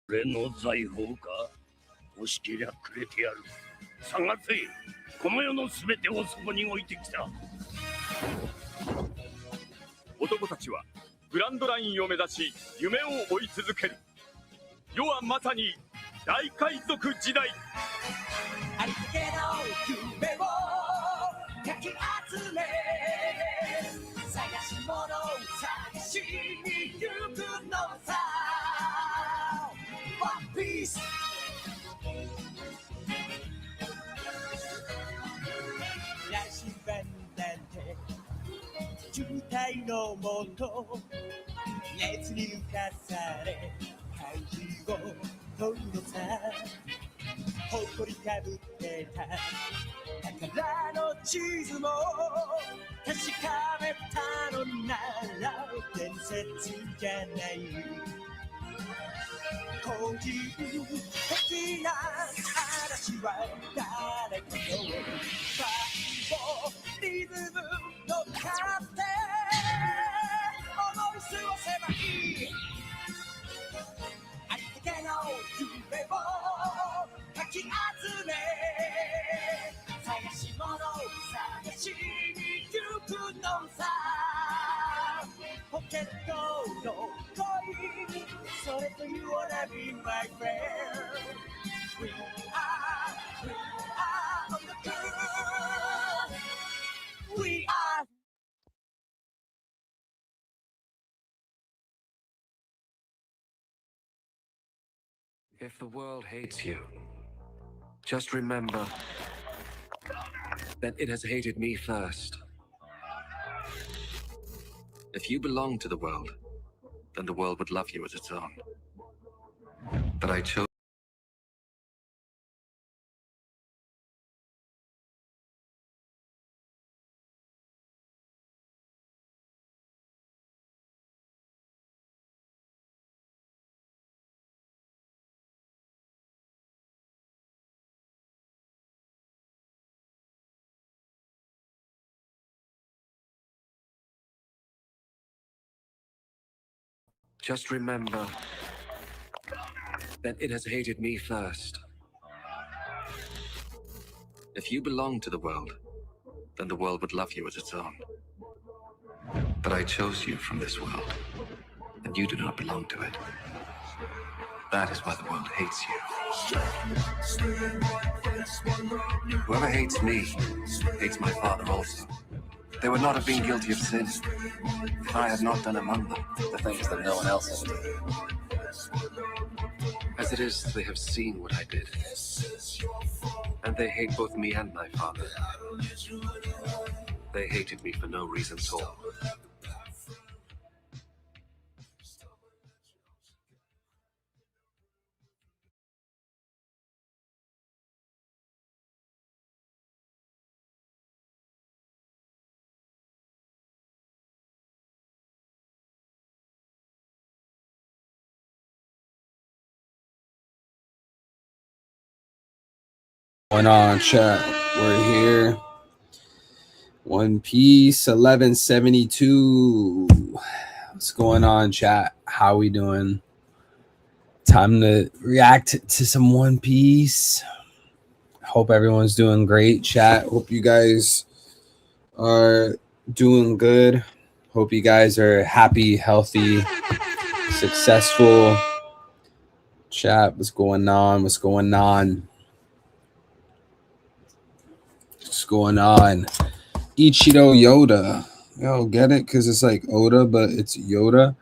俺の財宝か欲しけりゃくれてやる。探せ。この世のすべてをそこに置いてきた。男たちはグランドラインを目指し夢を追い続ける。世はまさに大海賊時代。ありつけの夢をかき集め、探し物を探しに行くのさ。ワンピース羅針盤なんて渋滞のもと熱に浮かされ怪事を問うのさ。誇りかぶってた宝の地図も確かめたのなら伝説じゃない。個人的な嵐は誰かのバイブリズム乗っかって思い過ごせばいい。ありったけの夢をかき集め、探し物を探しに行くのさ。ポケットの恋、それと You wanna be my friend。 We are on the groove。 We are If the world hates you, just remember that it has hated me first. If you belong to the world, then the world would love you as its own. But I chose. Just remember that it has hated me first. If you belong to the world, then the world would love you as its own. But I chose you from this world, and you do not belong to it. That is why the world hates you. Whoever hates me, hates my father also. They would not have been guilty of sin if I had not done among them the things that no one else has done. As it is, they have seen what I did, and they hate both me and my father. They hated me for no reason at all. Going on, chat? We're here. One Piece 1172. What's going on, chat? How we doing? Time to react to some One Piece. Hope everyone's doing great, chat. Hope you guys are doing good. Hope you guys are happy, healthy, successful. Chat, what's going on? What's going on? What's going on? Ichiro Yoda. Yo, get it? Because it's like Oda, but it's Yoda.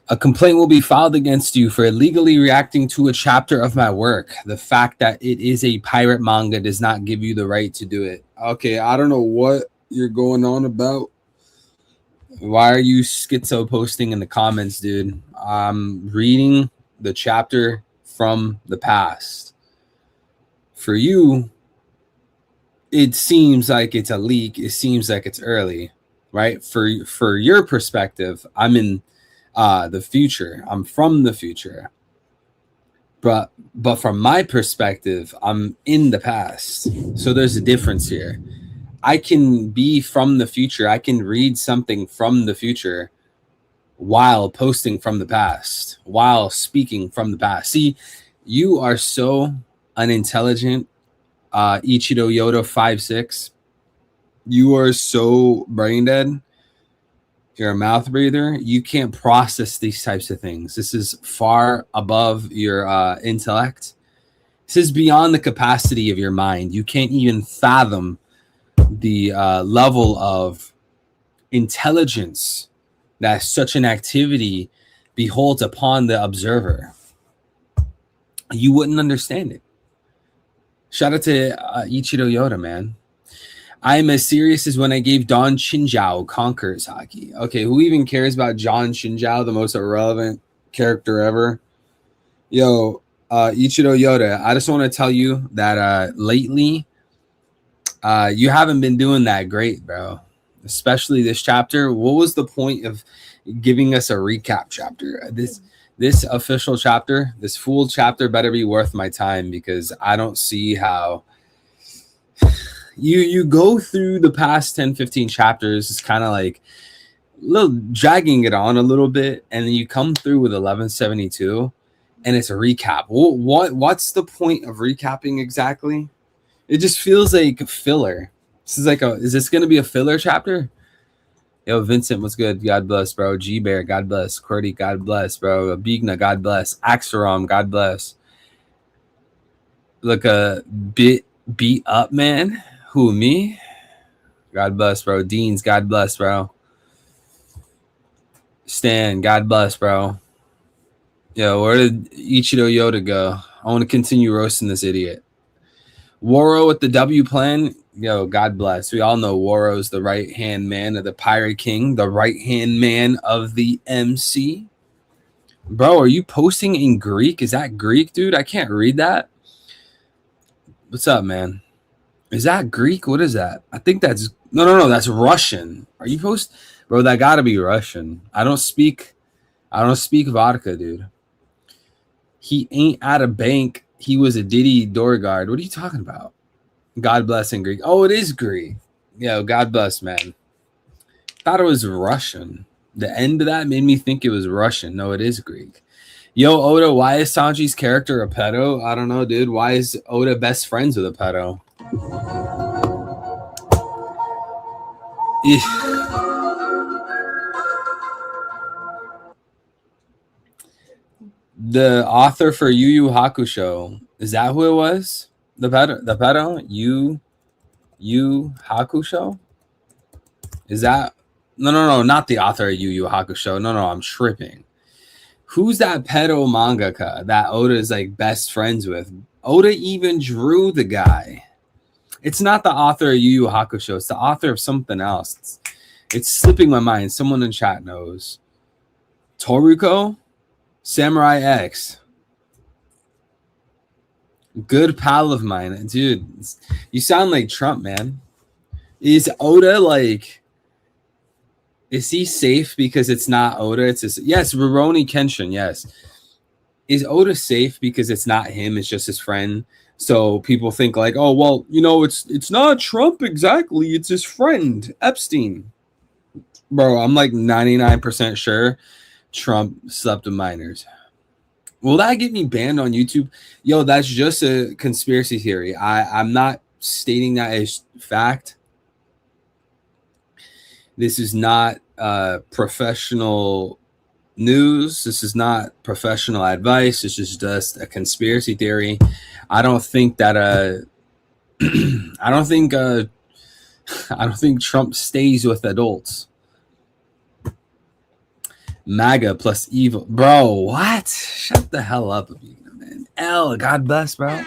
A complaint will be filed against you for illegally reacting to a chapter of my work. The fact that it is a pirate manga does not give you the right to do it. Okay, I don't know what you're going on about. Why are you schizo posting in the comments, dude? I'm reading the chapter from the past. For you, it seems like it's a leak. It seems like it's early, right? For your perspective, I'm in the future. I'm from the future. But from my perspective, I'm in the past. So there's a difference here. I can be from the future. I can read something from the future while posting from the past, while speaking from the past. See, you are so unintelligent, Ichido Yoda 5'6". You are so brain dead. You're a mouth breather. You can't process these types of things. This is far above your intellect. This is beyond the capacity of your mind. You can't even fathom the level of intelligence that such an activity beholds upon the observer. You wouldn't understand it. Shout out to Ichido Yoda, man. I'm as serious as when I gave Don Chinzhou Conquerors Hockey. Okay, who even cares about John Chinzhou, the most irrelevant character ever? Yo, Ichido Yoda, I just want to tell you that lately, you haven't been doing that great, bro. Especially this chapter. What was the point of giving us a recap chapter? This official chapter, this full chapter better be worth my time, because I don't see how you go through the past 10, 15 chapters. It's kind of like a little dragging it on a little bit, and then you come through with 1172 and it's a recap. What's the point of recapping exactly? It just feels like a filler. Is this going to be a filler chapter? Yo, Vincent, what's good? God bless, bro. G-Bear, God bless. Qwerty, God bless, bro. Bigna, God bless. Axerom, God bless. Look, a bit beat up, man. Who, me? God bless, bro. Deans, God bless, bro. Stan, God bless, bro. Yo, where did Ichido Yoda go? I want to continue roasting this idiot. Woro with the W plan. Yo, God bless. We all know Woro's the right-hand man of the Pirate King, the right-hand man of the MC. Bro, are you posting in Greek? Is that Greek, dude? I can't read that. What's up, man? Is that Greek? What is that? I think that's... No, that's Russian. Are you posting? Bro, that gotta be Russian. I don't speak vodka, dude. He ain't at a bank. He was a Diddy door guard. What are you talking about? God bless in Greek. Oh, it is Greek. Yo, God bless, man. Thought it was Russian. The end of that made me think it was Russian. No, it is Greek. Yo, Oda, why is Sanji's character a pedo? I don't know, dude. Why is Oda best friends with a pedo? The author for Yu Yu Hakusho, is that who it was? The pedo? Yu Hakusho? Is that... No, not the author of Yu Yu Hakusho. No, I'm tripping. Who's that pedo mangaka that Oda is like best friends with? Oda even drew the guy. It's not the author of Yu Yu Hakusho. It's the author of something else. It's slipping my mind. Someone in chat knows. Toruko? Samurai X. Good pal of mine. Dude, you sound like Trump, man. Is Oda like... Is he safe because it's not Oda? Yes, Rurouni Kenshin, yes. Is Oda safe because it's not him, it's just his friend? So people think like, oh, well, you know, it's not Trump exactly, it's his friend, Epstein. Bro, I'm like 99% sure Trump slept with minors. Will that get me banned on YouTube? Yo, that's just a conspiracy theory. I'm not stating that as fact. This is not professional news. This is not professional advice. This is just a conspiracy theory. I don't think that I don't think Trump stays with adults. MAGA plus evil. Bro, what? Shut the hell up, man. L, God bless, bro.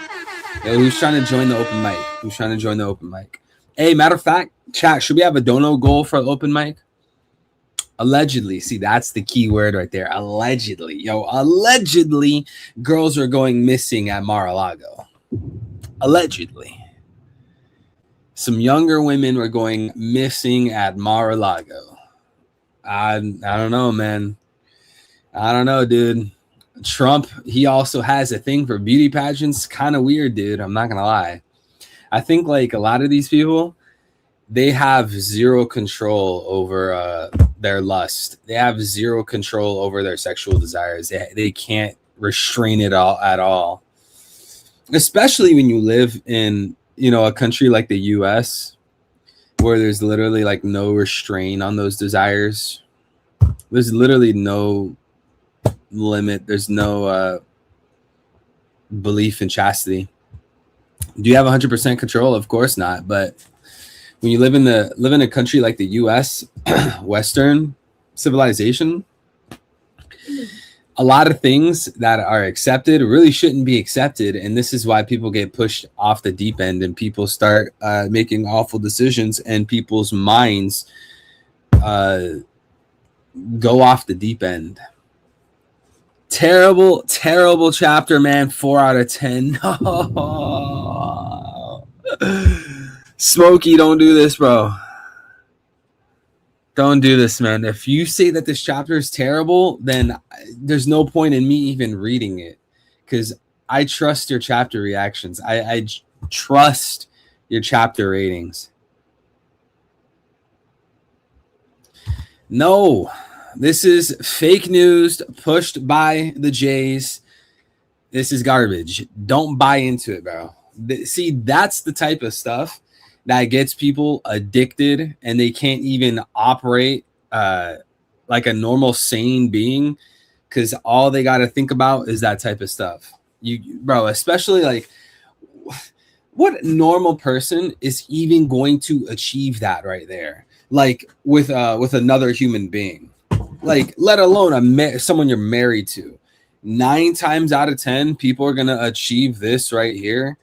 Yo, who's trying to join the open mic? Hey, matter of fact, chat, should we have a dono goal for open mic? Allegedly. See, that's the key word right there. Allegedly. Yo, allegedly, girls are going missing at Mar-a-Lago. Allegedly. Some younger women were going missing at Mar-a-Lago. I don't know, man. I don't know, dude. Trump, he also has a thing for beauty pageants. Kind of weird, dude. I'm not going to lie. I think like a lot of these people, they have zero control over their lust. They have zero control over their sexual desires. They can't restrain it all at all. Especially when you live in, you know, a country like the US where there's literally like no restraint on those desires. There's literally no limit. There's no belief in chastity. Do you have 100% control? Of course not. But when you live in a country like the US, Western civilization, a lot of things that are accepted really shouldn't be accepted. And this is why people get pushed off the deep end and people start making awful decisions and people's minds go off the deep end. Terrible, terrible chapter, man. 4 out of 10. Smokey, don't do this, bro. Don't do this, man. If you say that this chapter is terrible, then there's no point in me even reading it because I trust your chapter reactions. I trust your chapter ratings. No, this is fake news pushed by the Jays. This is garbage. Don't buy into it, bro. See, that's the type of stuff that gets people addicted and they can't even operate like a normal sane being because all they got to think about is that type of stuff. Bro, especially like what normal person is even going to achieve that right there? Like with another human being, like let alone someone you're married to. 9 times out of 10, people are going to achieve this right here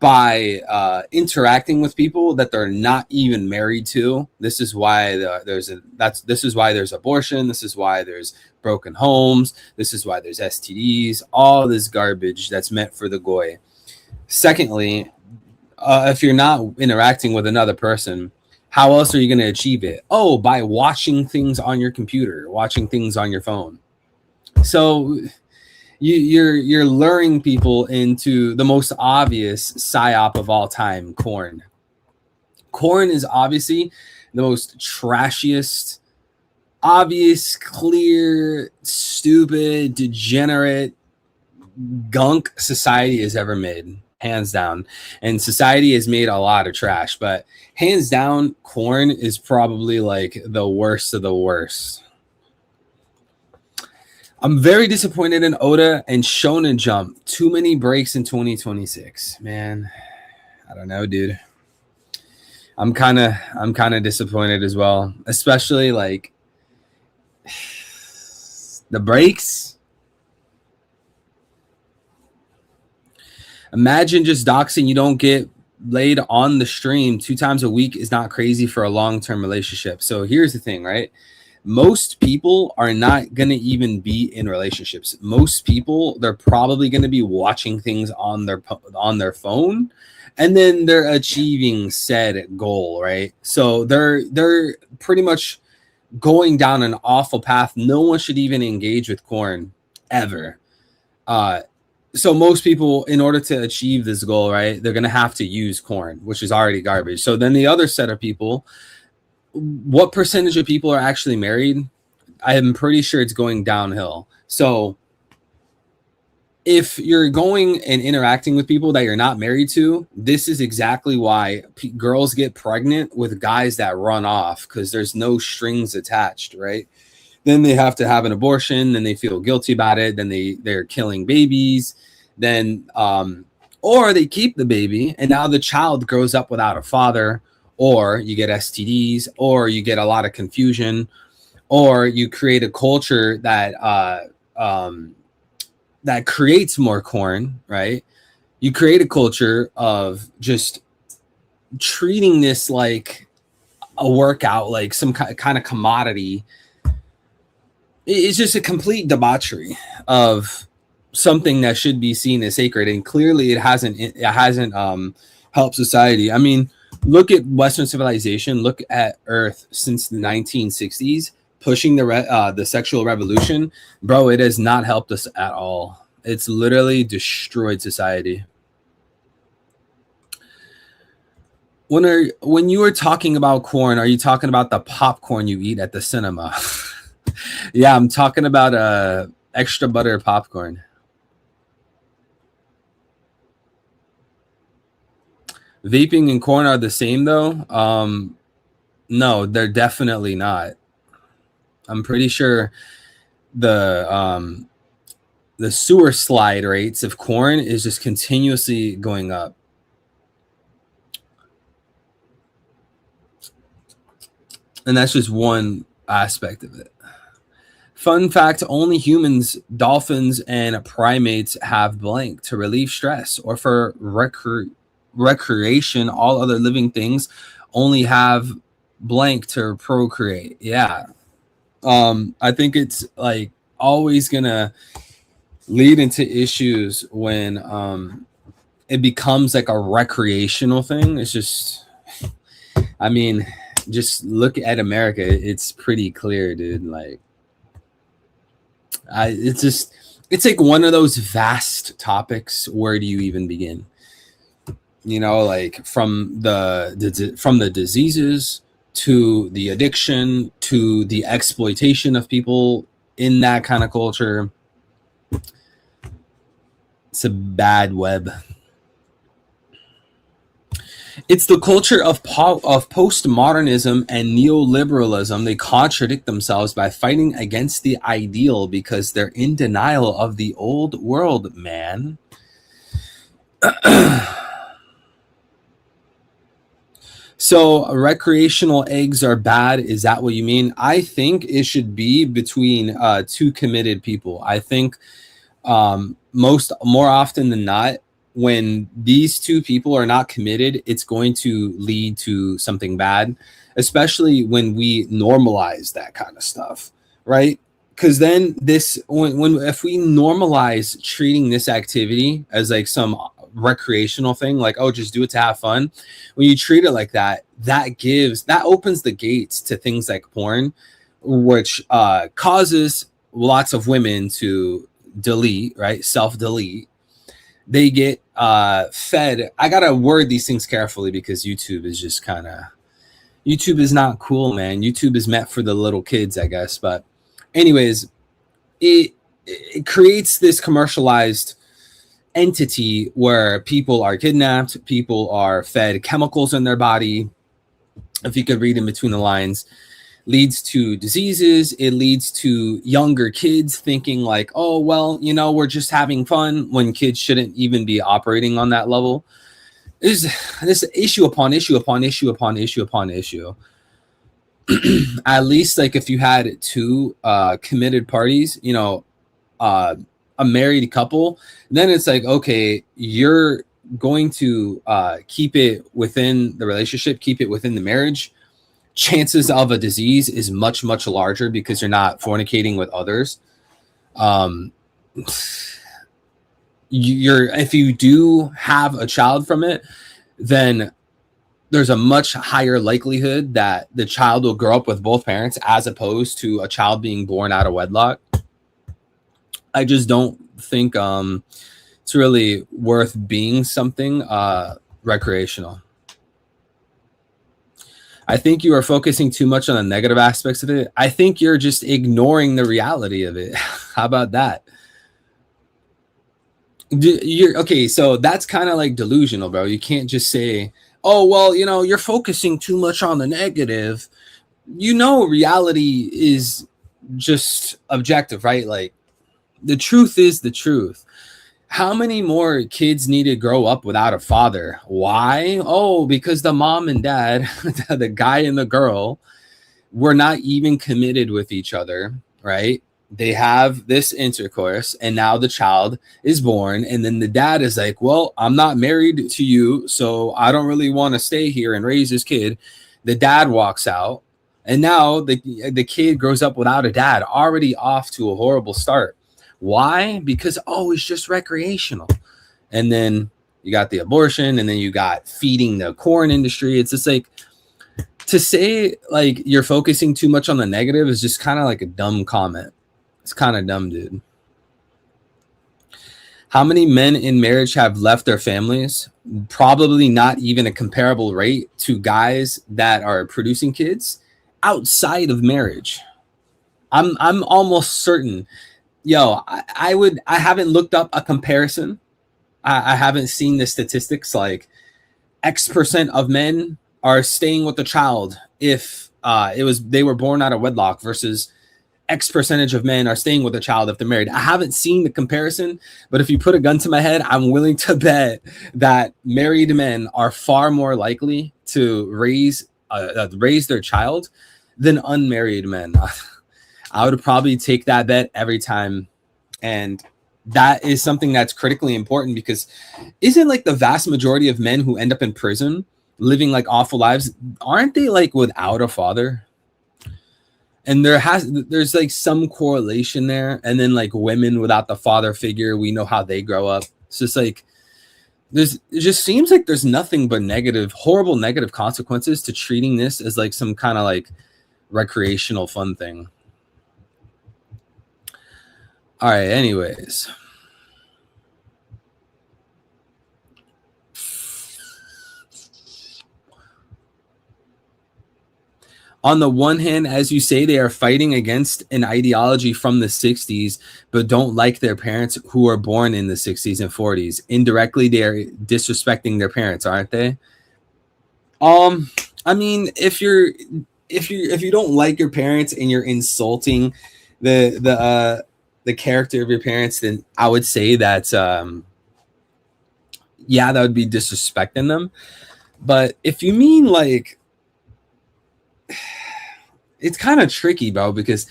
by interacting with people that they're not even married to. This is why this is why there's abortion. This is why there's broken homes. This is why there's STDs. All this garbage that's meant for the goy. Secondly, if you're not interacting with another person, how else are you going to achieve it? Oh, by watching things on your computer, watching things on your phone. So you're luring people into the most obvious psyop of all time, corn. Corn is obviously the most trashiest, obvious, clear, stupid, degenerate gunk society has ever made, hands down. And society has made a lot of trash, but hands down, corn is probably like the worst of the worst. I'm very disappointed in Oda and Shonen Jump. Too many breaks in 2026, man. I don't know, dude. I'm kind of disappointed as well, especially like the breaks. Imagine just doxing. You don't get laid on the stream 2 times a week is not crazy for a long-term relationship. So here's the thing, right? Most people are not going to even be in relationships. Most people, they're probably going to be watching things on their phone, and then they're achieving said goal, right? So they're pretty much going down an awful path. No one should even engage with corn ever. So most people, in order to achieve this goal, right, they're going to have to use corn, which is already garbage. So then the other set of people, what percentage of people are actually married? I am pretty sure it's going downhill. So if you're going and interacting with people that you're not married to, this is exactly why girls get pregnant with guys that run off, because there's no strings attached, right? Then they have to have an abortion, then they feel guilty about it, then they're killing babies, then or they keep the baby and now the child grows up without a father, or you get STDs, or you get a lot of confusion, or you create a culture that that creates more corn, right? You create a culture of just treating this like a workout, like some kind of commodity. It's just a complete debauchery of something that should be seen as sacred, and clearly it hasn't helped society. I mean, look at Western civilization. Look at Earth since the 1960s, pushing the sexual revolution, bro. It has not helped us at all. It's literally destroyed society. when you are talking about corn, are you talking about the popcorn you eat at the cinema? Yeah, I'm talking about extra butter popcorn. Vaping and corn are the same though. No, they're definitely not. I'm pretty sure the sewer slide rates of corn is just continuously going up. And that's just one aspect of it. Fun fact, only humans, dolphins, and primates have blank to relieve stress or for recreation. All other living things only have blank to procreate. Yeah. I think it's like always gonna lead into issues when it becomes like a recreational thing. It's just, I mean, just look at America. It's pretty clear, dude. Like, it's like one of those vast topics. Where do you even begin? You know, like from the diseases to the addiction to the exploitation of people in that kind of culture. It's a bad web. It's the culture of postmodernism and neoliberalism. They contradict themselves by fighting against the ideal because they're in denial of the old world, man. So recreational eggs are bad. Is that what you mean? I think it should be between two committed people. I think more often than not, when these two people are not committed, it's going to lead to something bad, especially when we normalize that kind of stuff, right? Because then if we normalize treating this activity as like some recreational thing, like, oh, just do it to have fun. When you treat it like that, that opens the gates to things like porn, which causes lots of women to delete, right? Self-delete. They get fed. I gotta word these things carefully because YouTube is just YouTube is not cool, man. YouTube is meant for the little kids, I guess. But anyways, it creates this commercialized entity where people are kidnapped, people are fed chemicals in their body. If you could read in between the lines, leads to diseases. It leads to younger kids thinking like, oh, well, you know, we're just having fun, when kids shouldn't even be operating on that level. There's this issue upon issue upon issue upon issue upon issue. At least like if you had two committed parties, you know, a married couple, then it's like, okay, you're going to keep it within the relationship, keep it within the marriage. Chances of a disease is much, much larger because you're not fornicating with others. If you do have a child from it, then there's a much higher likelihood that the child will grow up with both parents as opposed to a child being born out of wedlock. I just don't think it's really worth being something recreational. I think you are focusing too much on the negative aspects of it. I think you're just ignoring the reality of it. How about that? Okay, so that's kind of like delusional, bro. You can't just say, oh, well, you know, you're focusing too much on the negative. You know, reality is just objective, right? Like, the truth is the truth. How many more kids need to grow up without a father? Why? Oh, because the mom and dad, the guy and the girl, were not even committed with each other, right? They have this intercourse, and now the child is born, and then the dad is like, well, I'm not married to you, so I don't really want to stay here and raise this kid. The dad walks out, and now the kid grows up without a dad, already off to a horrible start. Why? Because, oh, it's just recreational. And then you got the abortion, and then you got feeding the corn industry. It's just like, to say like you're focusing too much on the negative is just kind of like a dumb comment. It's kind of dumb, dude. How many men in marriage have left their families? Probably not even a comparable rate to guys that are producing kids outside of marriage. I'm almost certain. Yo, I haven't looked up a comparison. I haven't seen the statistics like X% of men are staying with the child if they were born out of wedlock versus X percentage of men are staying with a child if they're married. I haven't seen the comparison, but if you put a gun to my head, I'm willing to bet that married men are far more likely to raise their child than unmarried men. I would probably take that bet every time. And that is something that's critically important because isn't like the vast majority of men who end up in prison living like awful lives, aren't they like without a father? And there's like some correlation there. And then like women without the father figure, we know how they grow up. It's just like it just seems like there's nothing but horrible negative consequences to treating this as like some kind of like recreational fun thing. All right, anyways. On the one hand, as you say, they are fighting against an ideology from the 60s, but don't like their parents who were born in the 60s and 40s. Indirectly, they are disrespecting their parents, aren't they? I mean, if you don't like your parents and you're insulting the character of your parents, then I would say that yeah, that would be disrespecting them. But if you mean like, it's kind of tricky, bro, because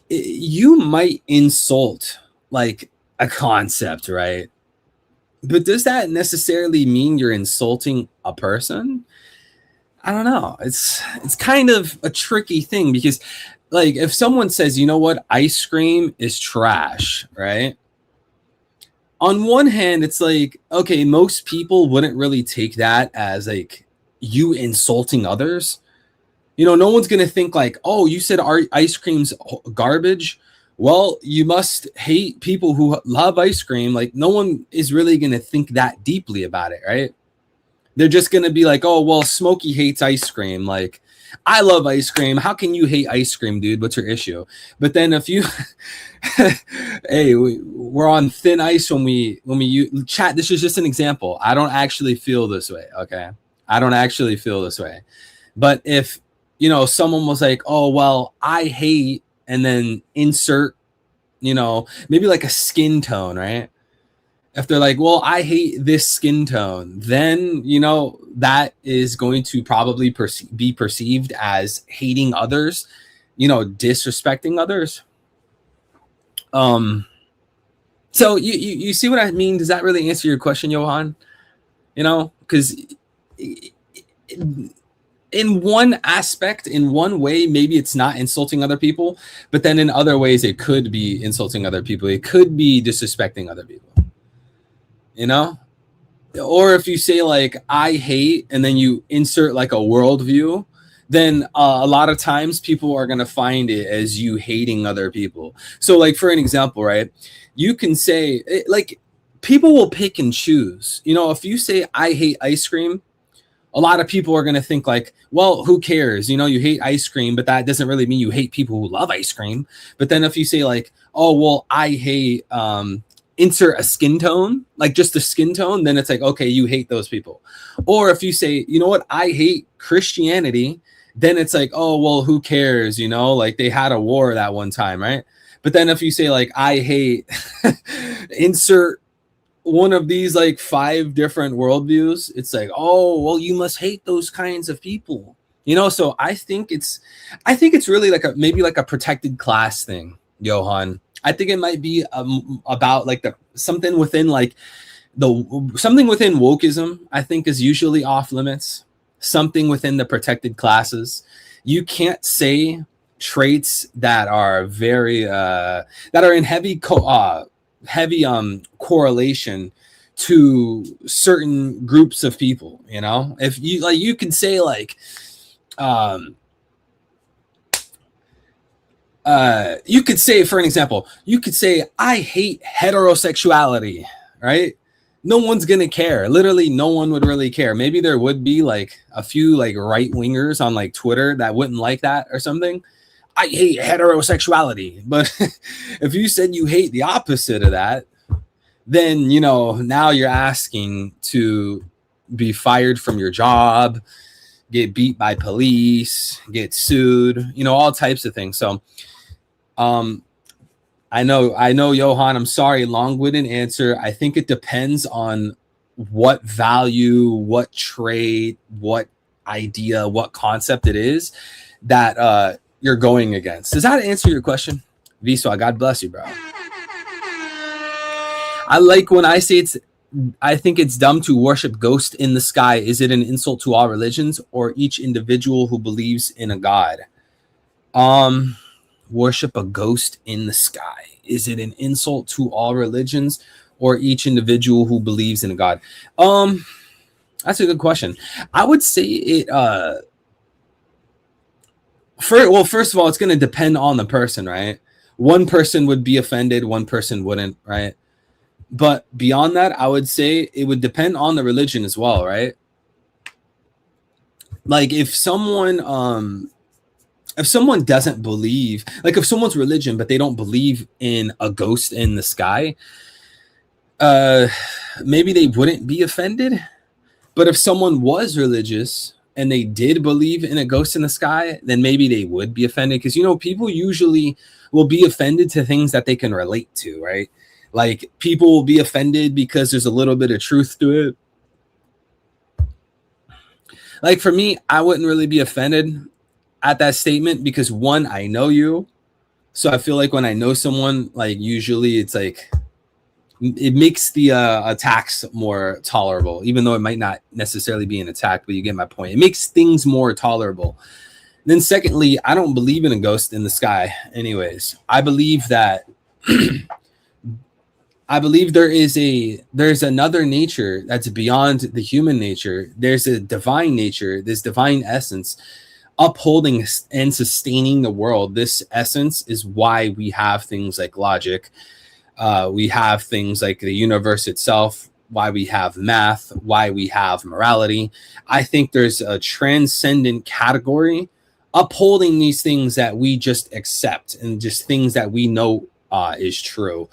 you might insult like a concept, right? But does that necessarily mean you're insulting a person? I don't know. It's kind of a tricky thing because like if someone says, you know what, ice cream is trash, right? On one hand, it's like, okay, most people wouldn't really take that as like you insulting others. You know, no one's going to think like, oh, you said our ice cream's garbage. Well, you must hate people who love ice cream. Like no one is really going to think that deeply about it, right? They're just going to be like, oh, well, Smokey hates ice cream. Like, I love ice cream. How can you hate ice cream, dude? What's your issue? But then if you, hey, we're on thin ice when we chat. This is just an example. I don't actually feel this way, okay? I don't actually feel this way. But if, you know, someone was like, oh, well, I hate, and then insert, you know, maybe like a skin tone, right? If they're like, well, I hate this skin tone, then, you know, that is going to probably be perceived as hating others, you know, disrespecting others. So you see what I mean? Does that really answer your question, Johan? You know, because in one aspect, in one way, maybe it's not insulting other people, but then in other ways, it could be insulting other people. It could be disrespecting other people. You know, or if you say like I hate and then you insert like a worldview, then a lot of times people are going to find it as you hating other people. So like for an example, right, you can say like people will pick and choose. You know, if you say I hate ice cream, a lot of people are going to think like, well, who cares? You know, you hate ice cream, but that doesn't really mean you hate people who love ice cream. But then if you say like, oh, well, I hate insert a skin tone, like just a skin tone, then it's like, okay, you hate those people. Or if you say, you know what, I hate Christianity, then it's like, oh, well, who cares? You know, like they had a war that one time, right? But then if you say like, I hate insert one of these like 5 different worldviews, it's like, oh, well, you must hate those kinds of people. You know, so I think it's really like maybe like a protected class thing, Johan. I think it might be about like something within wokeism, I think is usually off limits. Something within the protected classes. You can't say traits that are very that are in heavy correlation to certain groups of people. You know, if you like, you can say like you could say, for an example, you could say, I hate heterosexuality, right? No one's gonna care. Literally, no one would really care. Maybe there would be like a few like right wingers on like Twitter that wouldn't like that or something. I hate heterosexuality, but if you said you hate the opposite of that, then now you're asking to be fired from your job, get beat by police, get sued, all types of things. So, I know, Johan, I'm sorry, long-winded answer. I think it depends on what value, what trait, what idea, what concept it is that you're going against. Does that answer your question? Viswa, God bless you, bro. I like when I say I think it's dumb to worship ghosts in the sky. Is it an insult to all religions or each individual who believes in a god? Worship a ghost in the sky. Is it an insult to all religions or each individual who believes in a god? That's a good question. I would say it first of all, it's going to depend on the person, right? One person would be offended, one person wouldn't, right? But beyond that, I would say it would depend on the religion as well, right? Like if someone doesn't believe, like if someone's religion but they don't believe in a ghost in the sky, maybe they wouldn't be offended. But if someone was religious and they did believe in a ghost in the sky, then maybe they would be offended, because people usually will be offended to things that they can relate to, right? Like people will be offended because there's a little bit of truth to it. Like for me, I wouldn't really be offended at that statement because one, I know you. So I feel like when I know someone, like usually it's like it makes the attacks more tolerable, even though it might not necessarily be an attack, but you get my point. It makes things more tolerable. Then secondly, I don't believe in a ghost in the sky anyways. I believe that there's another nature that's beyond the human nature. There's a divine nature, this divine essence upholding and sustaining the world. This essence is why we have things like logic. We have things like the universe itself, why we have math, why we have morality. I think there's a transcendent category upholding these things that we just accept and just things that we know is true.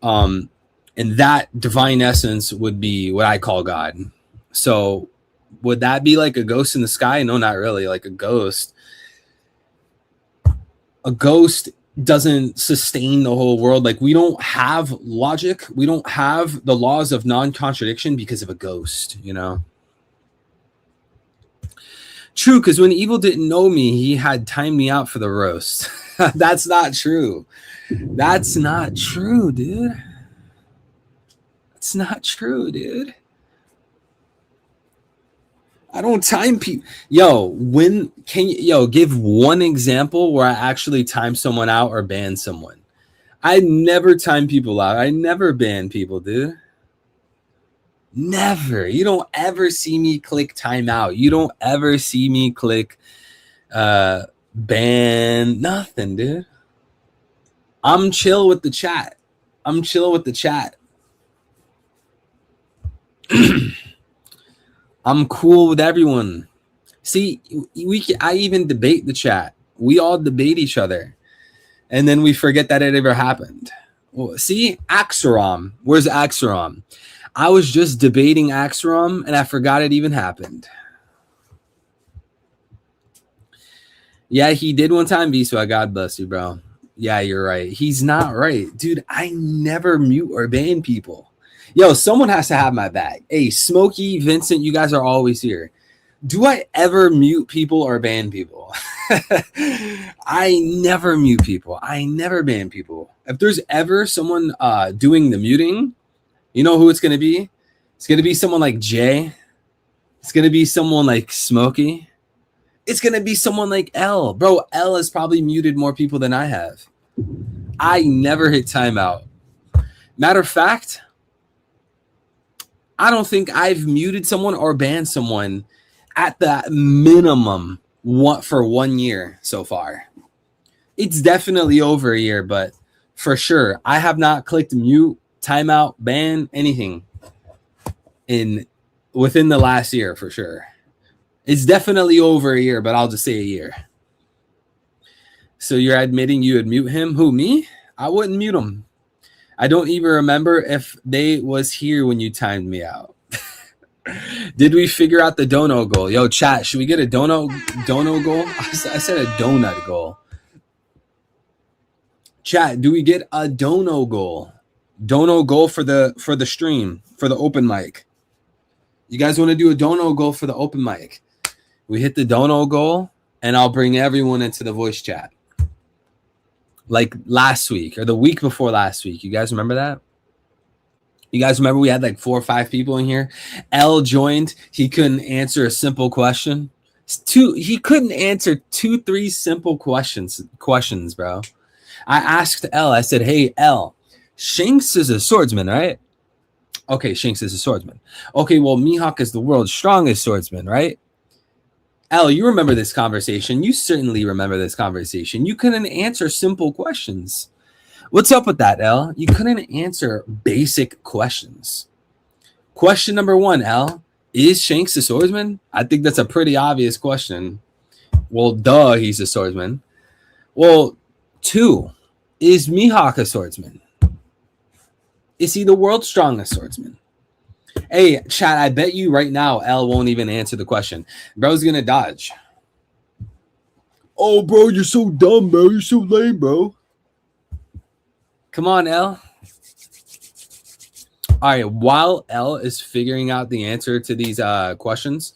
And that divine essence would be what I call God. So would that be like a ghost in the sky? No, not really. Like a ghost doesn't sustain the whole world. Like we don't have logic. We don't have the laws of non-contradiction because of a ghost, True, because when evil didn't know me, he had timed me out for the roast. That's not true. That's not true, dude. That's not true, dude. I don't time people. When can you, give one example where I actually time someone out or ban someone? I never time people out. I never ban people, dude. Never. You don't ever see me click timeout. You don't ever see me click ban. Nothing, dude. I'm chill with the chat. I'm cool with everyone. See, I even debate the chat. We all debate each other. And then we forget that it ever happened. Well, see, Axarom. Where's Axarom? I was just debating Axarom and I forgot it even happened. Yeah, he did one time, Viswa. God bless you, bro. Yeah, you're right. He's not right. Dude, I never mute or ban people. Someone has to have my back. Hey, Smokey, Vincent, you guys are always here. Do I ever mute people or ban people? I never mute people. I never ban people. If there's ever someone doing the muting, you know who it's going to be? It's going to be someone like Jay. It's going to be someone like Smokey. It's going to be someone like L. Bro, L has probably muted more people than I have. I never hit timeout. Matter of fact, I don't think I've muted someone or banned someone at the minimum for 1 year so far. It's definitely over a year, but for sure, I have not clicked mute, timeout, ban, anything within the last year for sure. It's definitely over a year, but I'll just say a year. So you're admitting you would mute him? Who, me? I wouldn't mute him. I don't even remember if they was here when you timed me out. Did we figure out the dono goal? Yo, chat, should we get a dono goal? I said a donut goal. Chat, do we get a dono goal? Dono goal for the stream, for the open mic. You guys want to do a dono goal for the open mic? We hit the dono goal, and I'll bring everyone into the voice chat. Like last week or the week before last week. You guys remember that? You guys remember we had like 4 or 5 people in here? L joined. He couldn't answer a simple question. He couldn't answer 2-3 simple questions, bro. I asked L. I said, hey, L, Shanks is a swordsman, right? Okay, Shanks is a swordsman. Okay, well, Mihawk is the world's strongest swordsman, right? L, you remember this conversation. You certainly remember this conversation. You couldn't answer simple questions. What's up with that, L? You couldn't answer basic questions. Question number 1, L. Is Shanks a swordsman? I think that's a pretty obvious question. Well, duh, he's a swordsman. Well, 2, is Mihawk a swordsman? Is he the world's strongest swordsman? Hey, chat, I bet you right now L won't even answer the question. Bro's gonna dodge. Oh, bro, you're so dumb, bro. You're so lame, bro. Come on, L. All right, while L is figuring out the answer to these questions,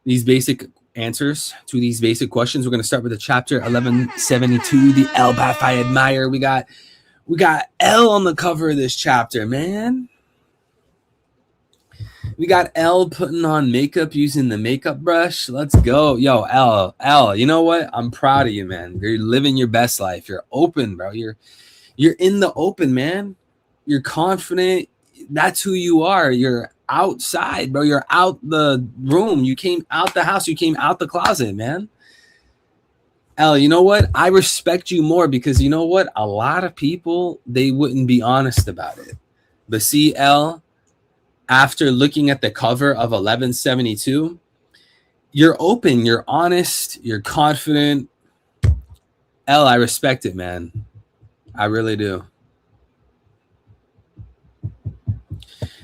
these basic answers to these basic questions, we're going to start with the chapter 1172, the L path I admire. We got L on the cover of this chapter, man. We got L putting on makeup using the makeup brush. Let's go. Yo, L, you know what? I'm proud of you, man. You're living your best life. You're open, bro. You're in the open, man. You're confident. That's who you are. You're outside, bro. You're out the room. You came out the house. You came out the closet, man. L, you know what? I respect you more because you know what? A lot of people, they wouldn't be honest about it. But see, L, after looking at the cover of 1172, you're open, you're honest, you're confident. L, I respect it, man. I really do.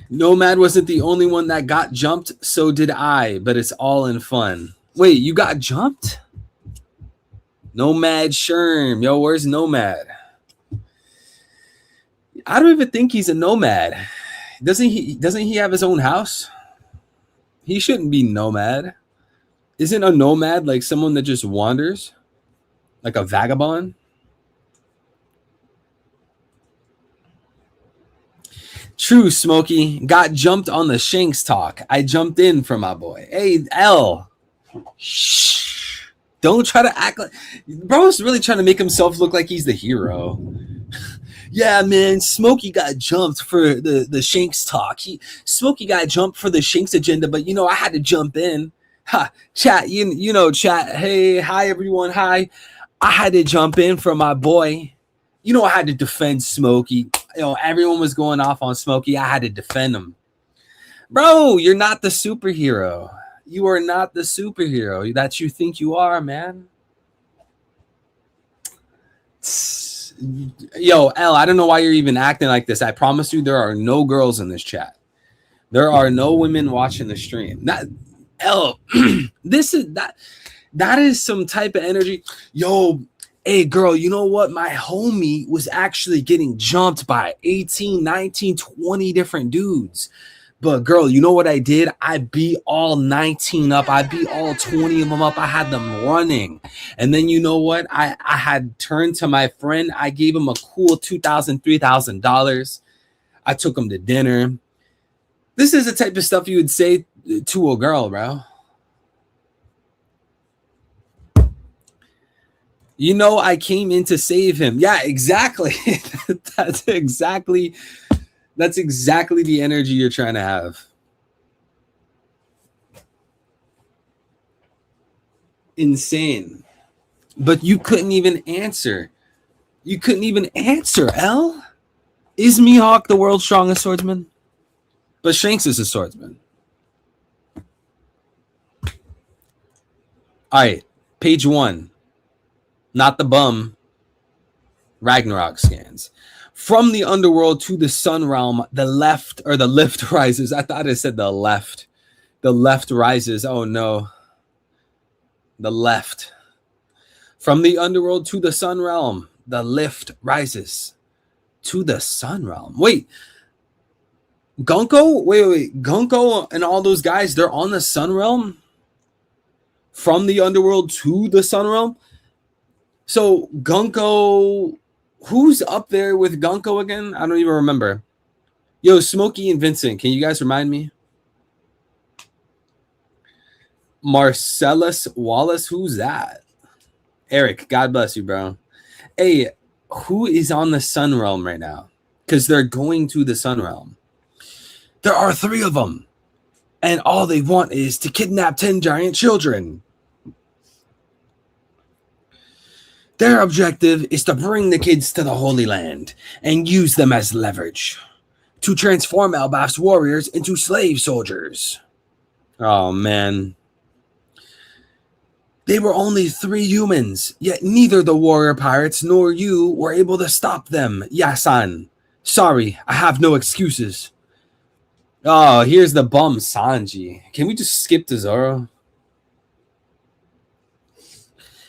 Nomad wasn't the only one that got jumped, so did I, but it's all in fun. Wait, you got jumped? Nomad Sherm. Yo, where's Nomad? I don't even think he's a nomad. Doesn't he have his own house? He shouldn't be nomad. Isn't a nomad like someone that just wanders? Like a vagabond? True, Smokey. Got jumped on the Shanks talk. I jumped in for my boy. Hey, L. Shh. Don't try to act like... Bro's really trying to make himself look like he's the hero. Yeah, man, Smokey got jumped for the Shanks talk. Smokey got jumped for the Shanks agenda, but, I had to jump in. Ha, chat, you know, chat. Hey, hi, everyone. Hi. I had to jump in for my boy. I had to defend Smokey. Everyone was going off on Smokey. I had to defend him. Bro, you're not the superhero. You are not the superhero that you think you are, man. Yo, L, I don't know why you're even acting like this. I promise you there are no girls in this chat. There are no women watching the stream. L, that is some type of energy. Yo, hey, girl, you know what? My homie was actually getting jumped by 18, 19, 20 different dudes. But, girl, you know what I did? I beat all 19 up. I beat all 20 of them up. I had them running. And then you know what? I had turned to my friend. I gave him a cool $2,000, $3,000. I took him to dinner. This is the type of stuff you would say to a girl, bro. I came in to save him. Yeah, exactly. That's exactly the energy you're trying to have. Insane. But you couldn't even answer. You couldn't even answer, L. Is Mihawk the world's strongest swordsman? But Shanks is a swordsman. All right, page 1. Not the bum. Ragnarok scans. From the underworld to the sun realm, the lift rises. I thought it said the left. The left rises. Oh no. The left. From the underworld to the sun realm, the lift rises. To the sun realm. Wait. Gunko? Wait. Gunko and all those guys, they're on the sun realm? From the underworld to the sun realm? So Gunko, who's up there with Gunko again? I don't even remember. Yo, Smokey and Vincent, can you guys remind me? Marcellus Wallace, who's that? Eric, God bless you, bro. Hey, who is on the sun realm right now? Because they're going to the sun realm. There are 3 of them. And all they want is to kidnap 10 giant children. Their objective is to bring the kids to the Holy Land and use them as leverage to transform Elbaf's warriors into slave soldiers. Oh, man. They were only 3 humans, yet neither the warrior pirates nor you were able to stop them, Yasan. Sorry, I have no excuses. Oh, here's the bum Sanji. Can we just skip to Zoro?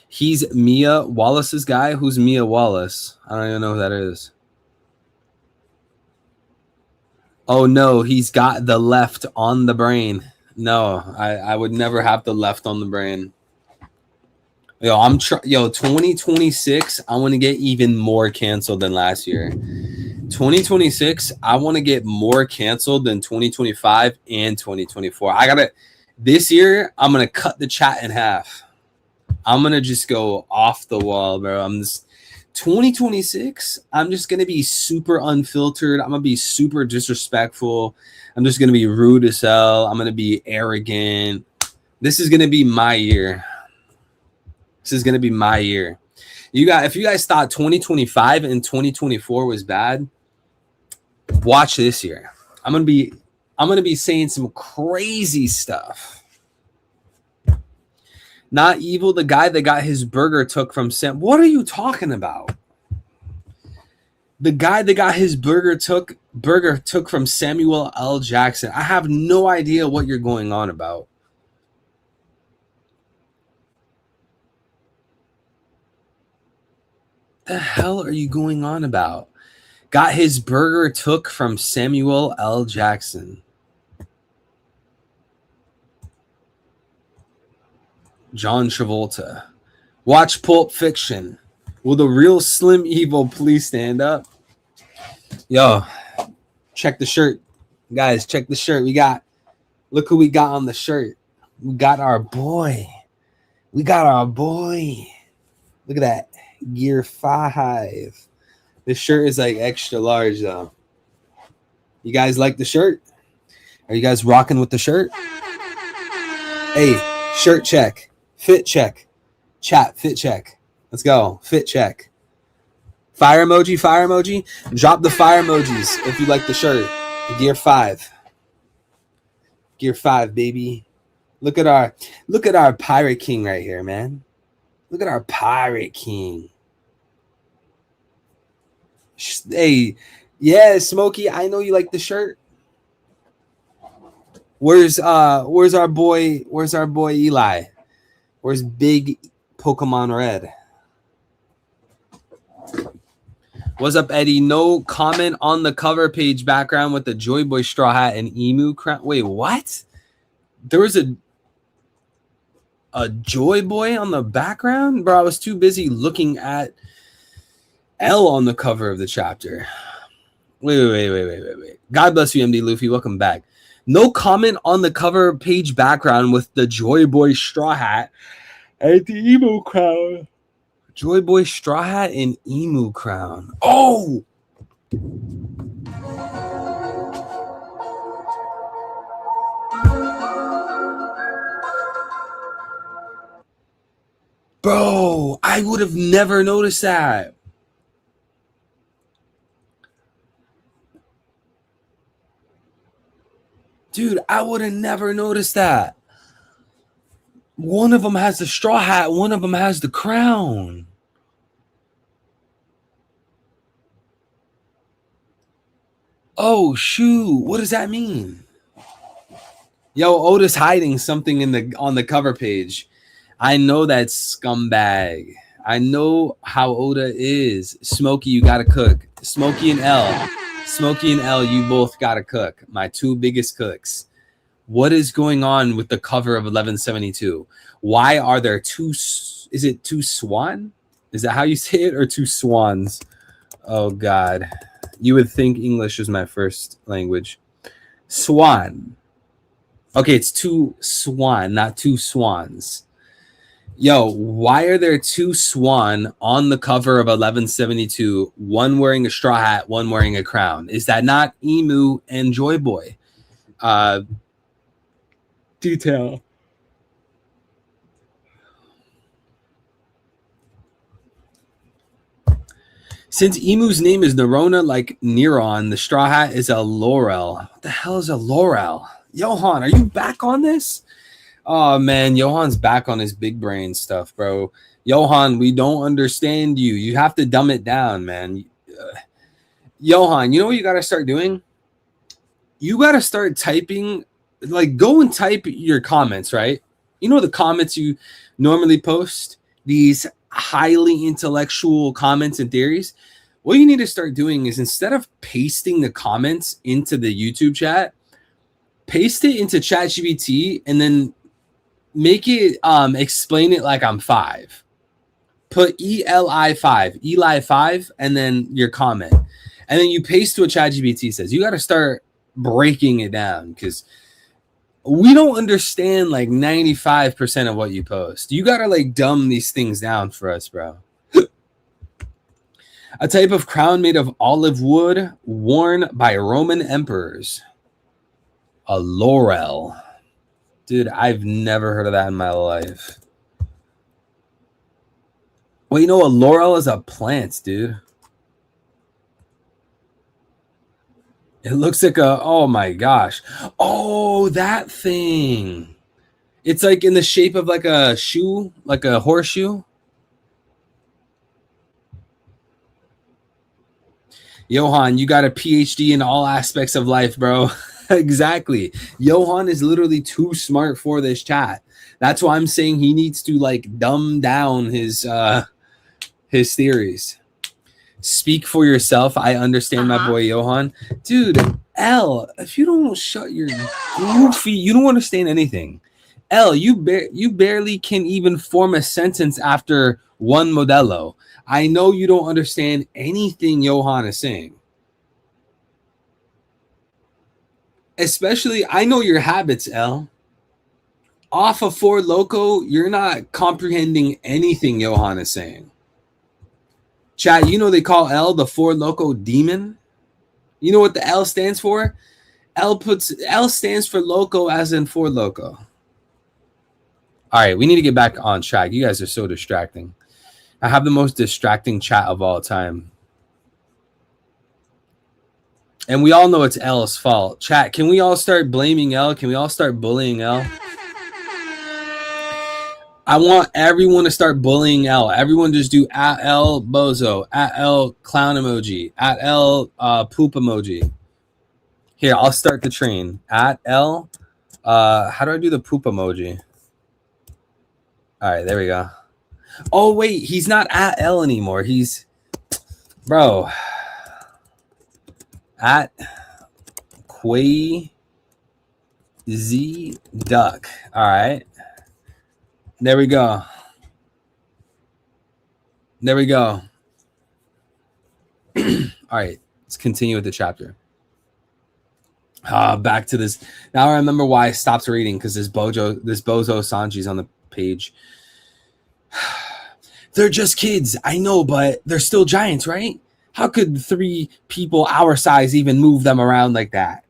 He's Mia Wallace's guy. Who's Mia Wallace? I don't even know who that is. Oh, no, he's got the left on the brain. No, I would never have the left on the brain. Yo, 2026, I want to get even more canceled than last year. 2026, I want to get more canceled than 2025 and 2024. This year, I'm going to cut the chat in half. I'm going to just go off the wall, bro. 2026, I'm just going to be super unfiltered. I'm going to be super disrespectful. I'm just going to be rude as hell. I'm going to be arrogant. This is going to be my year. This is going to be my year. If you guys thought 2025 and 2024 was bad, watch this year. I'm going to be saying some crazy stuff. Not evil, the guy that got his burger took from Sam. What are you talking about? The guy that got his burger took from Samuel L. Jackson. I have no idea what you're going on about. The hell are you going on about? Got his burger took from Samuel L. Jackson. John Travolta. Watch Pulp Fiction. Will the real Slim Evil please stand up? Yo, check the shirt. Guys, check the shirt. Look who we got on the shirt. We got our boy. Look at that. Gear 5. This shirt is like extra large though. You guys like the shirt? Are you guys rocking with the shirt? Hey, shirt check. Fit check. Chat, fit check. Let's go. Fit check. Fire emoji. Drop the fire emojis if you like the shirt. Gear 5. Gear 5, baby. Look at our Pirate King right here, man. Look at our Pirate King. Hey, yeah, Smokey, I know you like the shirt. Where's our boy Eli? Where's Big Pokemon Red? What's up, Eddie? No comment on the cover page background with the Joy Boy straw hat and emu crown. Wait, what? There was a Joy Boy on the background? Bro, I was too busy looking at L on the cover of the chapter. Wait. God bless you, MD Luffy. Welcome back. No comment on the cover page background with the Joy Boy straw hat and the emu crown. Joy Boy straw hat and emu crown. Oh! Bro, I would have never noticed that. Dude, I would have never noticed that. One of them has the straw hat, one of them has the crown. Oh, shoot. What does that mean? Yo, Oda's hiding something on the cover page. I know that scumbag. I know how Oda is. Smokey, you gotta cook. Smokey and L, you both gotta cook. My two biggest cooks. What is going on with the cover of 1172? Why are there two? Is it two swan? Is that how you say it, or two swans? Oh God, you would think English is my first language. Swan. Okay, it's two swan, not two swans. Yo, why are there two swan on the cover of 1172? One wearing a straw hat, one wearing a crown. Is that not Emu and Joy Boy? Detail. Since Emu's name is Nerona, like Neron, the straw hat is a Laurel. What the hell is a Laurel? Johan, are you back on this? Oh man, Johan's back on his big brain stuff, bro. Johan, we don't understand you. You have to dumb it down, man. Johan, you know what you got to start doing? You got to start typing, like go and type your comments, right? You know the comments you normally post, these highly intellectual comments and theories. What you need to start doing is, instead of pasting the comments into the YouTube chat, paste it into ChatGPT and then make it explain it like I'm 5. Put Eli 5, and then your comment. And then you paste to what ChatGPT says. You got to start breaking it down, because we don't understand like 95% of what you post. You got to like dumb these things down for us, bro. A type of crown made of olive wood worn by Roman emperors. A laurel. Dude, I've never heard of that in my life. Well, you know, a laurel is a plant, dude. It looks like a, oh my gosh. Oh, that thing. It's like in the shape of like a shoe, like a horseshoe. Johan, you got a PhD in all aspects of life, bro. Exactly. Johan is literally too smart for this chat. That's why I'm saying he needs to like dumb down his theories. Speak for yourself. I understand, my boy Johan. Dude, L, if you don't shut your goofy, you don't understand anything. L, you barely can even form a sentence after one Modelo. I know you don't understand anything Johan is saying. Especially, I know your habits, L. Off of Four Loko, you're not comprehending anything Johan is saying. Chat, you know they call L the Four Loko demon? You know what the L stands for? L stands for loco, as in Four Loko. All right, we need to get back on track. You guys are so distracting. I have the most distracting chat of all time. And we all know it's L's fault. Chat, can we all start blaming L? Can we all start bullying L? I want everyone to start bullying L. Everyone just do @L bozo, @L clown emoji, @L poop emoji. Here, I'll start the train. @L. How do I do the poop emoji? All right, there we go. Oh wait, he's not @L anymore. He's, bro. @Quay Z Duck. All right. There we go. There we go. All right. Let's continue with the chapter. Back to this. Now I remember why I stopped reading, because this bozo Sanji's on the page. They're just kids. I know, but they're still giants, right? How could 3 people our size even move them around like that?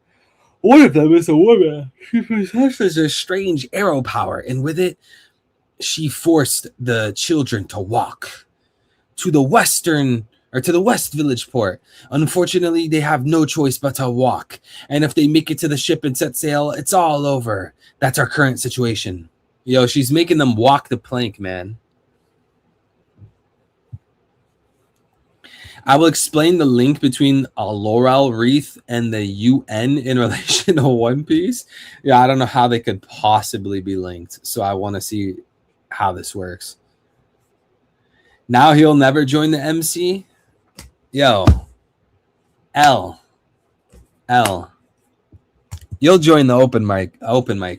One of them is a woman. She possesses a strange arrow power, and with it, she forced the children to walk to the or to the West Village port. Unfortunately, they have no choice but to walk. And if they make it to the ship and set sail, it's all over. That's our current situation. Yo, she's making them walk the plank, man. I will explain the link between a laurel wreath and the UN in relation to One Piece. Yeah, I don't know how they could possibly be linked. So I want to see how this works. Now he'll never join the MC. Yo, L. You'll join the open mic,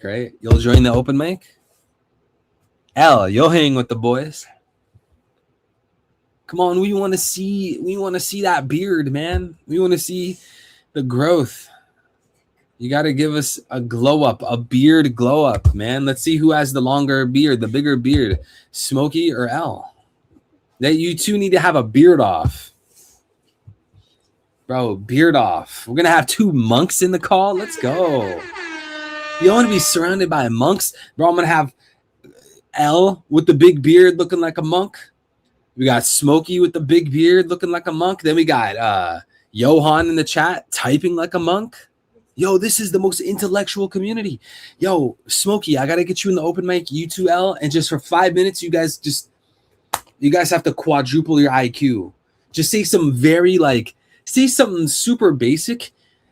right? You'll join the open mic. L, you'll hang with the boys. Come on, we want to see that beard, man. We want to see the growth. You got to give us a glow up, a beard glow up, man. Let's see who has the longer beard, the bigger beard, Smokey or L. That you two need to have a beard off. Bro, beard off. We're going to have 2 monks in the call. Let's go. You want to be surrounded by monks? Bro, I'm going to have L with the big beard looking like a monk. We got Smokey with the big beard looking like a monk. Then we got Johan in the chat typing like a monk. Yo, this is the most intellectual community. Yo, Smokey, I got to get you in the open mic, U2L. And just for 5 minutes, you guys have to quadruple your IQ. Just say some say something super basic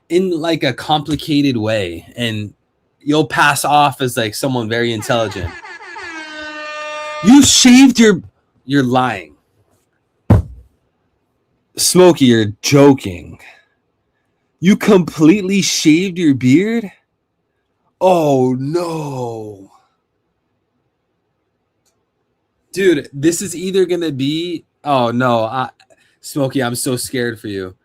in like a complicated way. And you'll pass off as like someone very intelligent. You shaved you're lying. Smokey, you're joking. You completely shaved your beard? Oh no. Dude, this is either going to be... Oh, no. Smokey, I'm so scared for you.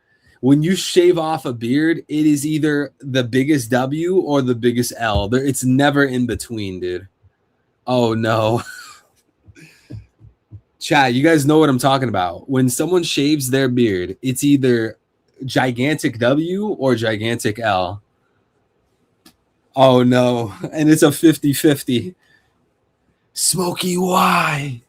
When you shave off a beard, it is either the biggest W or the biggest L. It's never in between, dude. Oh, no. Chat, you guys know what I'm talking about. When someone shaves their beard, it's either gigantic W or gigantic L. Oh, no. And it's a 50-50. Smokey, why?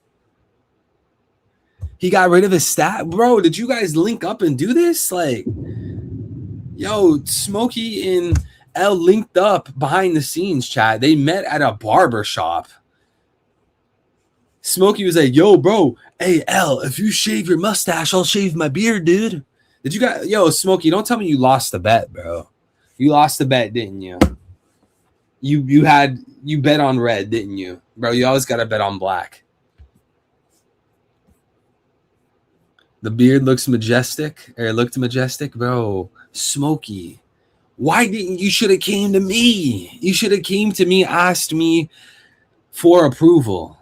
He got rid of his stat? Bro, did you guys link up and do this? Like, yo, Smokey and L linked up behind the scenes, chat. They met at a barber shop. Smokey was like, yo, bro, hey, L, if you shave your mustache, I'll shave my beard, dude. Did you guys, yo, Smokey, don't tell me you lost the bet, bro. You lost the bet, didn't you? You bet on red, didn't you? Bro, you always got to bet on black. The beard looks majestic, or looked majestic, bro. Smokey, why didn't you should have came to me? You should have came to me, asked me for approval.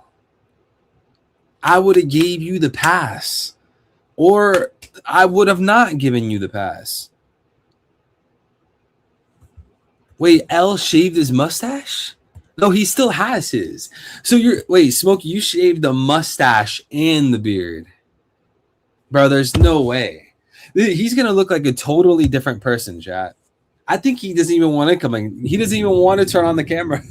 I would have gave you the pass, or I would have not given you the pass. Wait, L shaved his mustache? No, he still has his. So Smokey, you shaved the mustache and the beard. Bro, there's no way. He's going to look like a totally different person, chat. I think he doesn't even want to come in. He doesn't even want to turn on the camera.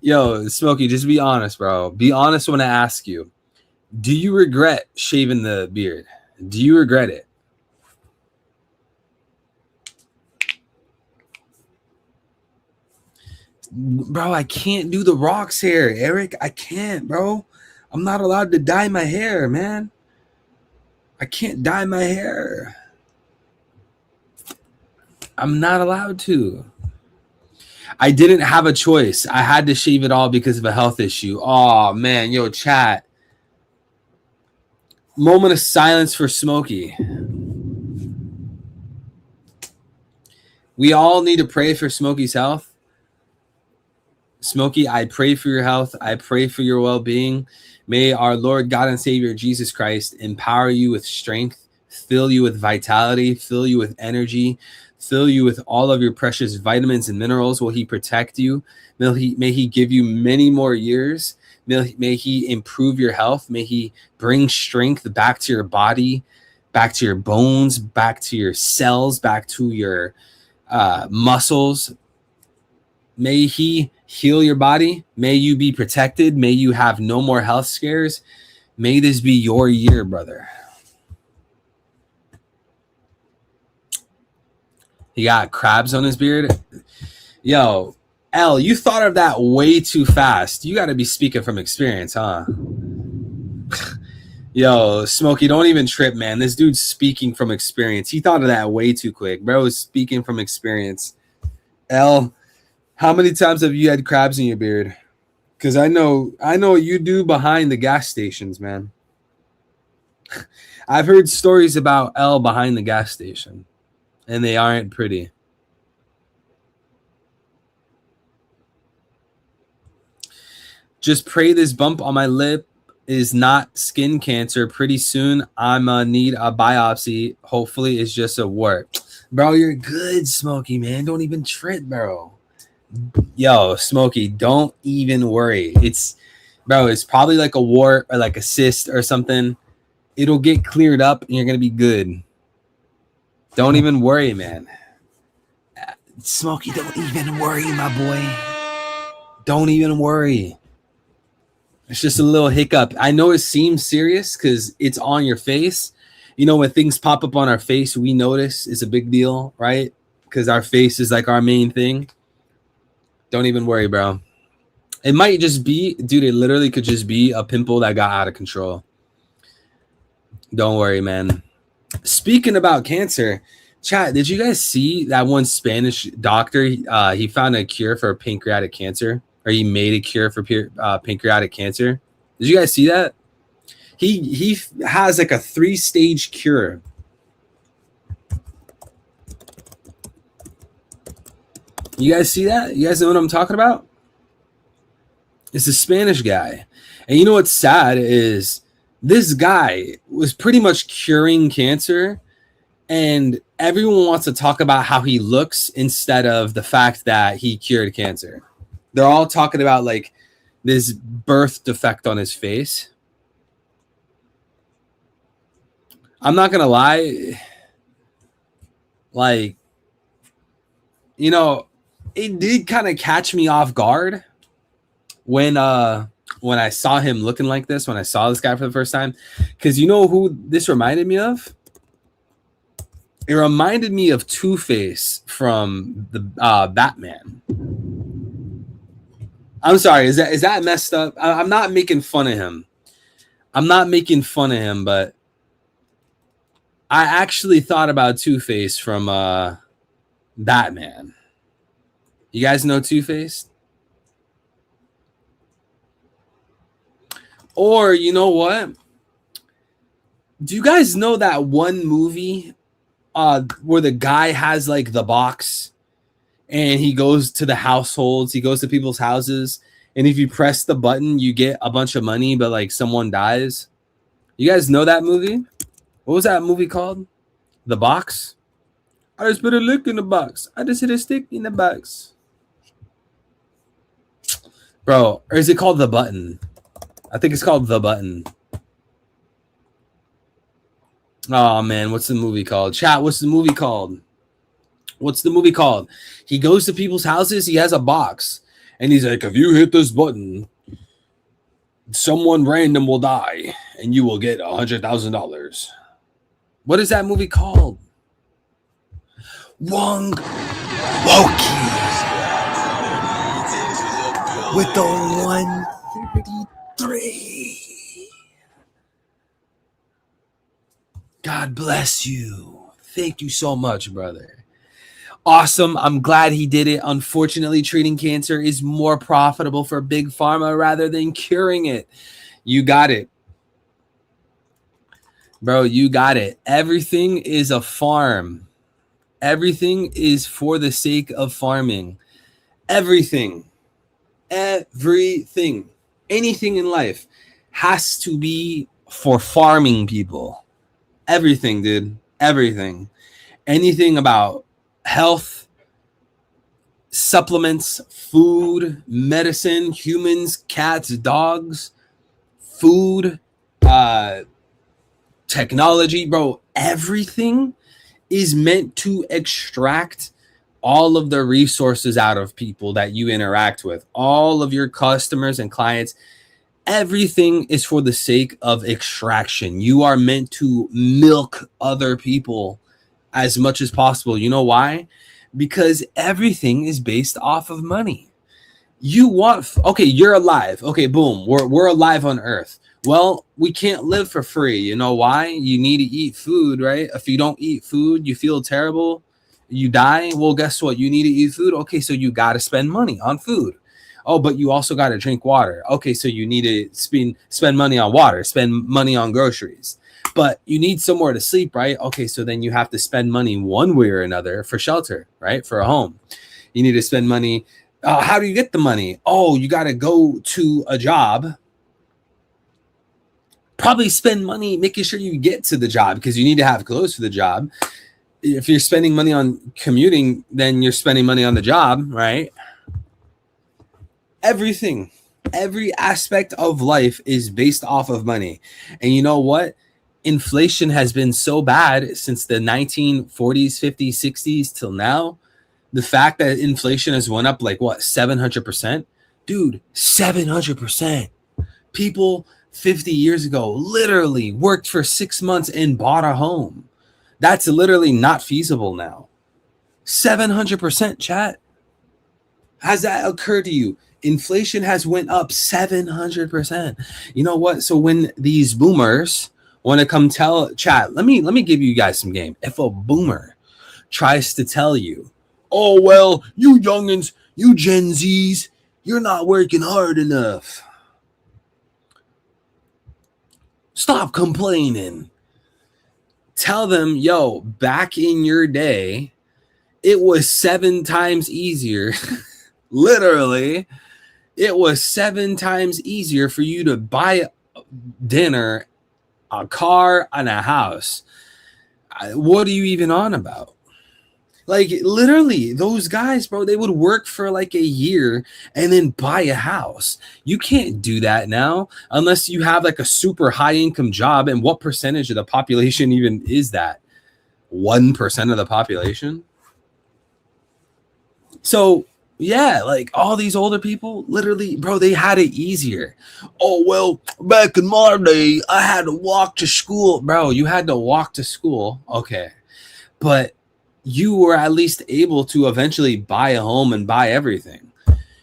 Yo, Smokey, just be honest, bro. Be honest when I ask you. Do you regret shaving the beard? Do you regret it? Bro, I can't do the Rock's hair, Eric. I can't, bro. I'm not allowed to dye my hair, man. I can't dye my hair. I'm not allowed to. I didn't have a choice. I had to shave it all because of a health issue. Oh, man. Yo, chat. Moment of silence for Smokey. We all need to pray for Smokey's health. Smokey, I pray for your health. I pray for your well-being. May our Lord God and Savior Jesus Christ empower you with strength, fill you with vitality, fill you with energy, fill you with all of your precious vitamins and minerals. Will he protect you? May he give you many more years. May he improve your health. May he bring strength back to your body, back to your bones, back to your cells, back to your muscles. May he heal your body. May you be protected. May you have no more health scares. May this be your year, brother. He got crabs on his beard. Yo, L, you thought of that way too fast. You got to be speaking from experience, huh? Yo, Smokey, don't even trip, man. This dude's speaking from experience. He thought of that way too quick. Bro is speaking from experience. L, how many times have you had crabs in your beard? Because I know what you do behind the gas stations, man. I've heard stories about L behind the gas station, and they aren't pretty. Just pray this bump on my lip is not skin cancer. Pretty soon, I'm need a biopsy. Hopefully, it's just a wart. Bro, you're good, Smokey, man. Don't even trip, bro. Yo, Smokey, don't even worry. It's probably like a wart or like a cyst or something. It'll get cleared up and you're going to be good. Don't even worry, man. Smokey, don't even worry, my boy. Don't even worry. It's just a little hiccup. I know it seems serious because it's on your face. You know, when things pop up on our face, we notice it's a big deal, right? Because our face is like our main thing. Don't even worry, bro. It might just be, dude, it literally could just be a pimple that got out of control. Don't worry, man. Speaking about cancer, chat, did you guys see that one Spanish doctor? He found a cure for pancreatic cancer, or he made a cure for pancreatic cancer. Did you guys see that? He has like a 3-stage cure. You guys see that? You guys know what I'm talking about? It's a Spanish guy. And you know what's sad is this guy was pretty much curing cancer, and everyone wants to talk about how he looks instead of the fact that he cured cancer. They're all talking about like this birth defect on his face. I'm not going to lie. Like, you know, it did kind of catch me off guard when I saw him looking like this, when I saw this guy for the first time. Because you know who this reminded me of? It reminded me of Two-Face from the Batman. I'm sorry, is that messed up? I'm not making fun of him. But I actually thought about Two-Face from Batman. You guys know Two-Face? Or you know what? Do you guys know that one movie where the guy has like the box and he goes to the households, he goes to people's houses, and if you press the button, you get a bunch of money, but like someone dies? You guys know that movie? What was that movie called? The Box? I just put a lick in the box. I just hit a stick in the box. Bro, or is it called The Button? I think it's called The Button. Oh, man, what's the movie called? Chat, what's the movie called? He goes to people's houses. He has a box. And he's like, if you hit this button, someone random will die. And you will get $100,000. What is that movie called? Wong Woki. With the 133. God bless you. Thank you so much, brother. Awesome. I'm glad he did it. Unfortunately, treating cancer is more profitable for Big Pharma rather than curing it. You got it. Bro, you got it. Everything is a farm. Everything is for the sake of farming. Everything. Anything in life has to be for farming people. Everything, dude. Everything. Anything about health, supplements, food, medicine, humans, cats, dogs, food, technology, bro. Everything is meant to extract all of the resources out of people that you interact with, all of your customers and clients. Everything is for the sake of extraction. You are meant to milk other people as much as possible. You know why? Because everything is based off of money. You want, okay, you're alive. Okay, boom, we're alive on Earth. Well, we can't live for free. You know why? You need to eat food, right? If you don't eat food, you feel terrible, you die. Well, guess what? You need to eat food. Okay, so you got to spend money on food. Oh, but you also got to drink water. Okay, so you need to spend money on water, spend money on groceries. But you need somewhere to sleep, right? Okay, so then you have to spend money one way or another for shelter, right? For a home. You need to spend money. How do you get the money? Oh, you got to go to a job. Probably spend money making sure you get to the job because you need to have clothes for the job. If you're spending money on commuting, then you're spending money on the job, right? Everything, every aspect of life is based off of money. And you know what? Inflation has been so bad since the 1940s, 50s, 60s till now. The fact that inflation has went up like what, 700%? Dude, 700%. People 50 years ago literally worked for 6 months and bought a home. That's literally not feasible now. 700%, chat. Has that occurred to you? Inflation has went up 700%. You know what? So when these boomers want to come tell chat, let me give you guys some game. If a boomer tries to tell you, oh, well, you youngins, you Gen Zs, you're not working hard enough. Stop complaining. Tell them, yo, back in your day, it was 7 times easier. Literally, it was 7 times easier for you to buy dinner, a car, and a house. What are you even on about? Like, literally, those guys, bro, they would work for like a year and then buy a house. You can't do that now unless you have like a super high income job. And what percentage of the population even is that? 1% of the population? So, yeah, like all these older people, literally, bro, they had it easier. Oh, well, back in my day, I had to walk to school. Bro, you had to walk to school. Okay. But you were at least able to eventually buy a home and buy everything.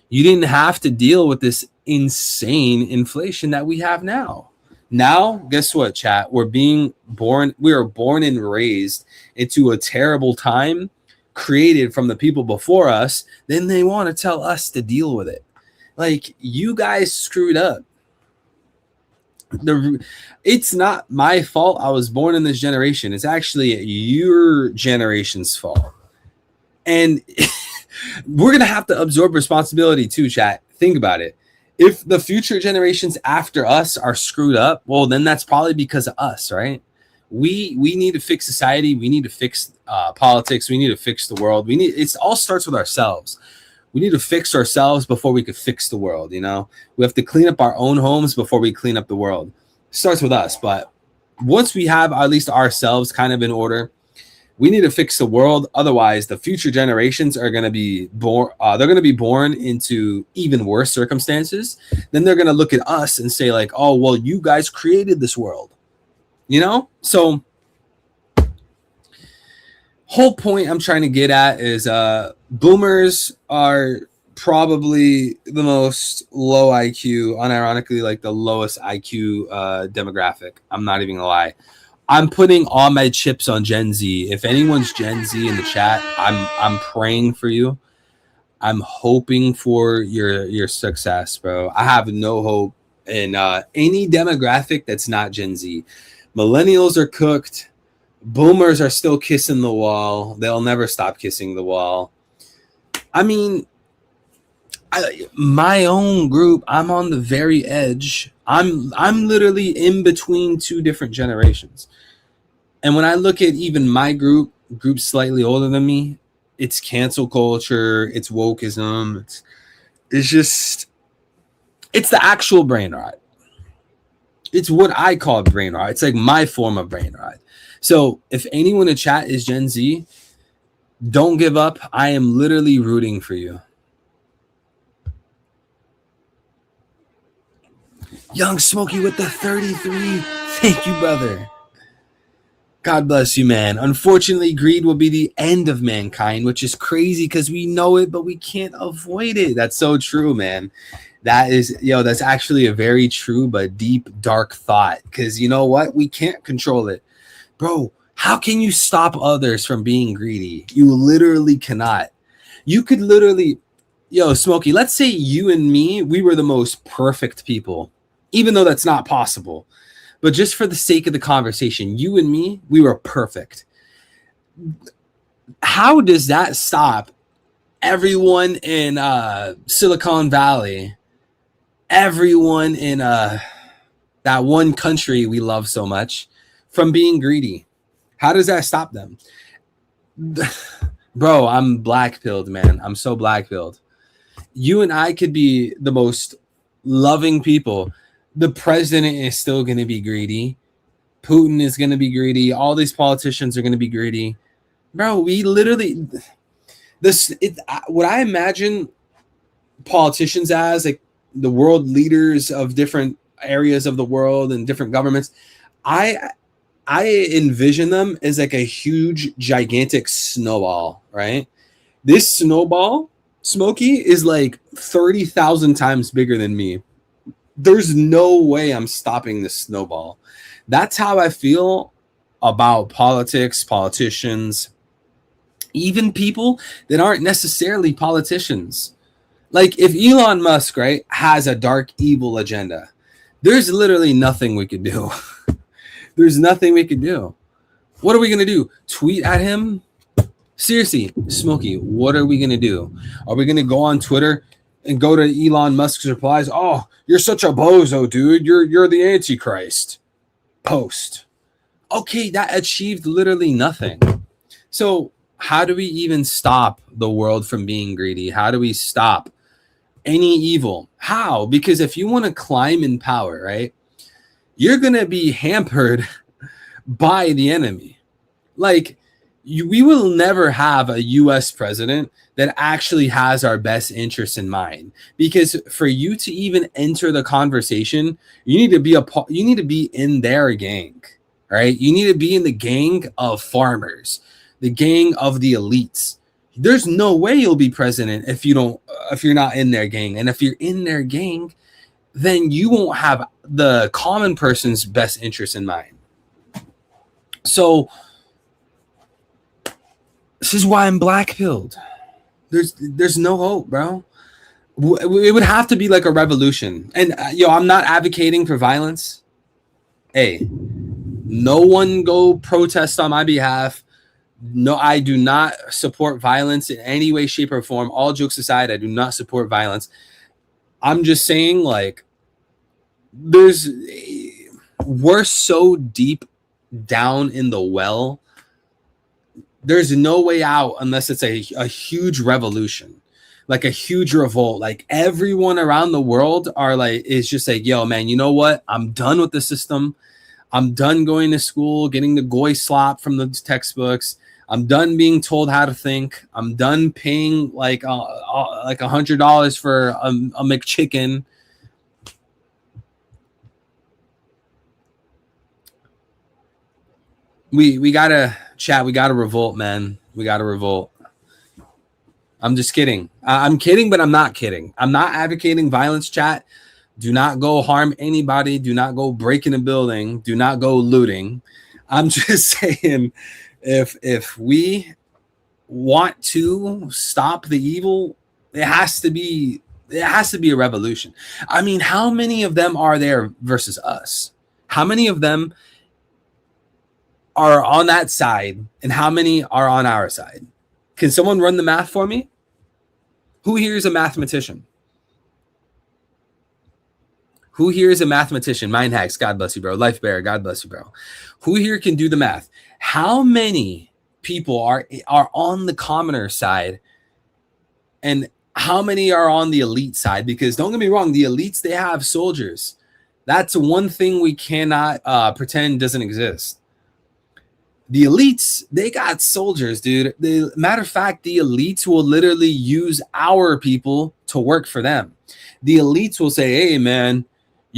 You didn't have to deal with this insane inflation that we have now. Now, guess what, chat? We are born and raised into a terrible time created from the people before us. Then they want to tell us to deal with it. Like, you guys screwed up. It's not my fault I was born in this generation. It's actually your generation's fault. And we're going to have to absorb responsibility too, chat. Think about it. If the future generations after us are screwed up, well, then that's probably because of us, right? We need to fix society. We need to fix politics. We need to fix the world. It all starts with ourselves. We need to fix ourselves before we could fix the world, you know? We have to clean up our own homes before we clean up the world. It starts with us, but once we have at least ourselves kind of in order, we need to fix the world. Otherwise, the future generations are going to be born. They're going to be born into even worse circumstances. Then they're going to look at us and say like, oh, well, you guys created this world, you know? So whole point I'm trying to get at is boomers are probably the most low IQ, unironically, like the lowest IQ demographic. I'm not even gonna lie. I'm putting all my chips on Gen Z. If anyone's Gen Z in the chat, I'm praying for you. I'm hoping for your success, bro. I have no hope in any demographic that's not Gen Z. Millennials are cooked. Boomers are still kissing the wall. They'll never stop kissing the wall. I mean, my own group, I'm on the very edge. I'm literally in between 2 different generations. And when I look at even my group slightly older than me, it's cancel culture, it's wokeism, it's the actual brain rot. It's what I call brain rot. It's like my form of brain rot. So if anyone in chat is Gen Z, don't give up. I am literally rooting for you. Young Smokey with the 33. Thank you, brother. God bless you, man. Unfortunately, greed will be the end of mankind, which is crazy because we know it, but we can't avoid it. That's so true, man. That is, that's actually a very true but deep, dark thought. Because you know what? We can't control it. Bro, how can you stop others from being greedy? You literally cannot. You could literally, Smokey, let's say you and me, we were the most perfect people, even though that's not possible. But just for the sake of the conversation, you and me, we were perfect. How does that stop everyone in Silicon Valley, everyone in that one country we love so much from being greedy? How does that stop them? Bro, I'm black-pilled, man. I'm so black-pilled. You and I could be the most loving people. The president is still going to be greedy. Putin is going to be greedy. All these politicians are going to be greedy. Bro, we literally... what I imagine politicians as, like the world leaders of different areas of the world and different governments, I envision them as like a huge, gigantic snowball, right? This snowball, Smokey, is like 30,000 times bigger than me. There's no way I'm stopping this snowball. That's how I feel about politics, politicians, even people that aren't necessarily politicians. Like if Elon Musk, right, has a dark, evil agenda, there's literally nothing we could do. There's nothing we could do. What are we going to do? Tweet at him? Seriously, Smokey, what are we going to do? Are we going to go on Twitter and go to Elon Musk's replies? Oh, you're such a bozo, dude. You're the Antichrist. Post. Okay, that achieved literally nothing. So how do we even stop the world from being greedy? How do we stop any evil? How? Because if you want to climb in power, right, you're going to be hampered by the enemy. Like, we will never have a U.S. president that actually has our best interests in mind. Because for you to even enter the conversation, you need to be in their gang, right? You need to be in the gang of farmers, the gang of the elites. There's no way you'll be president if you're not in their gang. And if you're in their gang, then you won't have the common person's best interest in mind. So this is why I'm black-pilled. There's no hope, bro. It would have to be like a revolution. And I'm not advocating for violence. Hey, no one go protest on my behalf. No, I do not support violence in any way, shape, or form. All jokes aside, I do not support violence. I'm just saying, like, we're so deep down in the well. There's no way out unless it's a huge revolution, like a huge revolt. Like everyone around the world is just like, yo, man, you know what? I'm done with the system. I'm done going to school, getting the goy slop from the textbooks. I'm done being told how to think. I'm done paying like $100 for a McChicken. We gotta chat. We gotta revolt, man. We gotta revolt. I'm just kidding. I'm kidding, but I'm not kidding. I'm not advocating violence, chat. Do not go harm anybody. Do not go break in a building. Do not go looting. I'm just saying, if we want to stop the evil, it has to be a revolution. I mean, how many of them are there versus us? How many of them are on that side and how many are on our side? Can someone run the math for me? Who here is a mathematician? Who here is a mathematician? Mind Hacks, God bless you, bro. Life Bear, God bless you, bro. Who here can do the math? How many people are on the commoner side and how many are on the elite side? Because don't get me wrong, the elites, they have soldiers. That's one thing we cannot pretend doesn't exist. The elites, they got soldiers, dude. Matter of fact, the elites will literally use our people to work for them. The elites will say, hey, man,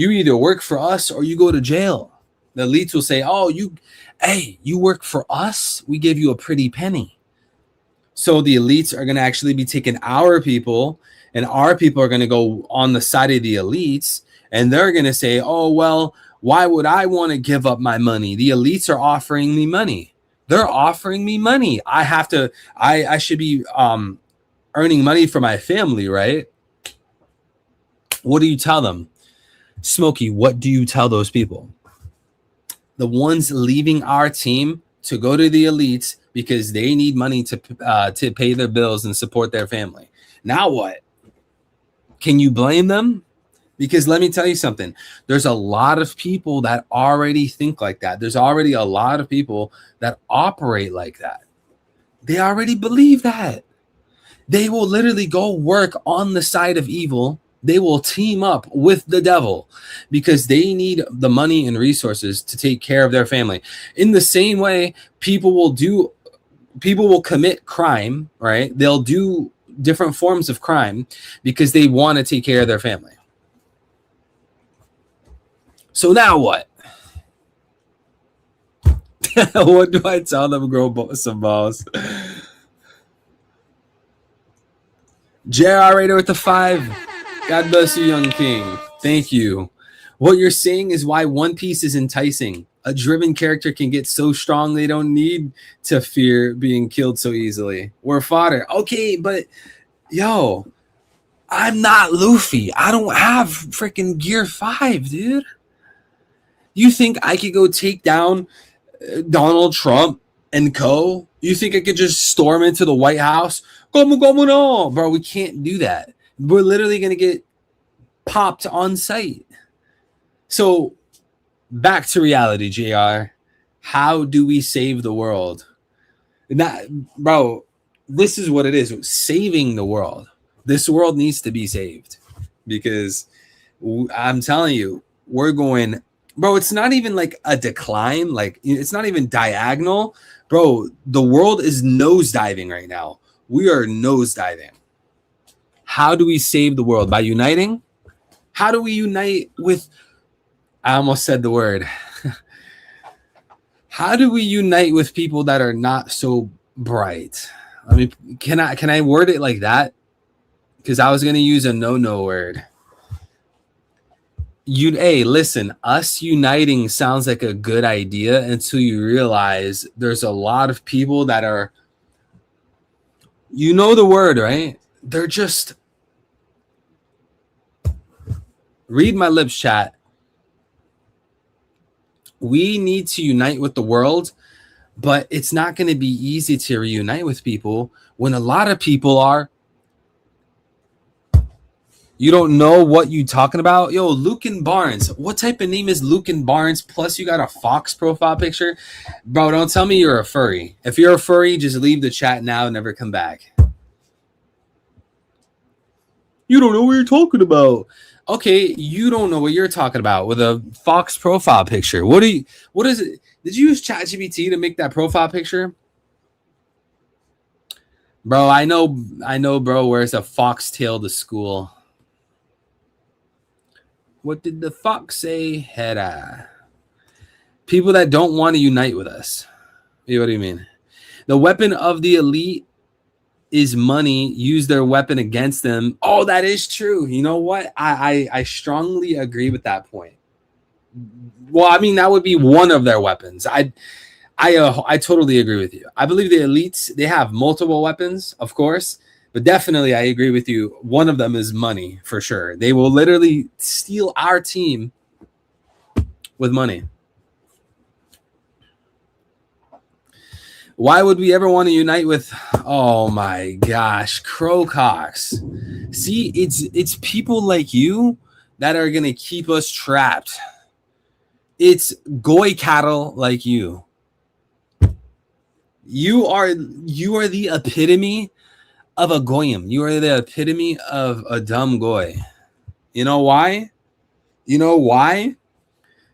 You either work for us or you go to jail. The elites will say, oh, you work for us, we give you a pretty penny. So the elites are going to actually be taking our people, and our people are going to go on the side of the elites, and they're going to say, oh, well, why would I want to give up my money? The elites are offering me money. They're offering me money. I should be earning money for my family, right? What do you tell them? Smokey, what do you tell those people? The ones leaving our team to go to the elites because they need money to pay their bills and support their family. Now what? Can you blame them? Because let me tell you something. There's a lot of people that already think like that. There's already a lot of people that operate like that. They already believe that. They will literally go work on the side of evil. They will team up with the devil because they need the money and resources to take care of their family. In the same way, people will commit crime, right? They'll do different forms of crime because they want to take care of their family. So now what? What do I tell them? Grow some balls. JR Raider with the 5. God bless you, young king. Thank you. What you're saying is why One Piece is enticing. A driven character can get so strong they don't need to fear being killed so easily. We're fodder. Okay, but yo, I'm not Luffy. I don't have freaking Gear 5, dude. You think I could go take down Donald Trump and co? You think I could just storm into the White House? No, bro, we can't do that. We're literally going to get popped on sight. So back to reality, JR. How do we save the world? Bro, this is what it is. Saving the world. This world needs to be saved because I'm telling you, we're going, bro, it's not even like a decline. Like it's not even diagonal. Bro, the world is nosediving right now. We are nosediving. How do we save the world? By uniting? How do we unite with, I almost said the word. How do we unite with people that are not so bright? I mean, can I word it like that? Because I was going to use a no word. Hey, listen, us uniting sounds like a good idea until you realize there's a lot of people that are, you know the word, right? They're just, read my lips, chat. We need to unite with the world, but it's not going to be easy to reunite with people when a lot of people are, you don't know what you talking about. Yo, Lucan Barnes. What type of name is Lucan Barnes? Plus you got a Fox profile picture. Bro, don't tell me you're a furry. If you're a furry, just leave the chat now and never come back. You don't know what you're talking about. Okay, you don't know what you're talking about with a Fox profile picture. What is it? Did you use ChatGPT to make that profile picture? Bro, I know, bro, wears a foxtail to school. What did the fox say? Hera. People that don't want to unite with us. What do you mean? The weapon of the elite is money. Use their weapon against them. Oh, that is true. You know what? I strongly agree with that point. Well, I mean, that would be one of their weapons. I totally agree with you. I believe the elites, they have multiple weapons, of course. But definitely, I agree with you. One of them is money, for sure. They will literally steal our team with money. Why would we ever want to unite with, oh my gosh, Crowcox? See, it's people like you that are going to keep us trapped. It's goy cattle like you. You are the epitome of a goyim. You are the epitome of a dumb goy. You know why? You know why?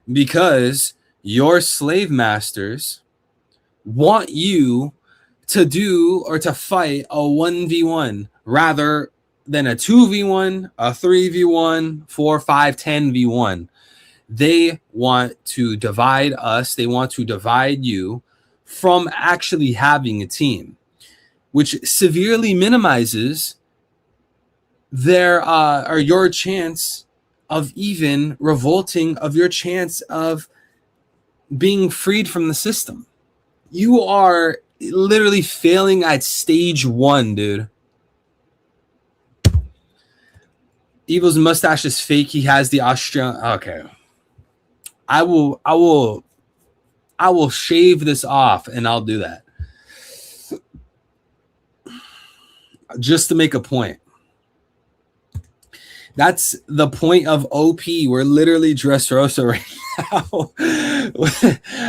Because your slave masters want you to do or to fight a 1v1 rather than a 2v1, a 3v1, 4, 5, 10v1. They want to divide us. They want to divide you from actually having a team, which severely minimizes their or your chance of even revolting, of your chance of being freed from the system. You are literally failing at stage 1, dude. Evil's mustache is fake. He has the Australian. Okay. I will shave this off and I'll do that. Just to make a point. That's the point of OP. We're literally Dressrosa right now.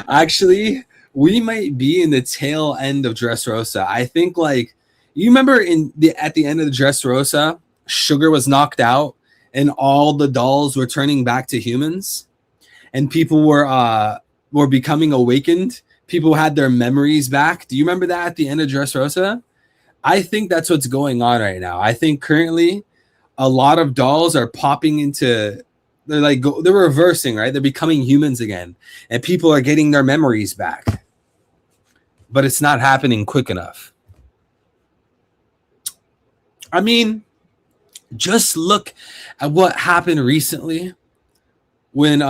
Actually, we might be in the tail end of Dressrosa. I think, like, you remember at the end of the Dressrosa, Sugar was knocked out and all the dolls were turning back to humans and people were becoming awakened. People had their memories back. Do you remember that at the end of Dressrosa? I think that's what's going on right now. I think currently a lot of dolls are popping into, they're reversing, right? They're becoming humans again and people are getting their memories back, but it's not happening quick enough. I mean, just look at what happened recently when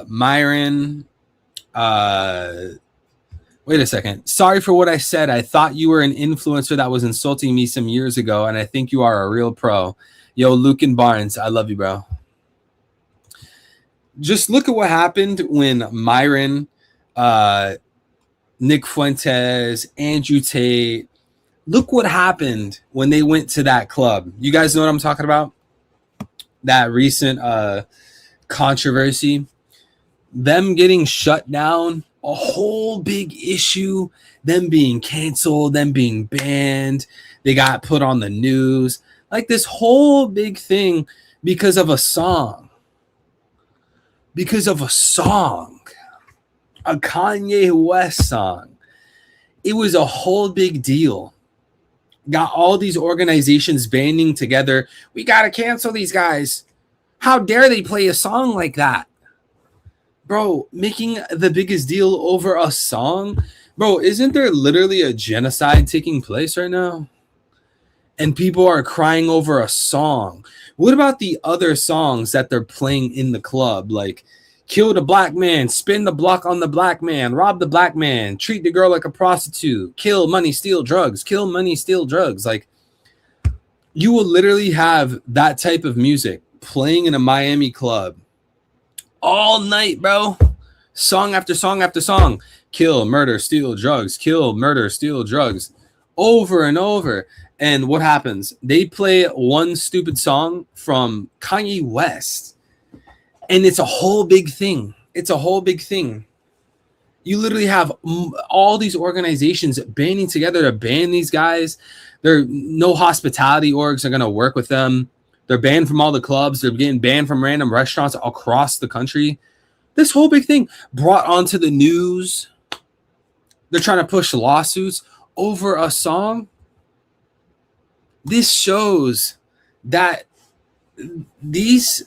Myron, wait a second. Sorry for what I said. I thought you were an influencer that was insulting me some years ago, and I think you are a real pro. Yo, Lucan Barnes, I love you, bro. Just look at what happened when Myron, Nick Fuentes, Andrew Tate. Look what happened when they went to that club. You guys know what I'm talking about? That recent controversy. Them getting shut down, a whole big issue. Them being canceled, them being banned. They got put on the news. Like this whole big thing because of a song. Because of a song. A Kanye West song. It was a whole big deal. Got all these organizations banding together. We got to cancel these guys. How dare they play a song like that? Bro, making the biggest deal over a song? Bro, isn't there literally a genocide taking place right now? And people are crying over a song. What about the other songs that they're playing in the club? Like, kill the black man, spin the block on the black man, rob the black man, treat the girl like a prostitute, kill, money, steal, drugs, kill, money, steal, drugs. Like, you will literally have that type of music playing in a Miami club all night, bro. Song after song after song. Kill, murder, steal, drugs. Kill, murder, steal, drugs. Over and over. And what happens? They play one stupid song from Kanye West. And it's a whole big thing. It's a whole big thing. You literally have all these organizations banding together to ban these guys. No hospitality orgs are going to work with them. They're banned from all the clubs. They're getting banned from random restaurants across the country. This whole big thing brought onto the news. They're trying to push lawsuits over a song. This shows that these...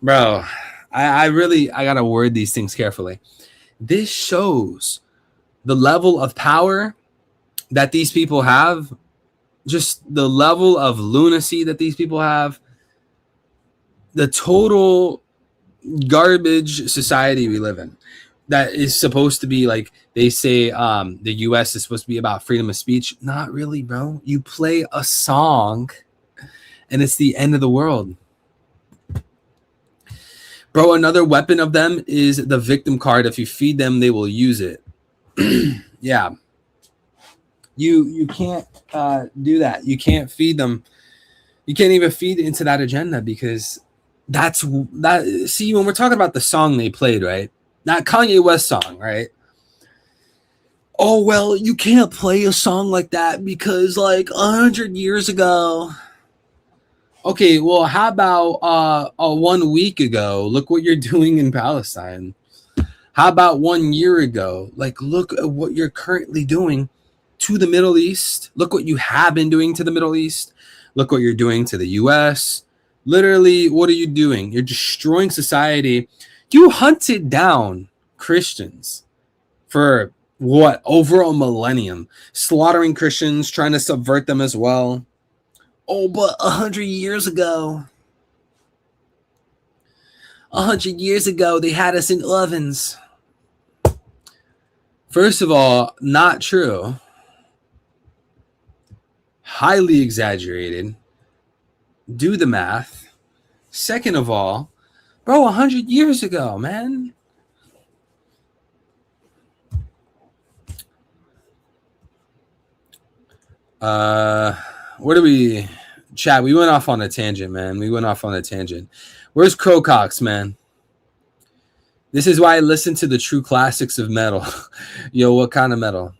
Bro, I gotta word these things carefully. This shows the level of power that these people have, just the level of lunacy that these people have, the total garbage society we live in. That is supposed to be like, they say the US is supposed to be about freedom of speech. Not really, bro. You play a song and it's the end of the world. Bro, another weapon of them is the victim card. If you feed them, they will use it. Yeah. You can't do that. You can't feed them. You can't even feed into that agenda because that's that. See, when we're talking about the song they played, right? That Kanye West song, right? Oh, well, you can't play a song like that because like 100 years ago. Okay, well, how about 1 week ago? Look what you're doing in Palestine. How about 1 year ago? Like, look at what you're currently doing to the Middle East. Look what you have been doing to the Middle East. Look what you're doing to the US. Literally, what are you doing? You're destroying society. You hunted down Christians for what, over a millennium, slaughtering Christians, trying to subvert them as well. Oh, but 100 years ago, they had us in ovens. First of all, not true. Highly exaggerated. Do the math. Second of all, bro, 100 years ago, man. Where do we chat? We went off on a tangent, man. Where's Crocox, man? This is why I listen to the true classics of metal. Yo, what kind of metal?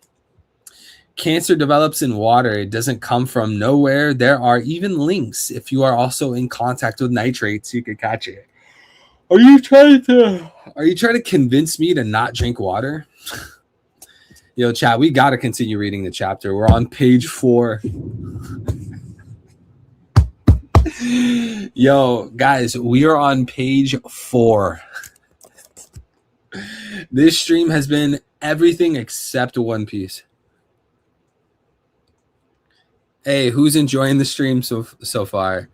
Cancer develops in water. It doesn't come from nowhere. There are even links. If you are also in contact with nitrates, you could catch it. Are you trying to convince me to not drink water? Yo, chat, we got to continue reading the chapter. We're on page 4. Yo, guys, we are on page 4. This stream has been everything except One Piece. Hey, who's enjoying the stream so far?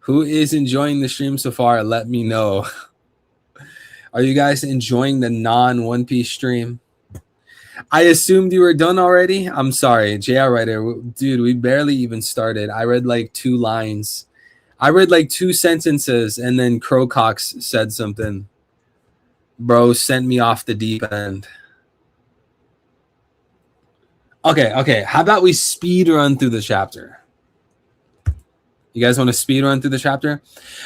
Who is enjoying the stream so far? Let me know. Are you guys enjoying the non-One Piece stream? I assumed you were done already. I'm sorry, JR Writer. Dude, we barely even started. I read like 2 lines. I read like 2 sentences, and then Crocox said something. Bro sent me off the deep end. Okay. How about we speed run through the chapter? You guys want to speed run through the chapter?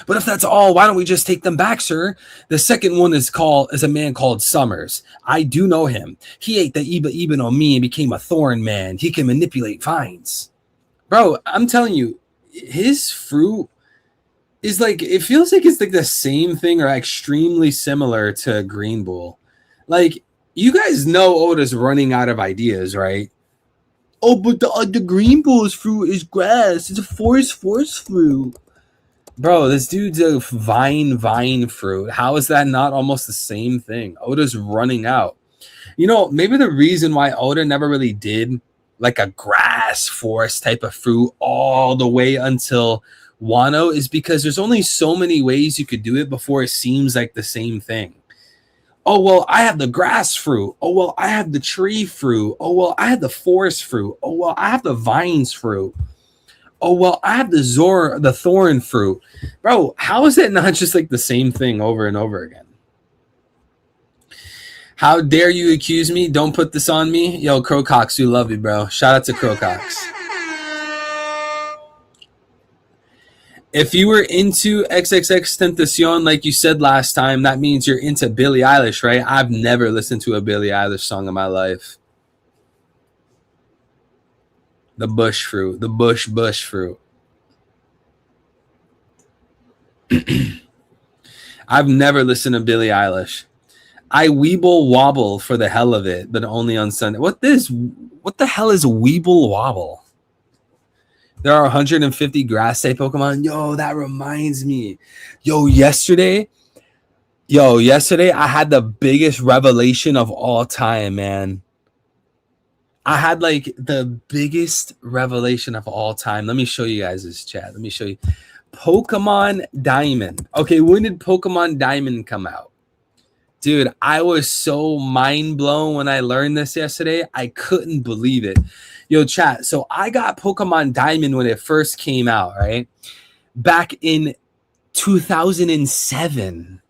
But if that's all, why don't we just take them back, sir? The second one is a man called Summers. I do know him. He ate the Iba no Mi and became a thorn man. He can manipulate vines. Bro, I'm telling you, his fruit is like, it feels like it's like the same thing or extremely similar to Green Bull. Like, you guys know Oda's running out of ideas, right? Oh, but the Green Bull's fruit is grass. It's a forest fruit. Bro, this dude's a vine fruit. How is that not almost the same thing? Oda's running out. You know, maybe the reason why Oda never really did like a grass forest type of fruit all the way until Wano is because there's only so many ways you could do it before it seems like the same thing. Oh, well, I have the grass fruit. Oh, well, I have the tree fruit. Oh, well, I have the forest fruit. Oh, well, I have the vines fruit. Oh, well, I have the thorn fruit. Bro, how is it not just like the same thing over and over again? How dare you accuse me? Don't put this on me. Yo, Crocox, we love you, bro. Shout out to Crocox. If you were into XXXTentacion like you said last time, that means you're into Billie Eilish, right? I've never listened to a Billie Eilish song in my life. The bush fruit. The bush fruit. I've never listened to Billie Eilish. I weeble wobble for the hell of it, but only on Sunday. What the hell is weeble wobble? There are 150 grass type Pokemon. Yo, that reminds me. Yesterday I had the biggest revelation of all time, man. I had like the biggest revelation of all time. Let me show you guys this chat. Let me show you. Pokemon Diamond. Okay, when did Pokemon Diamond come out? Dude, I was so mind blown when I learned this yesterday. I couldn't believe it. Yo, chat. So I got Pokemon Diamond when it first came out, right? Back in 2007.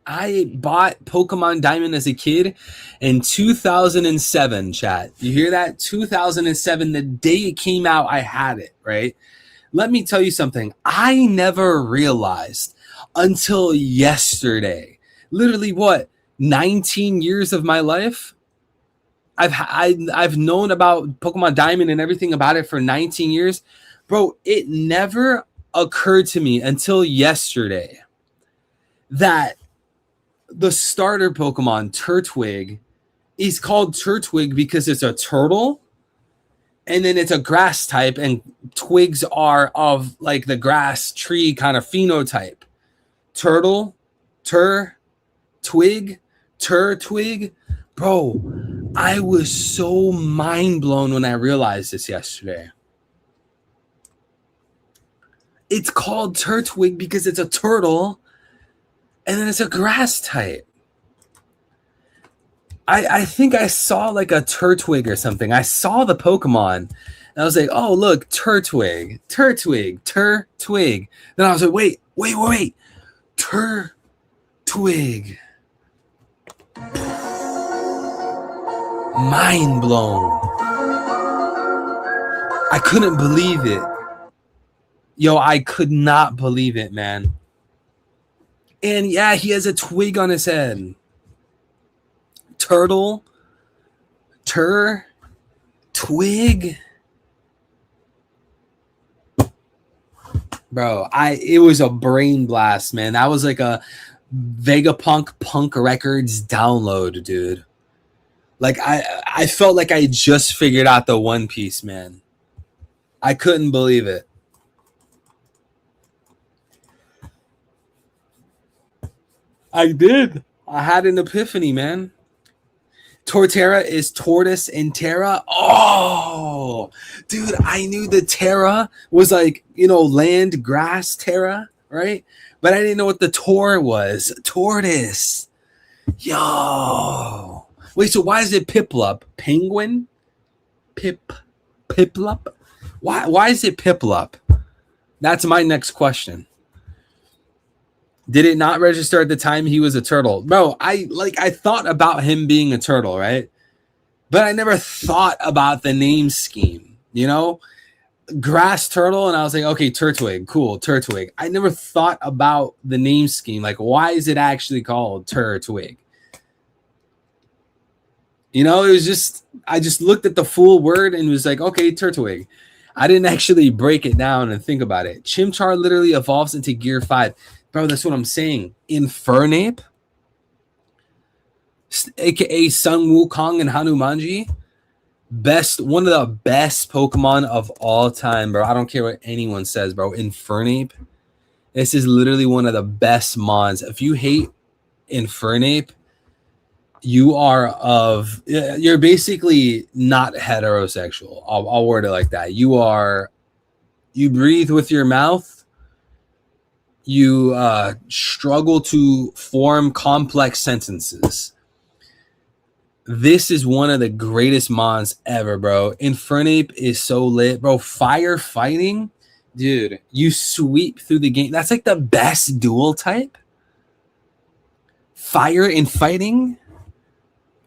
I bought Pokemon Diamond as a kid in 2007, chat. You hear that? 2007, the day it came out, I had it, right? Let me tell you something. I never realized until yesterday, literally 19 years of my life, I've known about Pokemon Diamond and everything about it for 19 years. Bro, it never occurred to me until yesterday that the starter Pokemon, Turtwig, is called Turtwig because it's a turtle and then it's a grass type and twigs are of like the grass tree kind of phenotype. Turtle, Twig. Bro, I was so mind blown when I realized this yesterday. It's called Turtwig because it's a turtle and then it's a grass type. I think I saw like a Turtwig or something. I saw the Pokemon and I was like, oh, look, Turtwig. Then I was like, wait. Turtwig. Mind blown. I couldn't believe it. Yo, I could not believe it, man. And yeah, he has a twig on his head. Turtle. Twig. Bro, it was a brain blast, man. That was like a Vegapunk Punk Records download, dude. Like I felt like I just figured out the One Piece, man. I couldn't believe it. I did. I had an epiphany, man. Torterra is tortoise and Terra. Oh, dude, I knew the Terra was like, land, grass, Terra, right? But I didn't know what the Tor was. Tortoise. Yo. Wait, so why is it Piplup? Penguin? Piplup? Why is it Piplup? That's my next question. Did it not register at the time he was a turtle? Bro, I thought about him being a turtle, right? But I never thought about the name scheme, Grass turtle, and I was like, okay, Turtwig, cool, Turtwig. I never thought about the name scheme. Like, why is it actually called Turtwig? It was just, I just looked at the full word and was like, okay, Turtwig. I didn't actually break it down and think about it. Chimchar literally evolves into Gear 5. Bro, that's what I'm saying. Infernape, aka Sun Wukong and Hanumanji, one of the best Pokemon of all time, bro. I don't care what anyone says, bro. Infernape, this is literally one of the best mons. If you hate Infernape, you're basically not heterosexual. I'll word it like that. You breathe with your mouth. You struggle to form complex sentences. This is one of the greatest mons ever, bro. Infernape is so lit, bro. Fire fighting, dude. You sweep through the game. That's like the best dual type. Fire in fighting.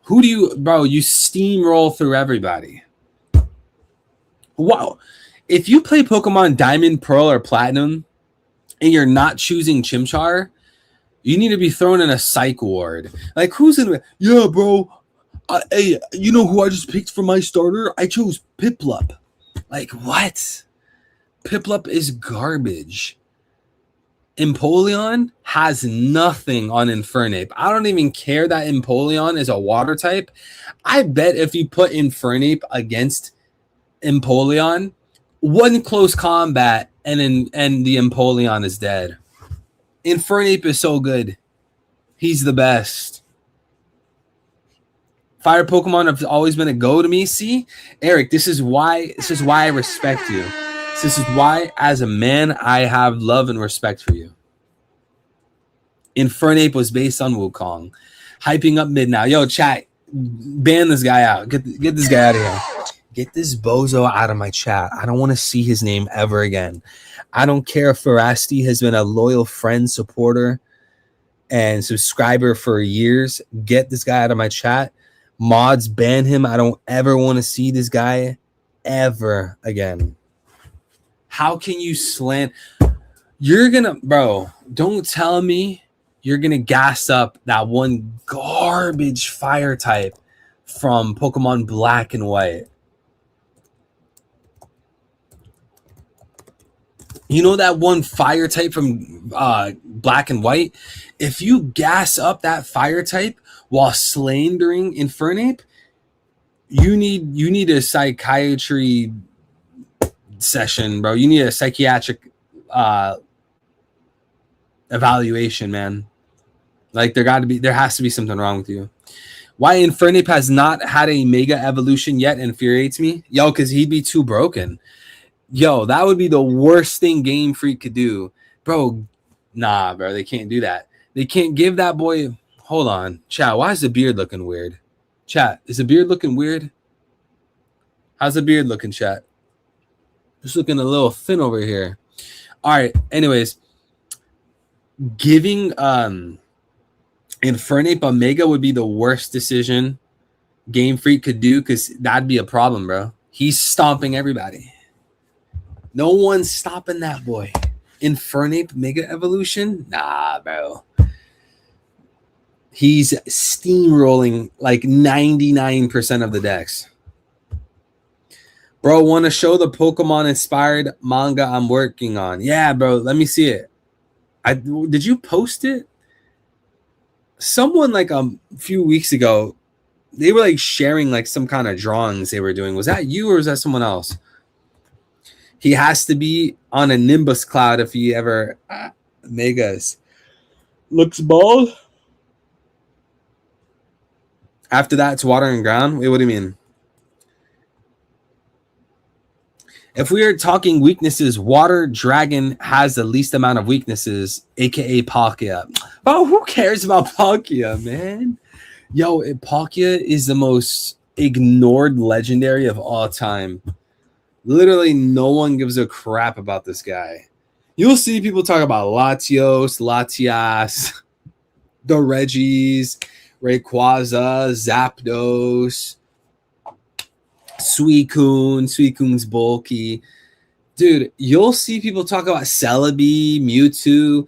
You steamroll through everybody. Wow. If you play Pokemon Diamond, Pearl, or Platinum, and you're not choosing Chimchar, you need to be thrown in a psych ward. Like, who's gonna? Yeah, bro. Hey, you know who I just picked for my starter? I chose Piplup. Like, what? Piplup is garbage. Empoleon has nothing on Infernape. I don't even care that Empoleon is a water type. I bet if you put Infernape against Empoleon, one close combat and the Empoleon is dead. Infernape is so good. He's the best. Fire Pokemon have always been a go to me. See, Eric, this is why I respect you. This is why, as a man, I have love and respect for you. Infernape was based on Wukong. Hyping up Midnight. Yo, chat, ban this guy out. Get this guy out of here. Get this bozo out of my chat. I don't want to see his name ever again. I don't care if Ferasti has been a loyal friend, supporter, and subscriber for years. Get this guy out of my chat. Mods, ban him. I don't ever want to see this guy ever again. How can you slant? Bro, don't tell me you're going to gas up that one garbage fire type from Pokemon Black and White. You know that one fire type from Black and White? If you gas up that fire type while slandering Infernape, you need a psychiatry session, bro. You need a psychiatric evaluation, man. Like there has to be something wrong with you. Why Infernape has not had a mega evolution yet infuriates me. Yo, because he'd be too broken. Yo, that would be the worst thing Game Freak could do. Bro, nah, bro. They can't do that. They can't give that boy... Hold on. Chat, why is the beard looking weird? Chat, is the beard looking weird? How's the beard looking, chat? Just looking a little thin over here. All right, anyways. Giving Infernape a Mega would be the worst decision Game Freak could do because that'd be a problem, bro. He's stomping everybody. No one's stopping that boy. Infernape Mega Evolution? Nah, bro. He's steamrolling like 99% of the decks. Bro, want to show the Pokemon-inspired manga I'm working on? Yeah, bro, let me see it. Did you post it? Someone like a few weeks ago, they were like sharing like some kind of drawings they were doing. Was that you or was that someone else? He has to be on a Nimbus cloud if he ever Megas. Looks bald. After that, it's water and ground. Wait, what do you mean? If we are talking weaknesses, Water Dragon has the least amount of weaknesses, aka Palkia. Oh, who cares about Palkia, man? Yo, Palkia is the most ignored legendary of all time. Literally, no one gives a crap about this guy. You'll see people talk about Latios, Latias, the Reggies, Rayquaza, Zapdos, Suicune. Suicune's bulky. Dude, you'll see people talk about Celebi, Mewtwo.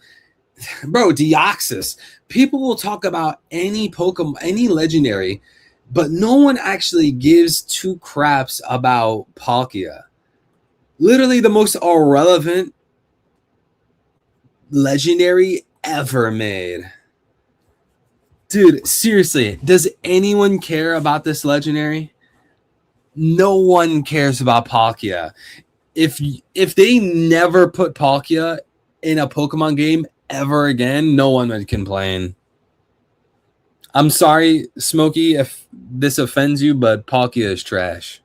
Bro, Deoxys. People will talk about any Pokemon, any legendary, but no one actually gives two craps about Palkia. Literally the most irrelevant legendary ever made. Dude, seriously, does anyone care about this legendary? No one cares about Palkia. If they never put Palkia in a Pokemon game ever again, no one would complain. I'm sorry, Smokey, if this offends you, but Palkia is trash.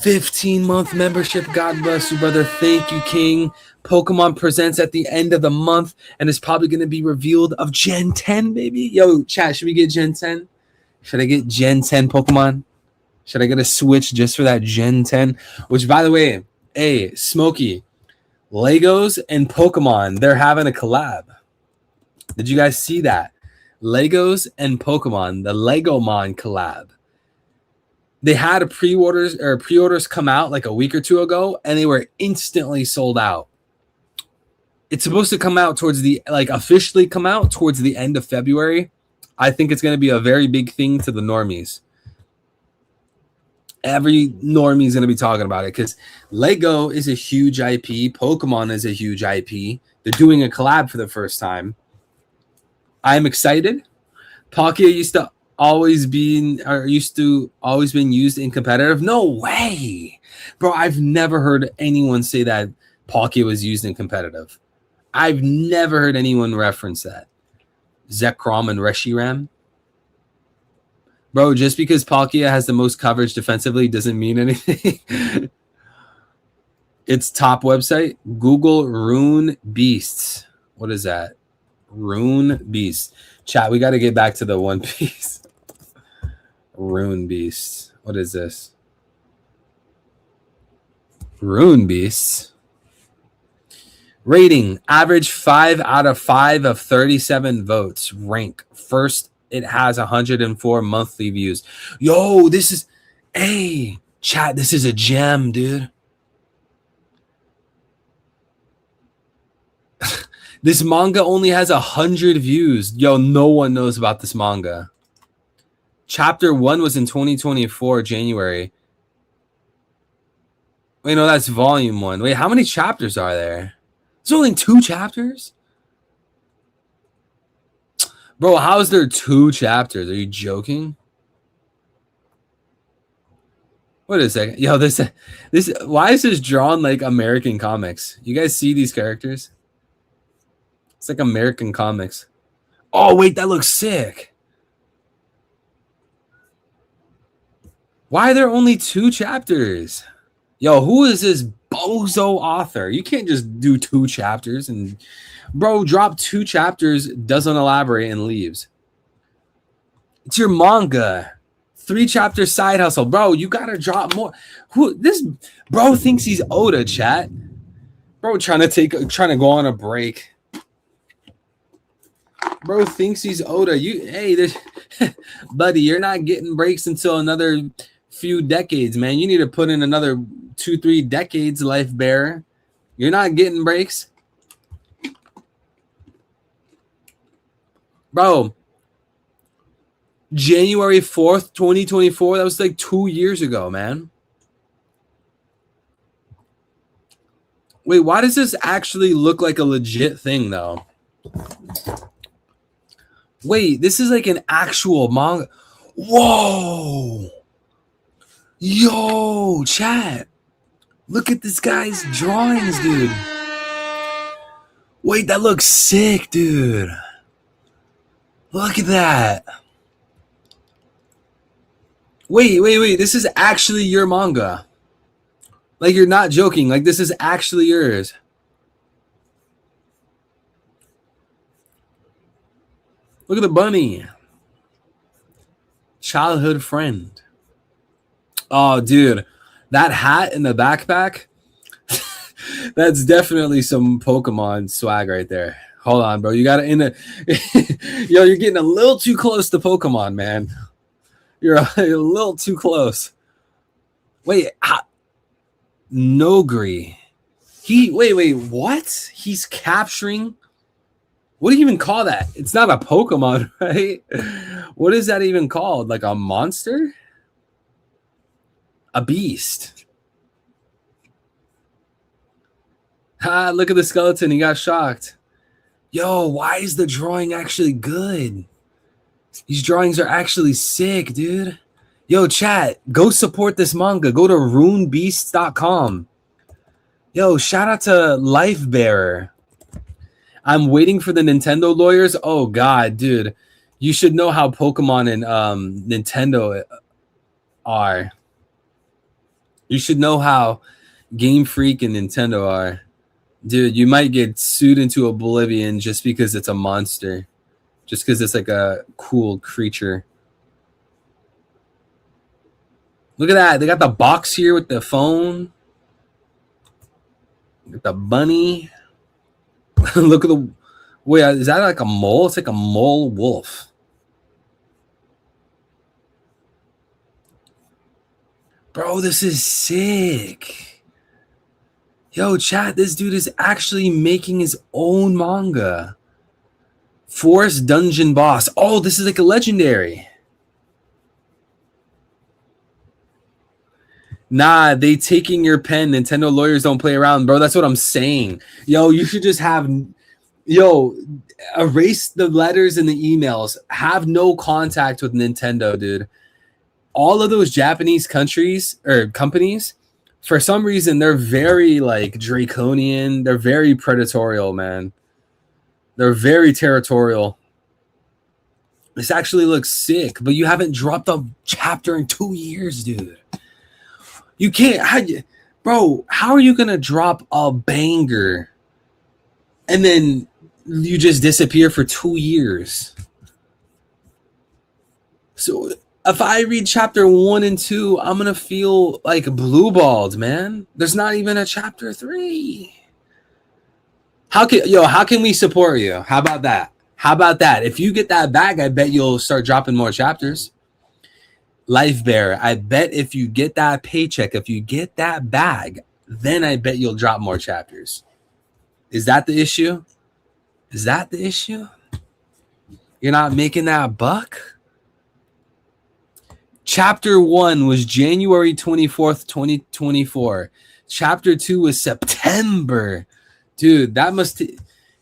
15-month membership. God bless you, brother. Thank you, King. Pokemon presents at the end of the month and is probably going to be revealed of Gen 10, baby. Yo, chat, should we get Gen 10? Should I get Gen 10 Pokemon? Should I get a Switch just for that Gen 10? Which, by the way, hey, Smokey, Legos and Pokemon, they're having a collab. Did you guys see that? Legos and Pokemon, the Legomon collab. They had pre-orders come out like a week or two ago, and they were instantly sold out. It's supposed to come out officially come out towards the end of February. I think it's going to be a very big thing to the normies. Every normie is going to be talking about it because Lego is a huge IP. Pokemon is a huge IP. They're doing a collab for the first time. I'm excited. Palkia used to always been used in competitive. No way, bro. I've never heard anyone say that Palkia was used in competitive. I've never heard anyone reference that. Zekrom and Reshiram. Bro, just because Palkia has the most coverage defensively doesn't mean anything. Its top website, Google Rune Beasts. What is that? Rune Beasts. Chat, we got to get back to the One Piece. Rune Beasts. What is this? Rune Beasts. Rating, average 5 out of 5 of 37 votes. Rank, first, it has 104 monthly views. Yo, this is, hey, chat, this is a gem, dude. This manga only has 100 views. Yo, no one knows about this manga. Chapter 1 was in 2024, January. Wait, no, that's volume 1. Wait, how many chapters are there? There's only 2 chapters? Bro, how is there 2 chapters? Are you joking? Wait a second. Yo, this why is this drawn like American comics? You guys see these characters? It's like American comics. Oh, wait, that looks sick. Why are there only 2 chapters? Yo, who is this bozo author? You can't just do 2 chapters and bro, drop 2 chapters, doesn't elaborate, and leaves. It's your manga. 3 chapter side hustle. Bro, you gotta drop more. Who this bro thinks he's Oda, chat. Bro, trying to go on a break. Bro thinks he's Oda. Buddy, you're not getting breaks until another few decades, man. You need to put in another 2-3 decades, Life Bearer. You're not getting breaks. Bro, January 4th, 2024, that was like 2 years ago, man. Wait, why does this actually look like a legit thing, though? Wait, this is like an actual manga. Whoa! Yo, chat. Look at this guy's drawings, dude. Wait, that looks sick, dude. Look at that. Wait. This is actually your manga. Like, you're not joking. Like, this is actually yours. Look at the bunny. Childhood friend. Oh, dude. That hat in the backpack. That's definitely some Pokemon swag right there. Hold on, bro. You got to Yo, you're getting a little too close to Pokemon, man. You're a little too close. Wait, Nogri. Wait, what? He's capturing. What do you even call that? It's not a Pokemon, right? What is that even called? Like a monster? A beast. Look at the skeleton. He got shocked. Yo, why is the drawing actually good? These drawings are actually sick, dude. Yo, chat, go support this manga. Go to runebeasts.com. Yo, shout out to Life Bearer. I'm waiting for the Nintendo lawyers. Oh, God, dude. You should know how Pokemon and Nintendo are. You should know how Game Freak and Nintendo are. Dude, you might get sued into oblivion just because it's a monster. Just because it's like a cool creature. Look at that. They got the box here with the phone. With the bunny. Look at the... Wait, is that like a mole? It's like a mole wolf. Bro, this is sick. Yo, chat, this dude is actually making his own manga. Forest Dungeon Boss. Oh, this is like a legendary. Nah, they taking your pen. Nintendo lawyers don't play around, bro. That's what I'm saying. Yo, you should just have... Yo, erase the letters and the emails. Have no contact with Nintendo, dude. All of those Japanese countries or companies, for some reason, they're very like draconian. They're very predatorial, man. They're very territorial. This actually looks sick, but you haven't dropped a chapter in 2 years, dude. You can't, bro. How are you gonna drop a banger and then you just disappear for 2 years? So if I read chapter 1 and 2, I'm gonna feel like blue balled, man. There's not even a chapter 3. How can we support you? How about that? If you get that bag, I bet you'll start dropping more chapters. Life Bearer, I bet if you get that paycheck, if you get that bag, then I bet you'll drop more chapters. Is that the issue? You're not making that buck? Chapter 1 was January 24th, 2024. Chapter 2 was September. Dude, that must...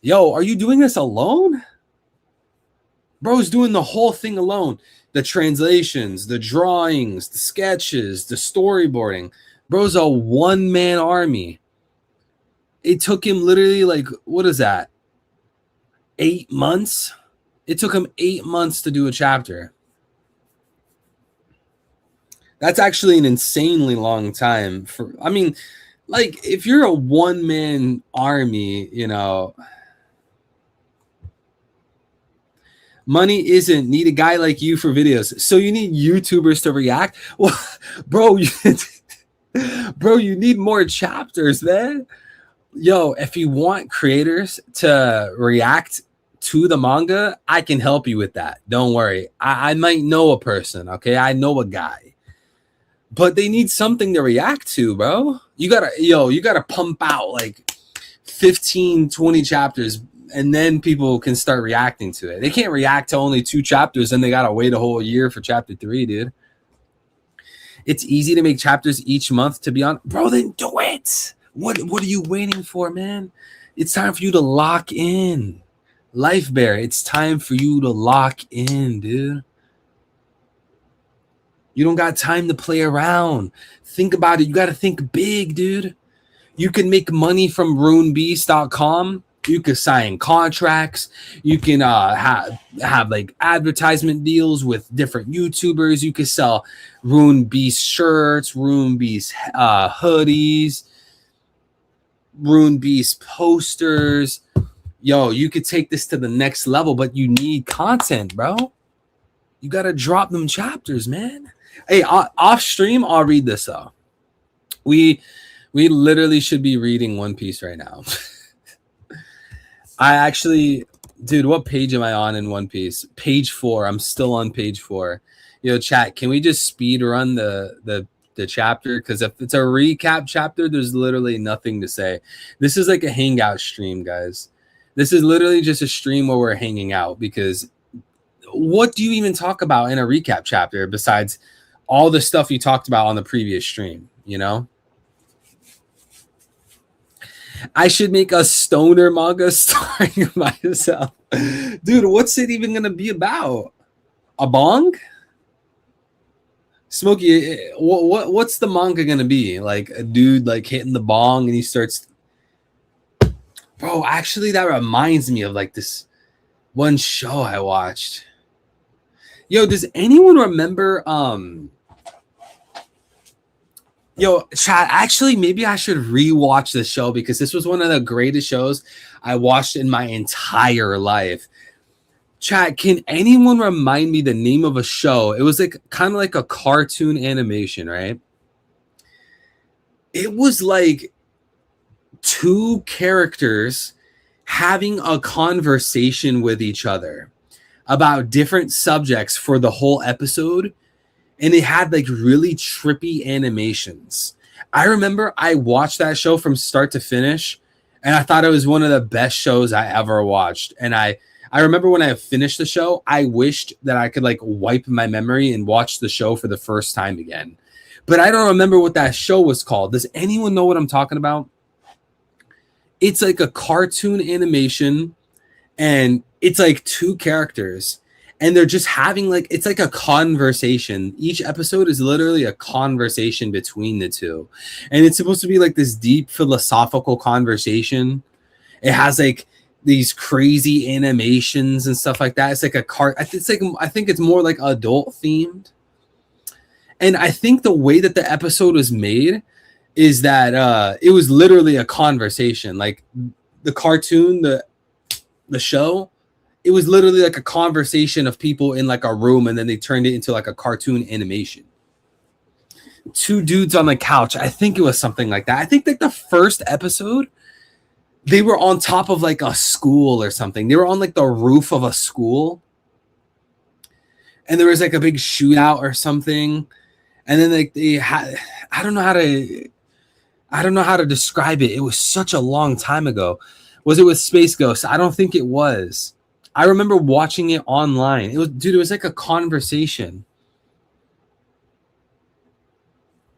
Yo, are you doing this alone? Bro's doing the whole thing alone. The translations, the drawings, the sketches, the storyboarding. Bro's a one-man army. It took him literally like, what is that? 8 months. It took him 8 months to do a chapter. That's actually an insanely long time for, I mean, like if you're a one-man army, you know, money isn't need a guy like you for videos. So you need YouTubers to react. Well, bro, you need more chapters, man. Yo, if you want creators to react to the manga, I can help you with that. Don't worry. I might know a person, okay? I know a guy. But they need something to react to, bro. You gotta pump out like 15, 20 chapters, and then people can start reacting to it. They can't react to only 2 chapters, and they gotta wait a whole year for chapter 3, dude. It's easy to make chapters each month, to be honest. Bro, then do it. What are you waiting for, man? It's time for you to lock in. Life Bear, it's time for you to lock in, dude. You don't got time to play around. Think about it. You got to think big, dude. You can make money from runebeast.com. You can sign contracts. You can have like advertisement deals with different YouTubers. You can sell Rune Beast shirts, Rune Beast hoodies, Rune Beast posters. Yo, you could take this to the next level, but you need content, bro. You got to drop them chapters, man. Hey, off stream, I'll read this though. We literally should be reading One Piece right now. I actually, dude, what page am I on in One Piece? Page 4. I'm still on page 4. Yo, chat, can we just speed run the chapter? Because if it's a recap chapter, there's literally nothing to say. This is like a hangout stream, guys. This is literally just a stream where we're hanging out, because what do you even talk about in a recap chapter besides all the stuff you talked about on the previous stream, you know? I should make a stoner manga starring myself. Dude, what's it even going to be about? A bong? Smokey, what's the manga going to be? Like a dude like hitting the bong and he starts... Bro, actually that reminds me of like this one show I watched. Yo, does anyone remember Yo, chat, actually, maybe I should rewatch this show, because this was one of the greatest shows I watched in my entire life. Chat, can anyone remind me the name of a show? It was like kind of like a cartoon animation, right? It was like 2 characters having a conversation with each other about different subjects for the whole episode. And it had like really trippy animations. I remember I watched that show from start to finish, and I thought it was one of the best shows I ever watched. And I remember when I finished the show, I wished that I could like wipe my memory and watch the show for the first time again. But I don't remember what that show was called. Does anyone know what I'm talking about? It's like a cartoon animation, and it's like 2 characters. And they're just having like, it's like a conversation. Each episode is literally a conversation between the 2. And it's supposed to be like this deep philosophical conversation. It has like these crazy animations and stuff like that. It's like I think it's more like adult themed. And I think the way that the episode was made is that it was literally a conversation. Like the cartoon, the show, it was literally like a conversation of people in like a room, and then they turned it into like a cartoon animation. 2 dudes on the couch. I think it was something like that. I think like the first episode, they were on top of like a school or something. They were on like the roof of a school, and there was like a big shootout or something. And then like they had, I don't know how to describe it. It was such a long time ago. Was it with Space Ghost? I don't think it was. I remember watching it online. It was like a conversation.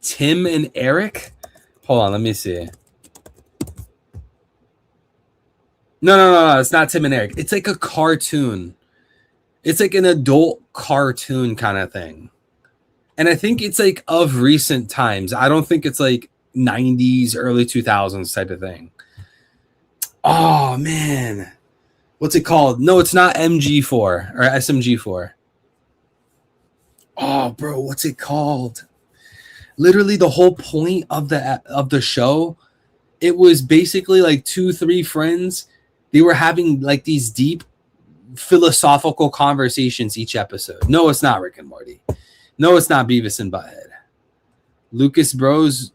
Tim and Eric? Hold on, let me see. No, it's not Tim and Eric. It's like a cartoon. It's like an adult cartoon kind of thing. And I think it's like of recent times. I don't think it's like 90s, early 2000s type of thing. Oh, man. What's it called? No, it's not MG4 or SMG4. Oh, bro, what's it called? Literally, the whole point of the show, it was basically like 2-3 friends. They were having like these deep philosophical conversations each episode. No, it's not Rick and Morty. No, it's not Beavis and Butthead. Lucas Bros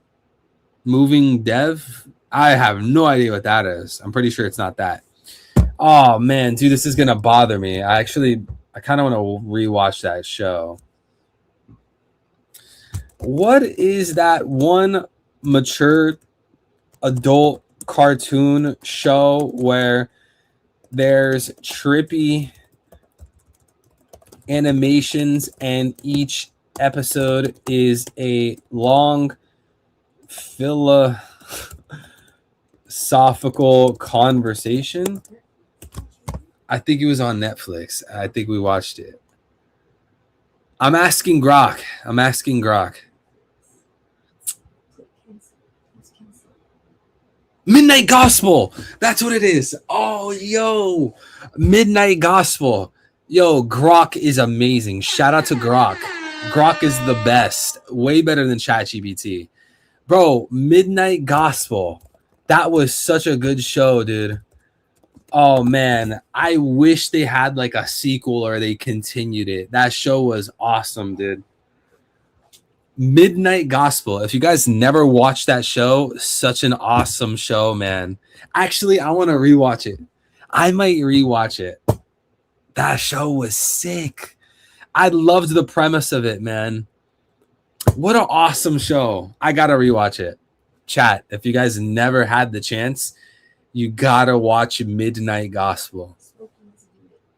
Moving Dev. I have no idea what that is. I'm pretty sure it's not that. Oh man, dude, this is gonna bother me. I kind of want to rewatch that show. What is that one mature adult cartoon show where there's trippy animations and each episode is a long philosophical conversation? I think it was on Netflix. I think we watched it. I'm asking Grok. Midnight Gospel. That's what it is. Oh, yo. Midnight Gospel. Yo, Grok is amazing. Shout out to Grok. Grok is the best. Way better than ChatGPT. Bro, Midnight Gospel. That was such a good show, dude. Oh, man. I wish they had like a sequel or they continued it. That show was awesome, dude. Midnight Gospel. If you guys never watched that show, such an awesome show, man. Actually, I want to rewatch it. I might rewatch it. That show was sick. I loved the premise of it, man. What an awesome show. I got to rewatch it. Chat, if you guys never had the chance, you got to watch Midnight Gospel.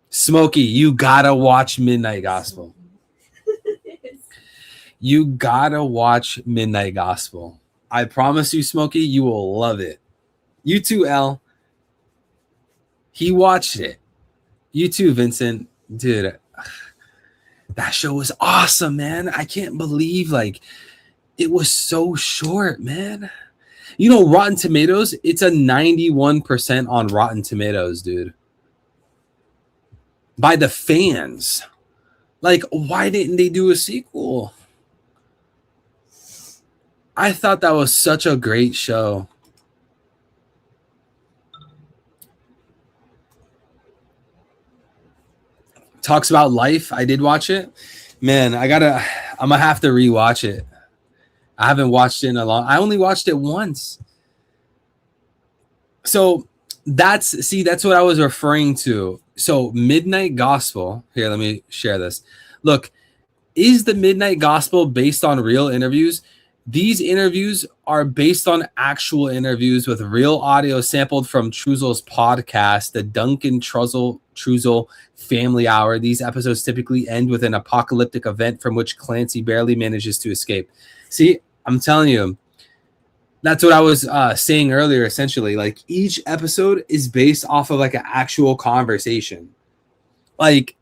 Smokey, you got to watch Midnight Gospel. You gotta watch Midnight Gospel. I promise you, Smokey, you will love it. You too, L. He watched it. You too, Vincent. Dude, that show was awesome, man. I can't believe, like, it was so short, man. You know, Rotten Tomatoes, it's a 91% on Rotten Tomatoes, dude. By the fans. Like, why didn't they do a sequel? I thought that was such a great show. Talks about life. I did watch it. Man, I'm gonna have to rewatch it. I haven't watched it in a long. I only watched it once. So that's what I was referring to. So Midnight Gospel. Here, let me share this. Look, is the Midnight Gospel based on real interviews? These interviews are based on actual interviews with real audio sampled from Truzel's podcast, the Duncan Truzel Family Hour. These episodes typically end with an apocalyptic event from which Clancy barely manages to escape. See, I'm telling you, that's what I was saying earlier, essentially. Like, each episode is based off of like an actual conversation. Like,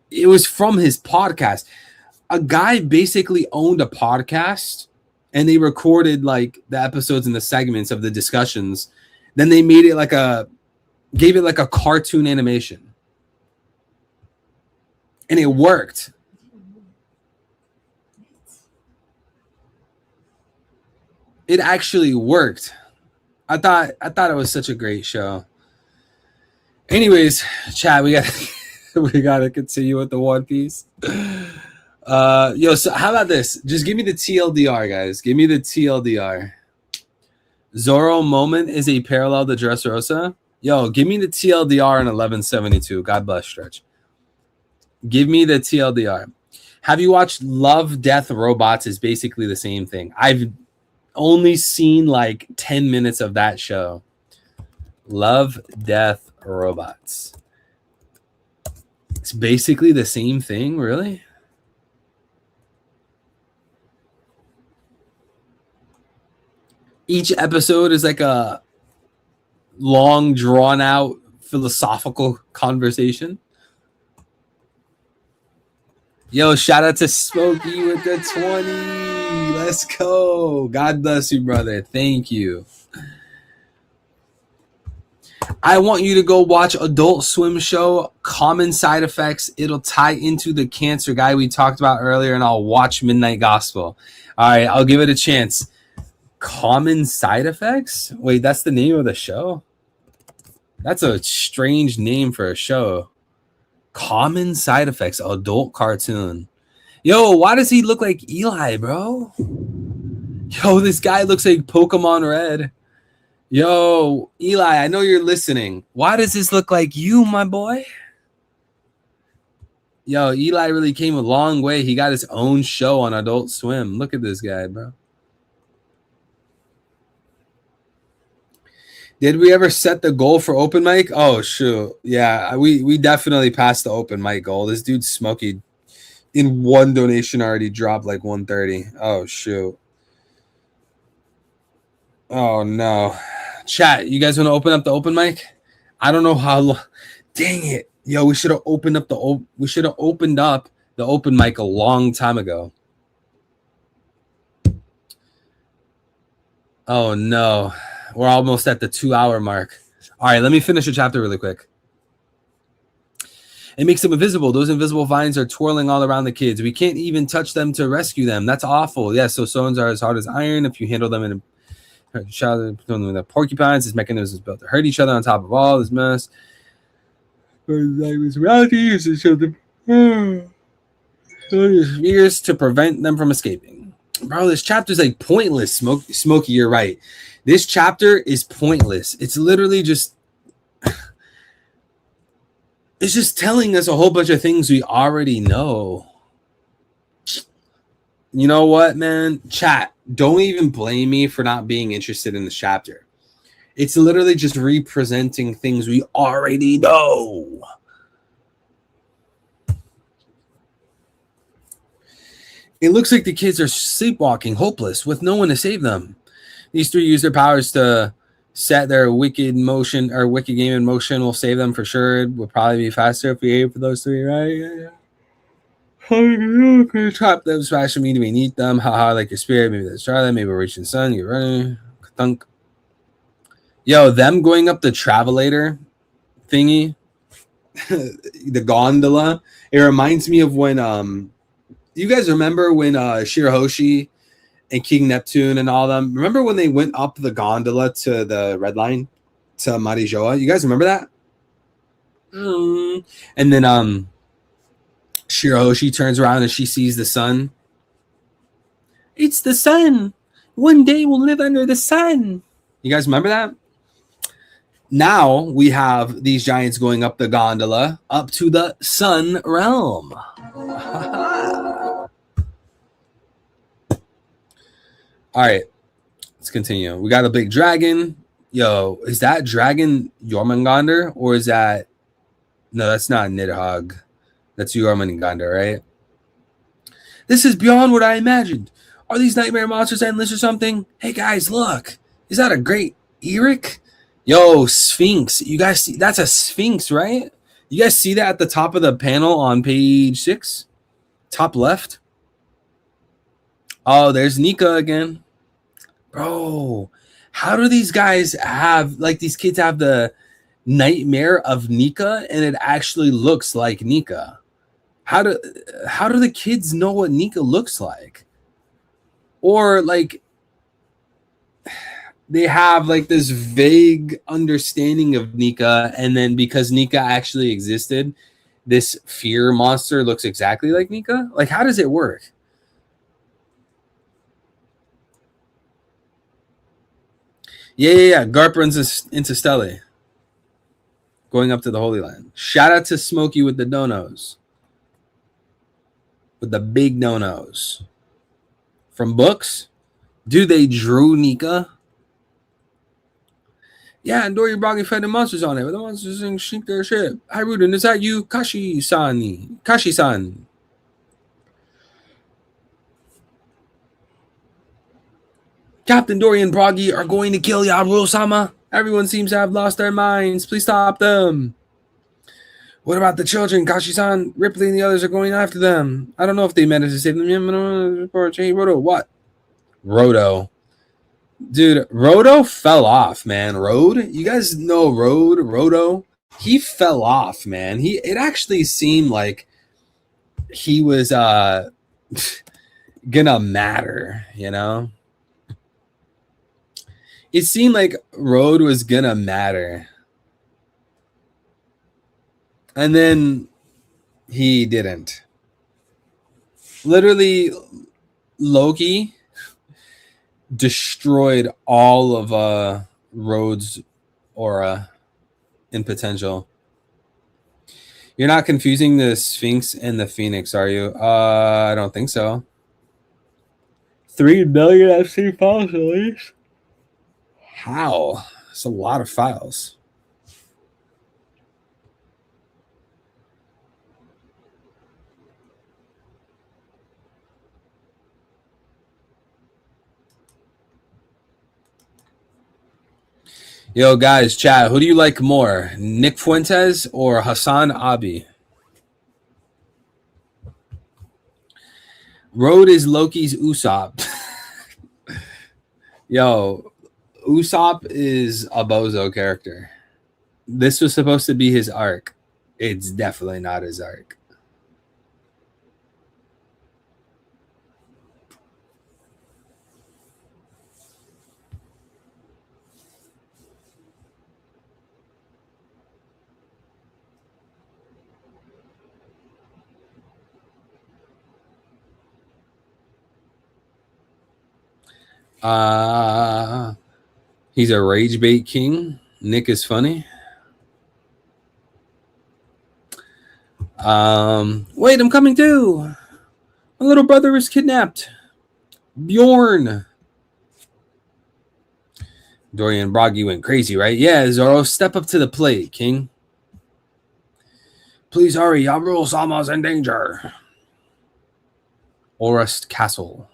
it was from his podcast. A guy basically owned a podcast, and they recorded like the episodes and the segments of the discussions. Then they made it gave it like a cartoon animation. And it worked. It actually worked. I thought it was such a great show. Anyways, chat, we gotta continue with the One Piece. So how about this? Just give me the TLDR, guys. Give me the TLDR. Zoro moment is a parallel to Dressrosa. Yo, give me the TLDR in 1172. God bless, Stretch. Give me the TLDR. Have you watched Love, Death, Robots? Is basically the same thing. I've only seen like 10 minutes of that show. Love, Death, Robots. It's basically the same thing, really? Each episode is like a long, drawn-out philosophical conversation. Yo, shout out to Smokey with the 20. Let's go. God bless you, brother. Thank you. I want you to go watch Adult Swim show, Common Side Effects. It'll tie into the cancer guy we talked about earlier, and I'll watch Midnight Gospel. All right, I'll give it a chance. Common Side Effects? Wait, that's the name of the show? That's a strange name for a show. Common Side Effects, adult cartoon. Yo, why does he look like Eli, bro? Yo, this guy looks like Pokemon Red. Yo, Eli, I know you're listening. Why does this look like you, my boy? Yo, Eli really came a long way. He got his own show on Adult Swim. Look at this guy, bro. Did we ever set the goal for open mic? Oh, shoot. Yeah, we definitely passed the open mic goal. This dude Smokey in one donation already dropped like 130. Oh, shoot. Oh, no. Chat, you guys want to open up the open mic? I don't know how long. Dang it. Yo, we should have opened up the open mic a long time ago. Oh, no. We're almost at the 2-hour mark. All right, let me finish the chapter really quick. It makes them invisible. Those invisible vines are twirling all around the kids. We can't even touch them to rescue them. That's awful. Yeah, so stones are as hard as iron. If you handle them in a the porcupines, this mechanism is built to hurt each other on top of all this mess. Years to prevent them from escaping. Bro, this chapter's like pointless. Smokey, you're right. This chapter is pointless. It's literally just it's just telling us a whole bunch of things we already know. You know what, man? Chat, don't even blame me for not being interested in this chapter. It's literally just representing things we already know. It looks like the kids are sleepwalking, hopeless, with no one to save them. These three use their powers to set their wicked game in motion. Will save them for sure. It would probably be faster if we aim for those three, right? Yeah. Trap them, smash them, we need them. Haha, like your spirit. Maybe let's try them. Maybe we're reaching the sun. You're running. Thunk. Yo, them going up the travelator thingy, the gondola. It reminds me of when you guys remember when Shirahoshi and King Neptune and all them, remember when they went up the gondola to the red line to Marijoa? You guys remember that? And then Shirahoshi turns around and she sees the sun. It's the sun. One day we'll live under the sun. You guys remember that? Now we have these giants going up the gondola up to the sun realm. All right, let's continue. We got a big dragon. Yo, is that dragon Jormungandr or is that... No, that's not Nidhogg. That's Jormungandr, right? This is beyond what I imagined. Are these nightmare monsters endless or something? Hey guys, look. Is that a great Eric? Yo, Sphinx. You guys see? That's a Sphinx, right? You guys see that at the top of the panel on page 6? Top left? Oh, there's Nika again. Bro, how do these guys have, like, these kids have the nightmare of Nika and it actually looks like Nika? How do the kids know what Nika looks like? Or, like, they have, like, this vague understanding of Nika, and then because Nika actually existed, this fear monster looks exactly like Nika? Like, how does it work? Yeah. Garp runs into Stele. Going up to the Holy Land. Shout out to Smokey with the donos. With the big donos. From books? Dude, they drew Nika. Yeah, and Dory Broggy fed the monsters on it. But the monsters didn't sink their ship. Hi, Rudin. Is that you? Kashi-san. Captain Dory and Broggy are going to kill Yaru-sama. Everyone seems to have lost their minds. Please stop them. What about the children? Kashi-san, Ripley, and the others are going after them. I don't know if they managed to save them. Hey, Roto. What? Roto. Dude, Roto fell off, man. You guys know Roto? He fell off, man. It actually seemed like he was gonna matter, you know? It seemed like Road was gonna matter. And then he didn't. Literally, Loki destroyed all of Rhodes' aura in potential. You're not confusing the Sphinx and the Phoenix, are you? I don't think so. 3 million FC files at least. How? That's a lot of files. Yo, guys, chat. Who do you like more, Nick Fuentes or Hassan Abi? Road is Loki's Usopp. Yo, Usopp is a bozo character. This was supposed to be his arc. It's definitely not his arc. He's a rage bait king. Nick is funny. Wait, I'm coming too. My little brother was kidnapped. Bjorn. Dorian Broggy went crazy, right? Yeah, Zoro, step up to the plate, King. Please hurry. Yabrul Sama's in danger. Orust Castle.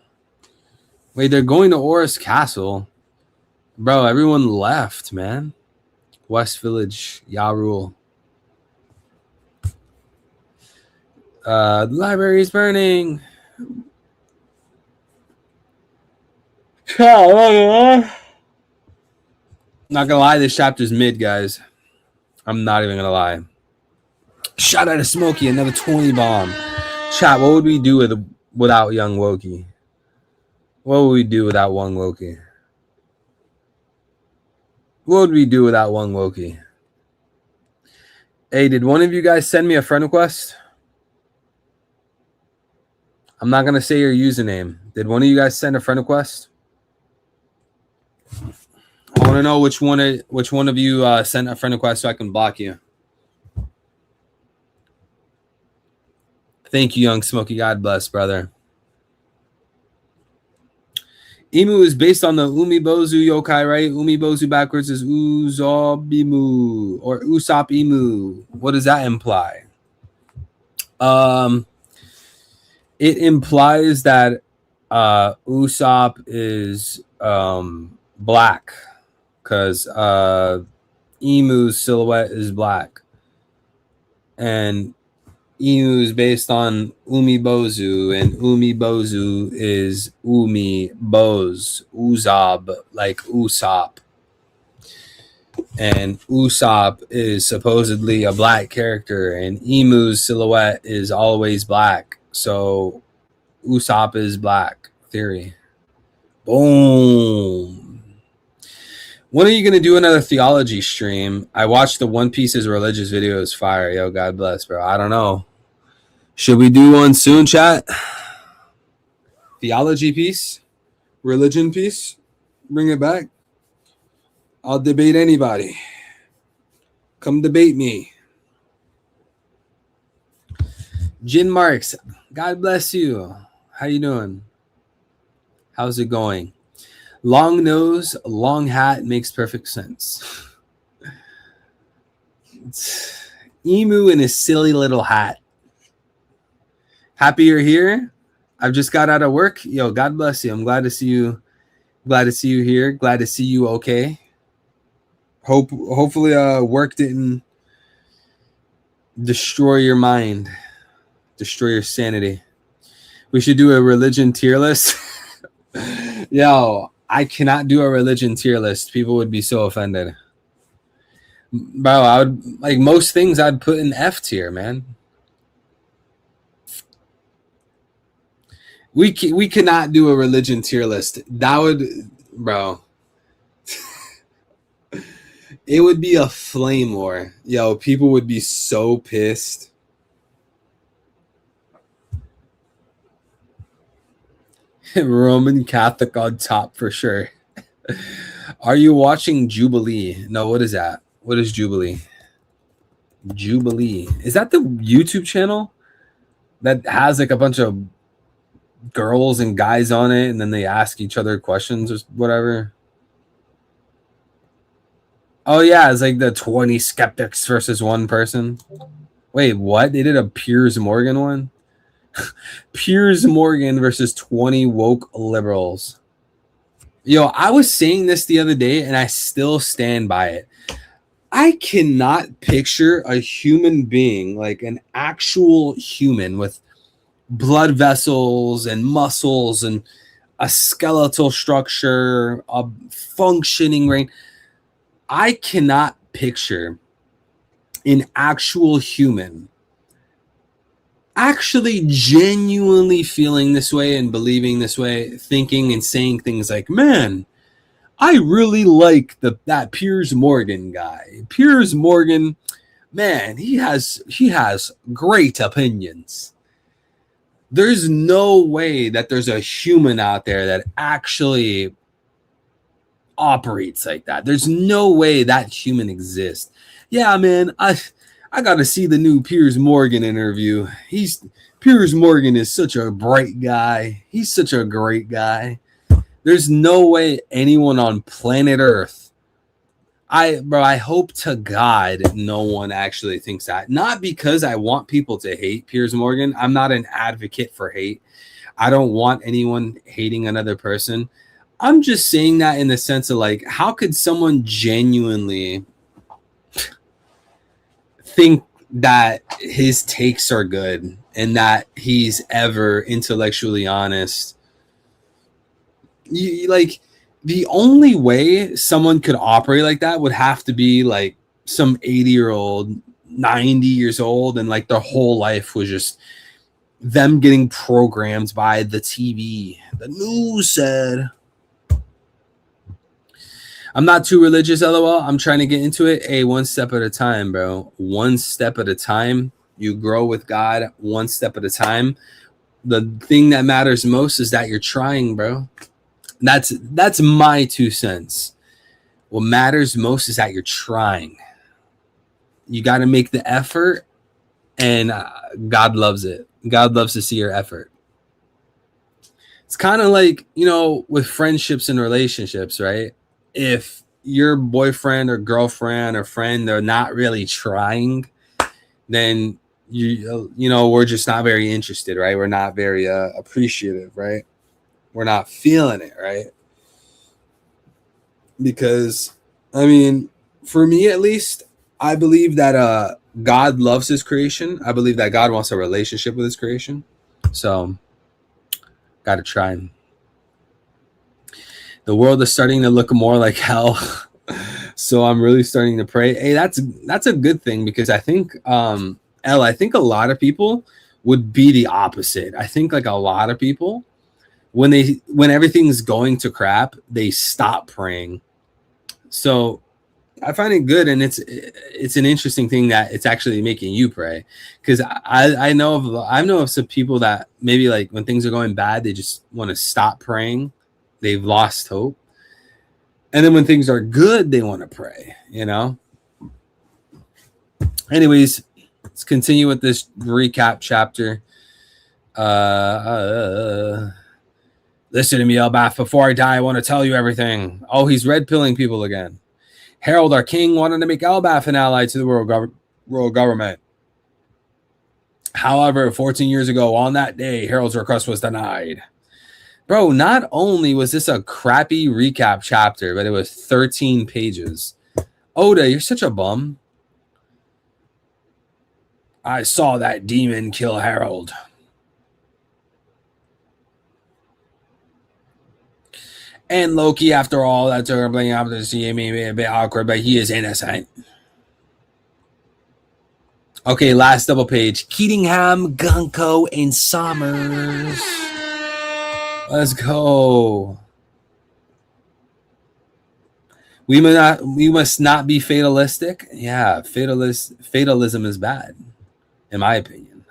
Wait, they're going to Orust Castle. Bro, everyone left, man. West Village, Yarul. The library is burning. Not gonna lie, this chapter's mid, guys. I'm not even gonna lie. Shot at a Smokey, another 20 bomb. Chat, what would we do without young Loki? What would we do without one Loki? What would we do without one Loki? Hey, did one of you guys send me a friend request? I'm not gonna say your username. Did one of you guys send a friend request? I want to know which one of you sent a friend request so I can block you. Thank you, young Smokey. God bless, brother. Imu is based on the Umibozu yokai, right? Umibozu backwards is Uzobimu or Usopp Imu. What does that imply? It implies that Usopp is black because Emu's silhouette is black. And Emu is based on Umibozu, and Umibozu is Umi-Boz, Uzob, like Usopp. And Usopp is supposedly a black character, and Emu's silhouette is always black. So Usopp is black. Theory. Boom. When are you going to do another theology stream? I watched the One Piece's religious videos. Fire. Yo, God bless, bro. I don't know. Should we do one soon, chat? Theology piece? Religion piece? Bring it back. I'll debate anybody. Come debate me. Jin Marks, God bless you. How you doing? How's it going? Long nose, long hat makes perfect sense. It's Emu in his silly little hat. Happy you're here. I've just got out of work. Yo, God bless you. I'm glad to see you. Glad to see you here. Glad to see you okay. Hopefully work didn't destroy your mind, destroy your sanity. We should do a religion tier list. Yo, I cannot do a religion tier list. People would be so offended. Bro, I would, like most things I'd put in F tier, man. We cannot do a religion tier list. That would, bro. It would be a flame war. Yo, people would be so pissed. Roman Catholic on top for sure. Are you watching Jubilee? No, what is that? What is Jubilee? Jubilee. Is that the YouTube channel that has like a bunch of girls and guys on it and then they ask each other questions or whatever? Oh yeah, it's like the 20 skeptics versus one person. Wait, what? They did a Piers Morgan one? Piers Morgan versus 20 woke liberals. Yo, I was saying this the other day and I still stand by it. I cannot picture a human being, like an actual human with blood vessels and muscles and a skeletal structure, a functioning brain. I cannot picture an actual human actually genuinely feeling this way and believing this way, thinking and saying things like, man, I really like that Piers Morgan guy. Piers Morgan, man, he has great opinions. There's no way that there's a human out there that actually operates like that. There's no way that human exists. Yeah, man, I got to see the new Piers Morgan interview. Piers Morgan is such a bright guy. He's such a great guy. There's no way anyone on planet Earth. I hope to God no one actually thinks that. Not because I want people to hate Piers Morgan. I'm not an advocate for hate. I don't want anyone hating another person. I'm just saying that in the sense of like, how could someone genuinely think that his takes are good and that he's ever intellectually honest? Like, the only way someone could operate like that would have to be like some 80-year-old, 90 years old, and like their whole life was just them getting programmed by the TV. The news said. I'm not too religious, LOL. I'm trying to get into it. Hey, one step at a time, bro. One step at a time. You grow with God one step at a time. The thing that matters most is that you're trying, bro. That's my 2 cents. What matters most is that you're trying. You got to make the effort, and God loves it. God loves to see your effort. It's kind of like, with friendships and relationships, right? If your boyfriend or girlfriend or friend, they're not really trying, then we're just not very interested, right? We're not very appreciative, right? We're not feeling it, right? Because, I mean, for me at least, I believe that God loves his creation. I believe that God wants a relationship with his creation. So, got to try. The world is starting to look more like hell. So I'm really starting to pray. Hey, that's a good thing, because I think, I think a lot of people would be the opposite. I think like a lot of people, when everything's going to crap, they stop praying. So I find it good, and it's an interesting thing that it's actually making you pray, because I know of some people that maybe like when things are going bad, they just want to stop praying. They've lost hope, and then when things are good, they want to pray. Anyways, let's continue with this recap chapter. Listen to me, Elbath. Before I die, I want to tell you everything. Oh, he's red pilling people again. Harold, our king, wanted to make Elbath an ally to the royal government. However, 14 years ago, on that day, Harold's request was denied. Bro, not only was this a crappy recap chapter, but it was 13 pages. Oda, you're such a bum. I saw that demon kill Harold. And Loki, after all that terribly after to see me a bit awkward, but he is innocent. Okay, last double page. Keatingham, Gunko, and Summers. Let's go. We must not be fatalistic. Yeah, fatalism is bad, in my opinion.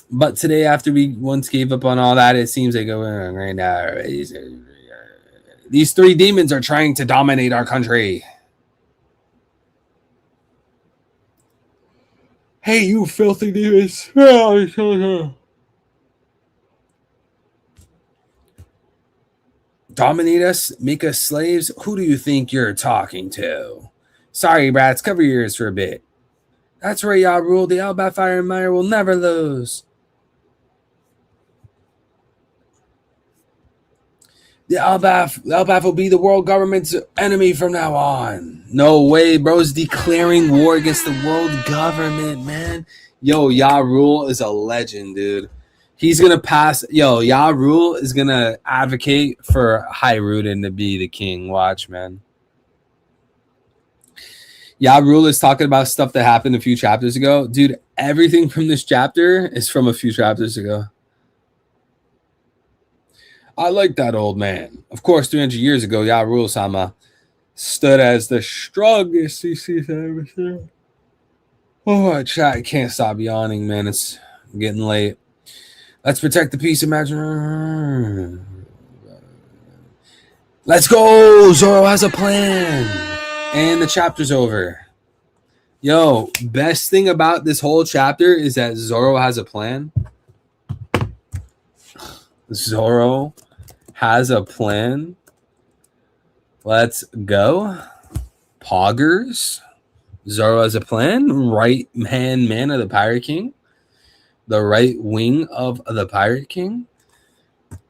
But today, after we once gave up on all that, it seems like right now these three demons are trying to dominate our country. Hey, you filthy demons. Dominate us, make us slaves? Who do you think you're talking to? Sorry, brats, cover your ears for a bit. That's right, y'all rule. The Elbaf Fire and Mire will never lose. The Elbaf will be the world government's enemy from now on. No way, bro's declaring war against the world government, man. Yo, Ya Rule is a legend, dude. He's going to pass. Yo, Ya Rule is going to advocate for Hyrule to be the king. Watch, man. Ya Rule is talking about stuff that happened a few chapters ago. Dude, everything from this chapter is from a few chapters ago. I like that old man. Of course, 300 years ago, Ya Rule-sama stood as the strongest CC ever seen. Oh, chat, I can't stop yawning, man. It's getting late. Let's protect the peace. Imagine. Let's go. Zoro has a plan. And the chapter's over. Yo, best thing about this whole chapter is that Zoro has a plan. Zoro has a plan. Let's go. Poggers. Zoro has a plan. Right hand man of the Pirate King. The right wing of the Pirate King.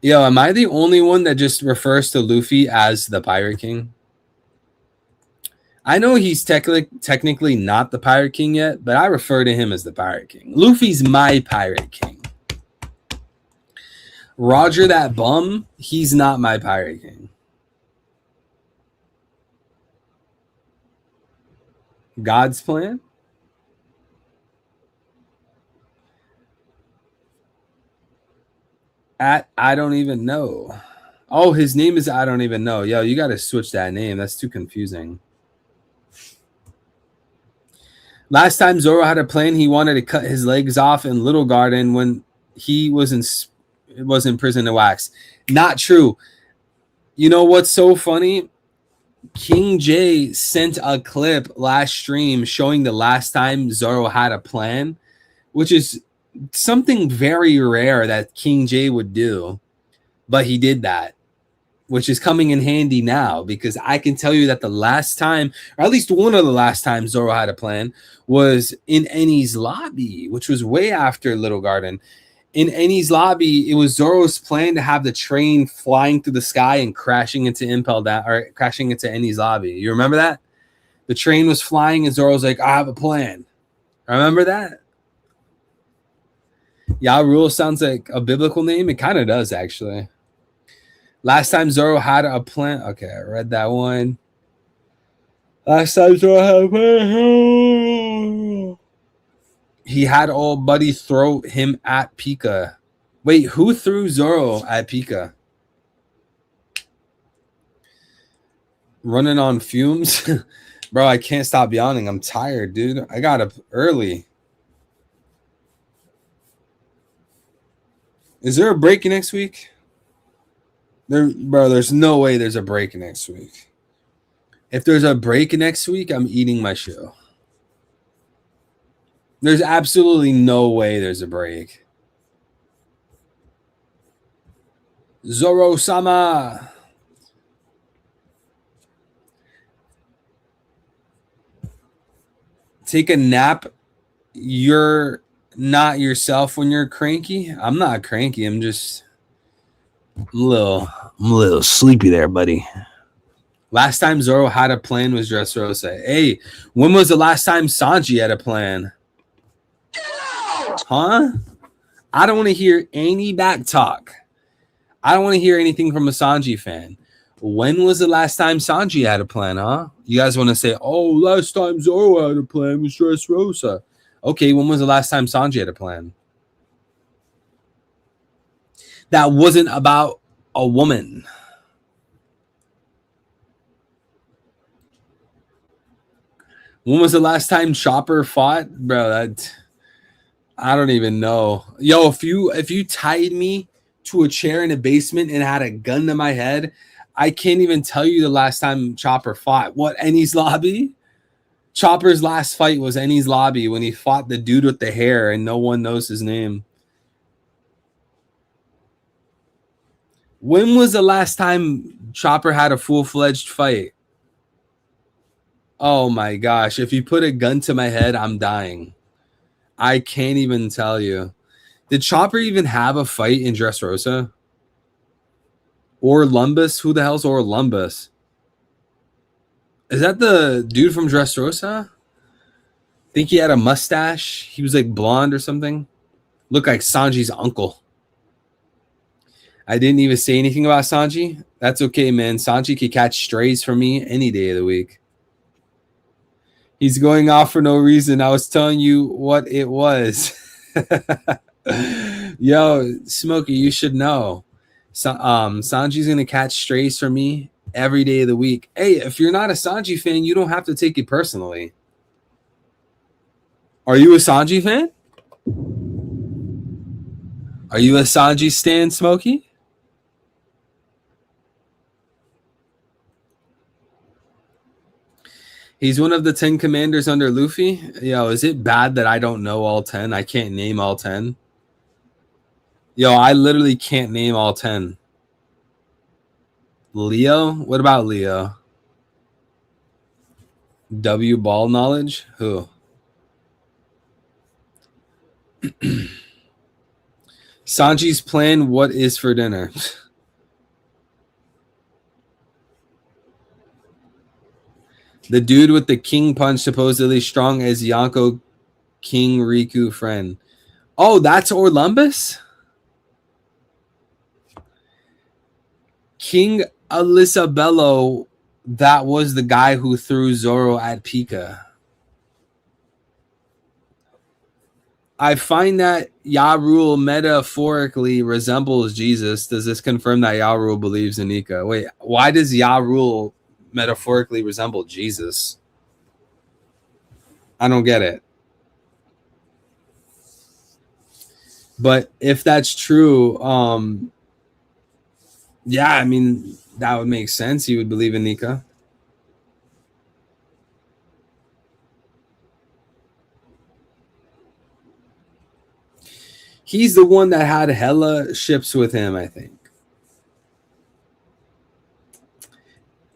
Yo, am I the only one that just refers to Luffy as the Pirate King? I know he's technically not the Pirate King yet, but I refer to him as the Pirate King. Luffy's my Pirate King. Roger that bum, he's not my Pirate King. God's plan? At I don't even know. Oh, his name is I don't even know. Yo, you got to switch that name. That's too confusing. Last time Zoro had a plan, he wanted to cut his legs off in Little Garden when he was in prison to wax. Not true. You know what's so funny? King J sent a clip last stream showing the last time Zoro had a plan, which is something very rare that King J would do, but he did that, which is coming in handy now because I can tell you that the last time, or at least one of the last times Zoro had a plan was in Enies lobby, which was way after Little Garden. In Enies lobby, it was Zoro's plan to have the train flying through the sky and crashing into Impel Down or crashing into Enies lobby. You remember that? The train was flying and Zoro's like, I have a plan. Remember that? Ya Rule sounds like a biblical name. It kind of does, actually. Last time Zoro had a plan. Okay, I read that one. Last time Zoro had a plan. He had old buddy throw him at Pika. Wait, who threw Zoro at Pika? Running on fumes? Bro, I can't stop yawning. I'm tired, dude. I got up early. Is there a break next week? Bro, there's no way there's a break next week. If there's a break next week, I'm eating my show. There's absolutely no way there's a break. Zoro-sama. Take a nap. You're not yourself when you're cranky. I'm not cranky. I'm a little sleepy there, buddy. Last time Zoro had a plan was Dressrosa. Hey, when was the last time Sanji had a plan? Huh? I don't want to hear any back talk. I don't want to hear anything from a Sanji fan. When was the last time Sanji had a plan, huh? You guys want to say, oh, last time Zoro had a plan was Dressrosa. Okay, when was the last time Sanji had a plan? That wasn't about a woman. When was the last time Chopper fought? Bro, that I don't even know. Yo, if you tied me to a chair in a basement and had a gun to my head, I can't even tell you the last time Chopper fought. What, Enies Lobby? Chopper's last fight was Enies Lobby when he fought the dude with the hair and no one knows his name. When was the last time Chopper had a full-fledged fight? Oh my gosh. If you put a gun to my head, I'm dying. I can't even tell you. Did Chopper even have a fight in Dressrosa? Or Lumbus? Who the hell's Lumbus? Is that the dude from Dressrosa? Think he had a mustache? He was like blonde or something? Looked like Sanji's uncle. I didn't even say anything about Sanji. That's okay, man. Sanji can catch strays for me any day of the week. He's going off for no reason. I was telling you what it was. Yo, Smokey, you should know. Sanji's going to catch strays for me every day of the week. Hey, if you're not a Sanji fan, you don't have to take it personally. Are you a Sanji fan? Are you a Sanji stan, Smokey? He's one of the 10 commanders under Luffy. Yo, is it bad that I don't know all 10? I can't name all 10. Yo, I literally can't name all 10. Leo? What about Leo? W ball knowledge? Who? Sanji's plan, what is for dinner? The dude with the king punch, supposedly strong as Yonko King Riku friend. Oh, that's Lumbus? King Elisabello, that was the guy who threw Zoro at Pika. I find that Yarul metaphorically resembles Jesus. Does this confirm that Yarul believes in Nika? Wait, why does Yarul metaphorically resemble Jesus? I don't get it. But if that's true, yeah, I mean, that would make sense. You would believe in Nika. He's the one that had hella ships with him, I think.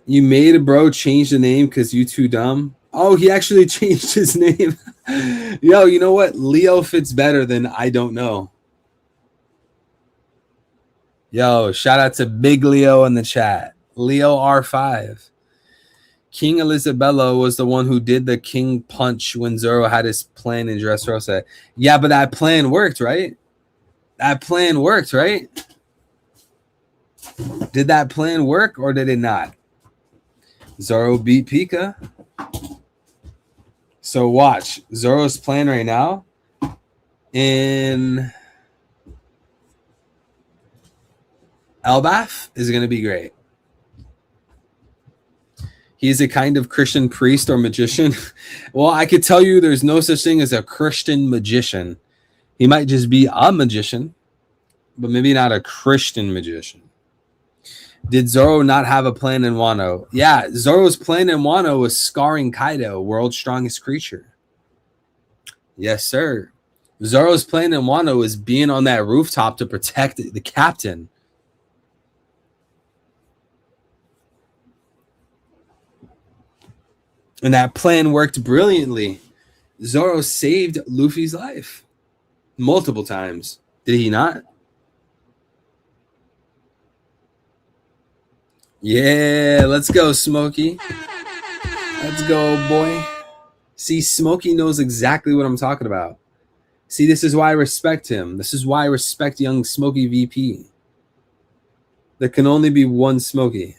You made a bro change the name because you too dumb. Oh, he actually changed his name. Yo, you know what? Leo fits better than I don't know. Yo, shout out to Big Leo in the chat. Leo R5. King Elisabello was the one who did the king punch when Zoro had his plan in Dressrosa. Yeah, but that plan worked, right? That plan worked, right? Did that plan work or did it not? Zoro beat Pika. So watch. Zoro's plan right now in Elbaf is going to be great. He's a kind of Christian priest or magician. Well, I could tell you there's no such thing as a Christian magician. He might just be a magician, but maybe not a Christian magician. Did Zoro not have a plan in Wano? Yeah, Zoro's plan in Wano was scarring Kaido, world's strongest creature. Yes, sir. Zoro's plan in Wano was being on that rooftop to protect the captain. And that plan worked brilliantly. Zoro saved Luffy's life multiple times. Did he not? Yeah, let's go, Smokey. Let's go, boy. See, Smokey knows exactly what I'm talking about. See, this is why I respect him. This is why I respect young Smokey VP. There can only be one Smokey.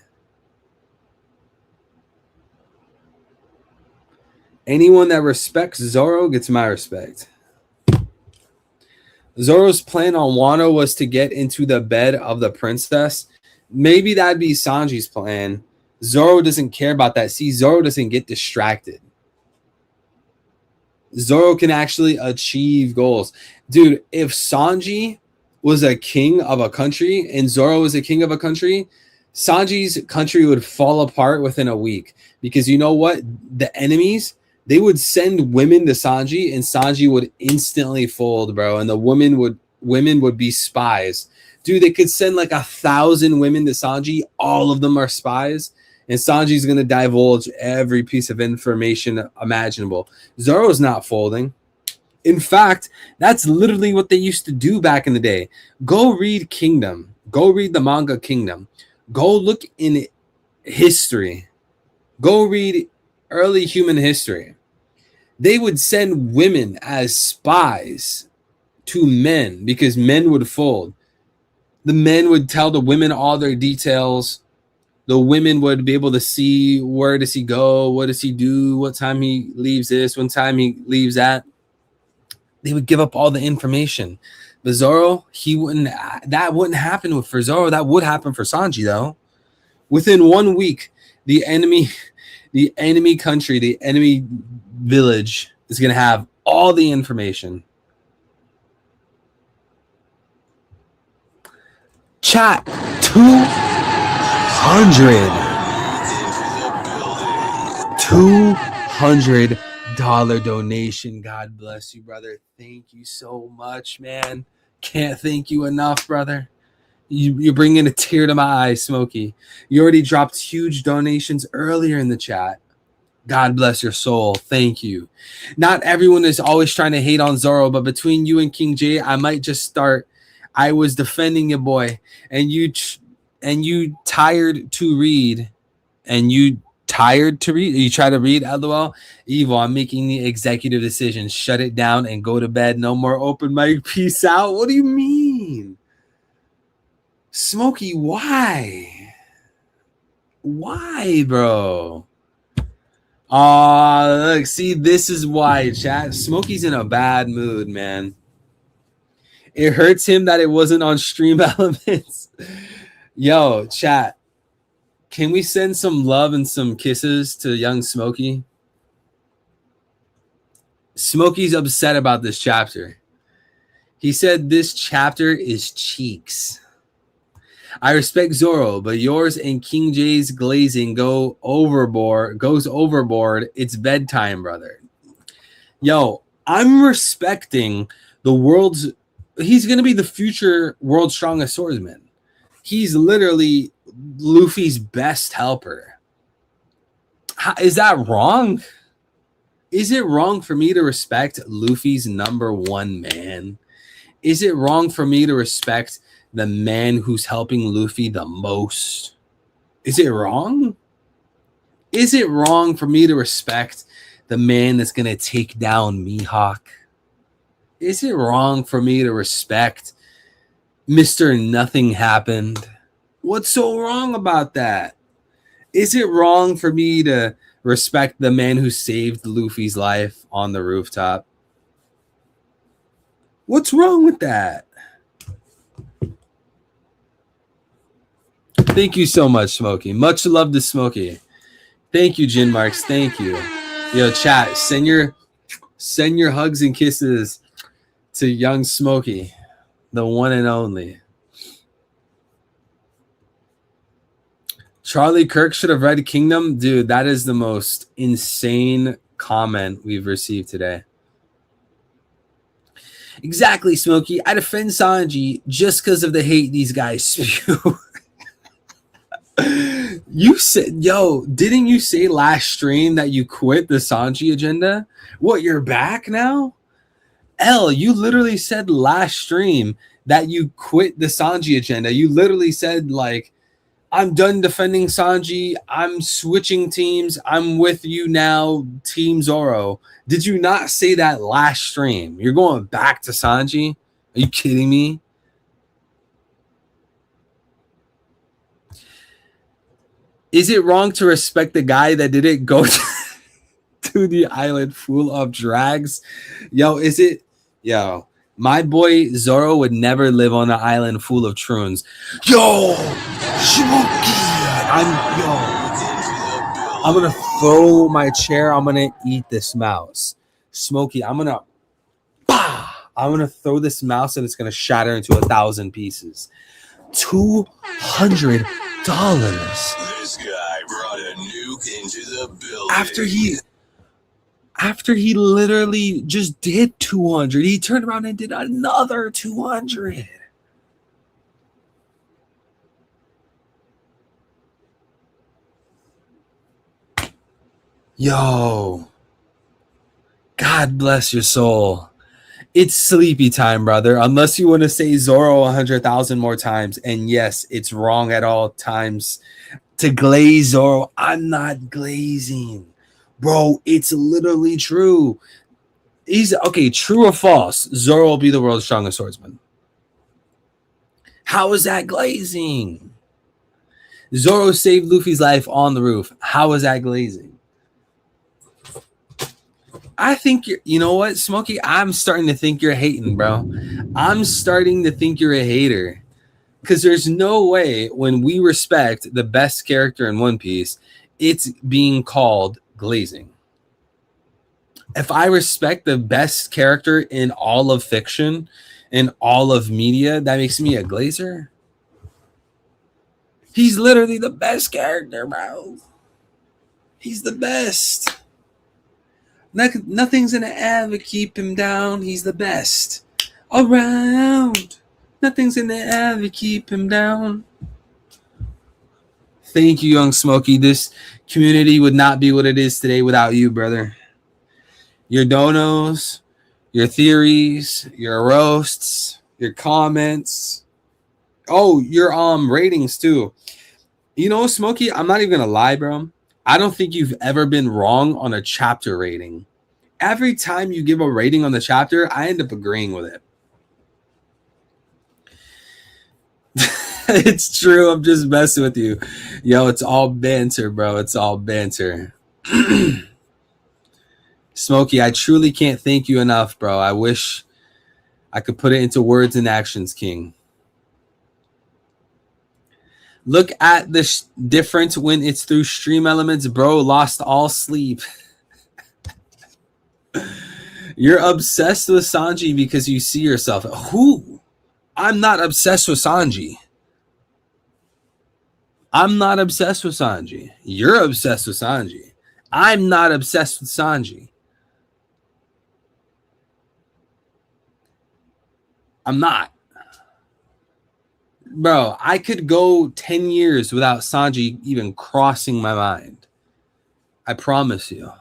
Anyone that respects Zoro gets my respect. Zoro's plan on Wano was to get into the bed of the princess. Maybe that'd be Sanji's plan. Zoro doesn't care about that. See, Zoro doesn't get distracted. Zoro can actually achieve goals. Dude, if Sanji was a king of a country and Zoro was a king of a country, Sanji's country would fall apart within a week. Because you know what? The enemies, they would send women to Sanji and Sanji would instantly fold, bro. And the women would be spies. Dude, they could send like 1,000 women to Sanji. All of them are spies. And Sanji's going to divulge every piece of information imaginable. Zoro's not folding. In fact, that's literally what they used to do back in the day. Go read Kingdom. Go read the manga Kingdom. Go look in history. Go read early human history. They would send women as spies to men because men would fold. The men would tell the women all their details. The women would be able to see where does he go, what does he do, what time he leaves this, what time he leaves that. They would give up all the information. But Zoro, that wouldn't happen for Zoro. That would happen for Sanji, though. Within 1 week, the enemy country, the enemy village is going to have all the information. Chat, 200 donation. God bless you, brother. Thank you so much, man. Can't thank you enough, brother. You're bringing a tear to my eye, Smokey. You already dropped huge donations earlier in the chat. God bless your soul. Thank you. Not everyone is always trying to hate on Zoro, but between you and King J, I might just start. I was defending your boy, and you tired to read, You try to read, LOL. Evil, I'm making the executive decision. Shut it down and go to bed. No more open mic. Peace out. What do you mean? Smokey, why? Why, bro? Look, see, this is why, chat. Smokey's in a bad mood, man. It hurts him that it wasn't on Stream Elements. Yo, chat. Can we send some love and some kisses to young Smokey? Smokey's upset about this chapter. He said this chapter is cheeks. I respect Zoro, but yours and King J's glazing goes overboard. It's bedtime, brother. Yo, I'm respecting the world's. He's going to be the future world's strongest swordsman. He's literally Luffy's best helper. Is that wrong? Is it wrong for me to respect Luffy's number one man? Is it wrong for me to respect the man who's helping Luffy the most? Is it wrong? Is it wrong for me to respect the man that's going to take down Mihawk? Is it wrong for me to respect Mr. Nothing Happened? What's so wrong about that? Is it wrong for me to respect the man who saved Luffy's life on the rooftop? What's wrong with that? Thank you so much, Smokey. Much love to Smokey. Thank you, Jin Marks. Thank you. Yo, chat, send your hugs and kisses to young Smokey, the one and only. Charlie Kirk should have read Kingdom. Dude, that is the most insane comment we've received today. Exactly, Smokey. I defend Sanji just because of the hate these guys spew. You said, yo, didn't you say last stream that you quit the Sanji agenda? What, you're back now? L, you literally said last stream that you quit the Sanji agenda. You literally said, like, I'm done defending Sanji. I'm switching teams. I'm with you now, Team Zoro. Did you not say that last stream? You're going back to Sanji? Are you kidding me? Is it wrong to respect the guy that didn't go to the island full of drags? Yo, is it? Yo, my boy Zoro would never live on an island full of troons. Yo, Smokey, I'm gonna throw my chair. I'm gonna eat this mouse. Smokey, I'm gonna throw this mouse and it's gonna shatter into 1,000 pieces. $200. This guy brought a nuke into the building. After he literally just did 200, he turned around and did another 200. Yo, God bless your soul. It's sleepy time, brother. Unless you want to say Zoro 100,000 more times. And yes, it's wrong at all times to glaze Zoro. I'm not glazing. Bro, it's literally true. He's okay, true or false? Zoro will be the world's strongest swordsman. How is that glazing? Zoro saved Luffy's life on the roof. How is that glazing? I think you know what, Smokey? I'm starting to think you're hating, bro. I'm starting to think you're a hater. Because there's no way when we respect the best character in One Piece, it's being called glazing. If I respect the best character in all of fiction, in all of media, that makes me a glazer. He's literally the best character, bro. He's the best. Nothing's gonna ever keep him down. He's the best around. Nothing's gonna ever keep him down. Thank you, Young Smokey. This community would not be what it is today without you, brother. Your donos, your theories, your roasts, your comments. Oh, your ratings too. You know, Smokey, I'm not even gonna lie, bro. I don't think you've ever been wrong on a chapter rating. Every time you give a rating on the chapter, I end up agreeing with it. It's true. I'm just messing with you. Yo, it's all banter, bro. It's all banter. Smokey, I truly can't thank you enough, bro. I wish I could put it into words and actions, King. Look at the difference when it's through stream elements, bro. Lost all sleep. You're obsessed with Sanji because you see yourself. Who? I'm not obsessed with Sanji. I'm not obsessed with Sanji. You're obsessed with Sanji. I'm not obsessed with Sanji. I'm not. Bro, I could go 10 years without Sanji even crossing my mind. I promise you.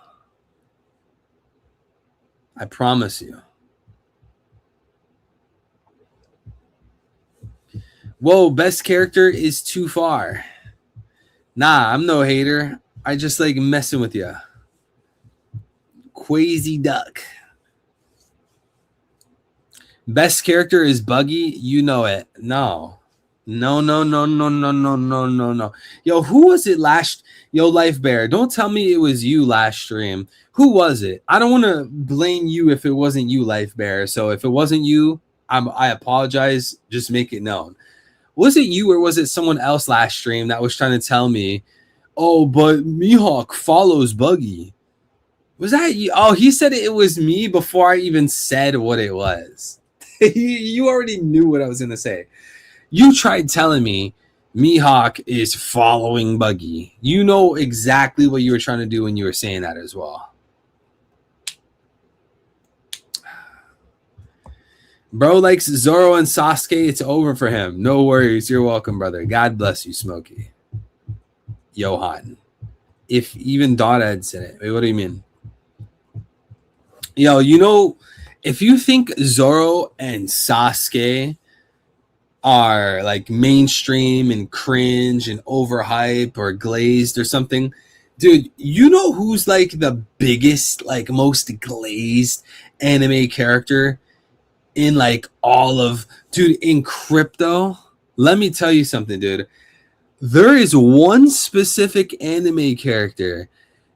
I promise you. Whoa, best character is too far. Nah, I'm no hater. I just like messing with you. Quasi Duck. Best character is Buggy. You know it. No. No. Yo, who was it last? Yo, Life Bear, don't tell me it was you last stream. Who was it? I don't want to blame you if it wasn't you, Life Bear. So if it wasn't you, I apologize. Just make it known. Was it you or was it someone else last stream that was trying to tell me, oh, but Mihawk follows Buggy? Was that you? Oh, he said it was me before I even said what it was. You already knew what I was going to say. You tried telling me Mihawk is following Buggy. You know exactly what you were trying to do when you were saying that as well. Bro likes Zoro and Sasuke. It's over for him. No worries. You're welcome, brother. God bless you, Smokey. Johan. If even Dada had said it. Wait, what do you mean? Yo, you know, if you think Zoro and Sasuke are like mainstream and cringe and overhype or glazed or something, dude, you know who's like the biggest, like most glazed anime character in like all of, dude, in crypto? Let me tell you something, dude. there is one specific anime character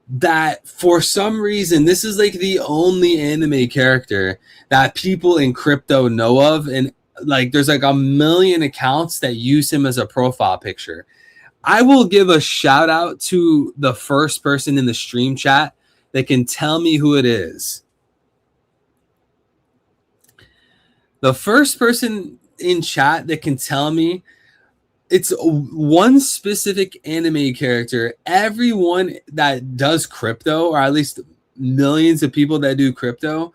that for some reason, this is like the only anime character that people in crypto know of, and like there's like a million accounts that use him as a profile picture. I will give a shout out to the first person in the stream chat that can tell me who it is. The first person in chat that can tell me, it's one specific anime character. Everyone that does crypto, or at least millions of people that do crypto,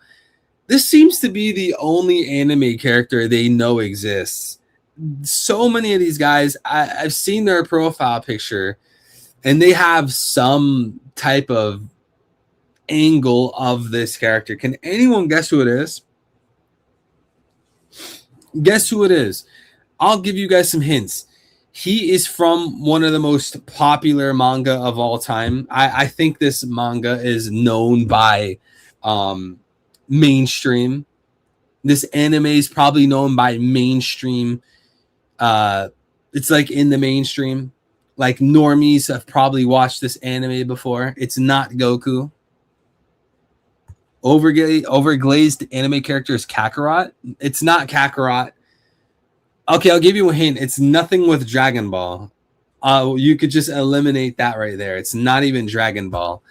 this seems to be the only anime character they know exists. So many of these guys, I've seen their profile picture, and they have some type of angle of this character. Can anyone guess who it is? Guess who it is? I'll give you guys some hints. He is from one of the most popular manga of all time. I think this manga is known by mainstream. This anime is probably known by mainstream. It's like in the mainstream. Like normies have probably watched this anime before. It's not Goku. Overglazed anime character is Kakarot. It's not Kakarot. Okay, I'll give you a hint. It's nothing with Dragon Ball. You could just eliminate that right there. It's not even Dragon Ball.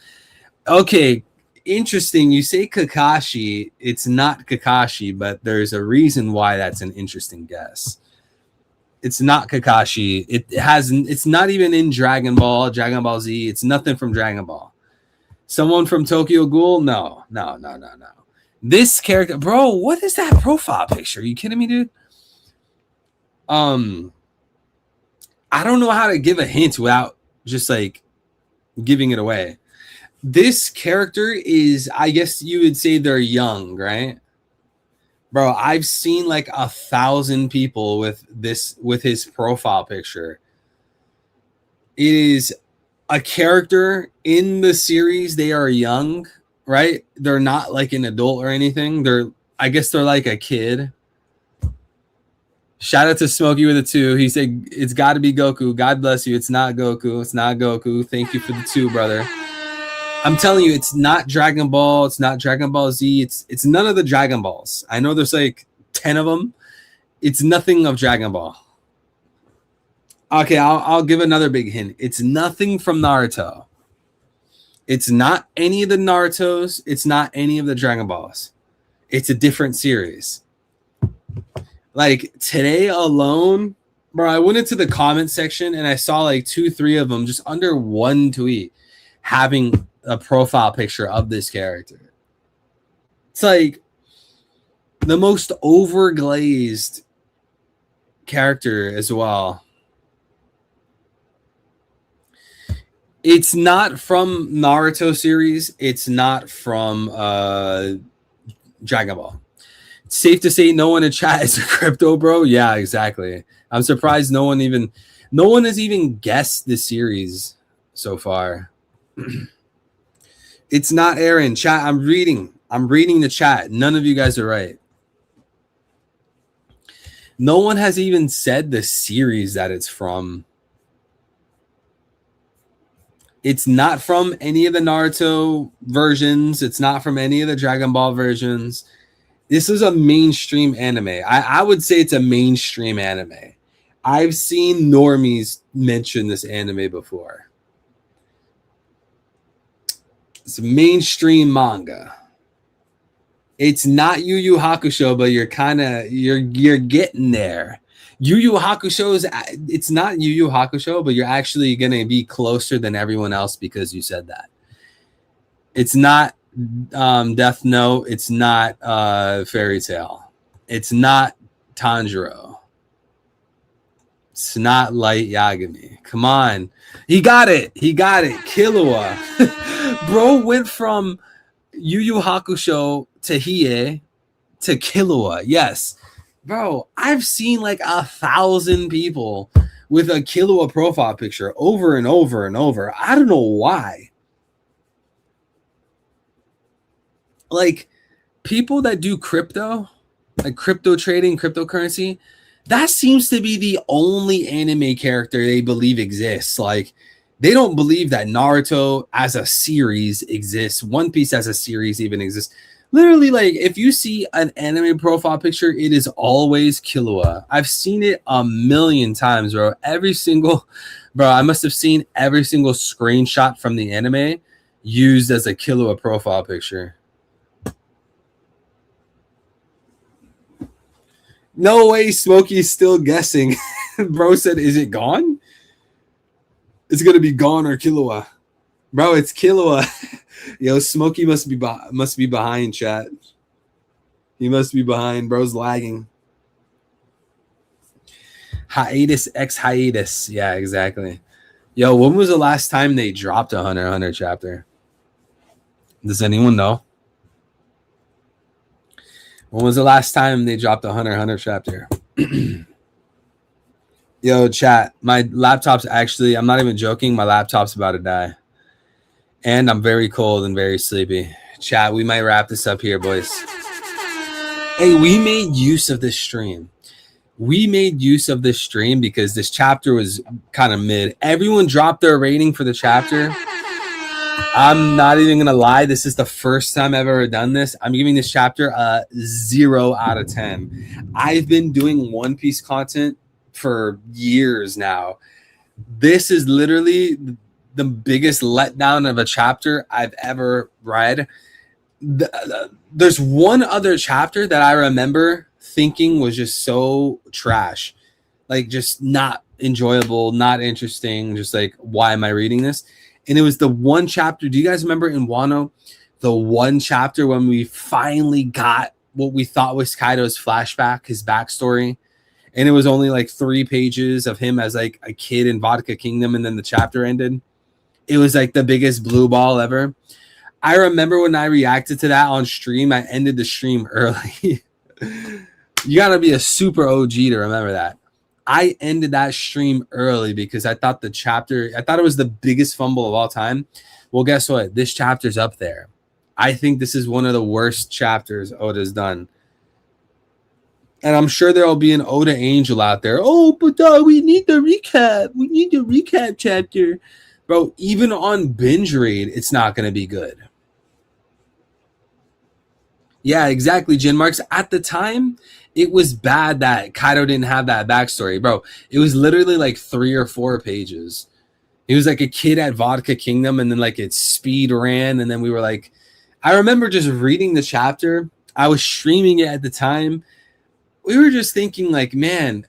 Okay, interesting. You say Kakashi. It's not Kakashi, but there's a reason why that's an interesting guess. It's not Kakashi. It's not even in Dragon Ball Z. It's nothing from Dragon Ball. Someone from Tokyo Ghoul? No. This character, bro, what is that profile picture? Are you kidding me, dude? I don't know how to give a hint without just like giving it away. This character is, I guess you would say they're young, right? Bro, I've seen like 1,000 people with his profile picture. It is a character in the series. They are young, right? They're not like an adult or anything. I guess they're like a kid. Shout out to Smokey with a 2. He said, it's got to be Goku. God bless you. It's not Goku. It's not Goku. Thank you for the 2, brother. I'm telling you, it's not Dragon Ball. It's not Dragon Ball Z. It's none of the Dragon Balls. I know there's like 10 of them. It's nothing of Dragon Ball. Okay, I'll give another big hint. It's nothing from Naruto. It's not any of the Narutos. It's not any of the Dragon Balls. It's a different series. Like today alone, bro, I went into the comment section and I saw like 2-3 of them just under one tweet having a profile picture of this character. It's like the most overglazed character as well. It's not from Naruto series. It's not from Dragon Ball. It's safe to say no one in chat is a crypto bro. Yeah, exactly. I'm surprised no one has even guessed the series so far. It's not Aaron. Chat, I'm reading the chat. None of you guys are right. No one has even said the series that it's from. It's not from any of the Naruto versions. It's not from any of the Dragon Ball versions. This is a mainstream anime. I would say it's a mainstream anime. I've seen normies mention this anime before. It's a mainstream manga. It's not Yu Yu Hakusho, but you're getting there. Yu Yu Hakusho it's not Yu Yu Hakusho, but you're actually gonna be closer than everyone else because you said that. It's not Death Note. It's not Fairy Tail. It's not Tanjiro. It's not Light Yagami. Come on. He got it. Killua. Bro went from Yu Yu Hakusho to Hiei to Killua. Yes. Bro, I've seen like 1,000 people with a Killua profile picture over and over and over. I don't know why. Like people that do crypto, like crypto trading, cryptocurrency, That seems to be the only anime character they believe exists. Like, they don't believe that Naruto as a series exists. One Piece as a series even exists. Literally, like, if you see an anime profile picture, it is always Killua. I've seen it a million times, bro. I must have seen every single screenshot from the anime used as a Killua profile picture. No way Smokey's still guessing. Bro said, is it gone? It's going to be gone or Killua. Bro, it's Killua. Yo, Smokey must be behind, chat. He must be behind. Bro's lagging. Hiatus X hiatus. Yeah, exactly. Yo, when was the last time they dropped a Hunter x Hunter chapter? Does anyone know? When was the last time they dropped a Hunter x Hunter chapter? Yo, chat. My laptop's actually, I'm not even joking. My laptop's about to die. And I'm very cold and very sleepy. Chat, we might wrap this up here, boys. Hey, we made use of this stream. Because this chapter was kind of mid. Everyone dropped their rating for the chapter. I'm not even going to lie. This is the first time I've ever done this. I'm giving this chapter a 0 out of 10. I've been doing One Piece content for years now. This is literally the biggest letdown of a chapter I've ever read. There's one other chapter that I remember thinking was just so trash. Like, just not enjoyable, not interesting. Just like, why am I reading this? And it was the one chapter. Do you guys remember in Wano, the one chapter when we finally got what we thought was Kaido's flashback, his backstory? And it was only like 3 pages of him as like a kid in Vodka Kingdom, and then the chapter ended. It was like the biggest blue ball ever. I remember when I reacted to that on stream, I ended the stream early. You got to be a super OG to remember that. I ended that stream early because I thought it was the biggest fumble of all time. Well, guess what? This chapter's up there. I think this is one of the worst chapters Oda's done. And I'm sure there'll be an Oda Angel out there. Oh, but we need the recap. We need the recap chapter. Bro, even on binge read, it's not going to be good. Yeah, exactly, Jin Marks. At the time, it was bad that Kaido didn't have that backstory. Bro, it was literally like 3 or 4 pages. He was like a kid at Vodka Kingdom, and then like it speed ran, and then we were like, I remember just reading the chapter. I was streaming it at the time. We were just thinking like, man,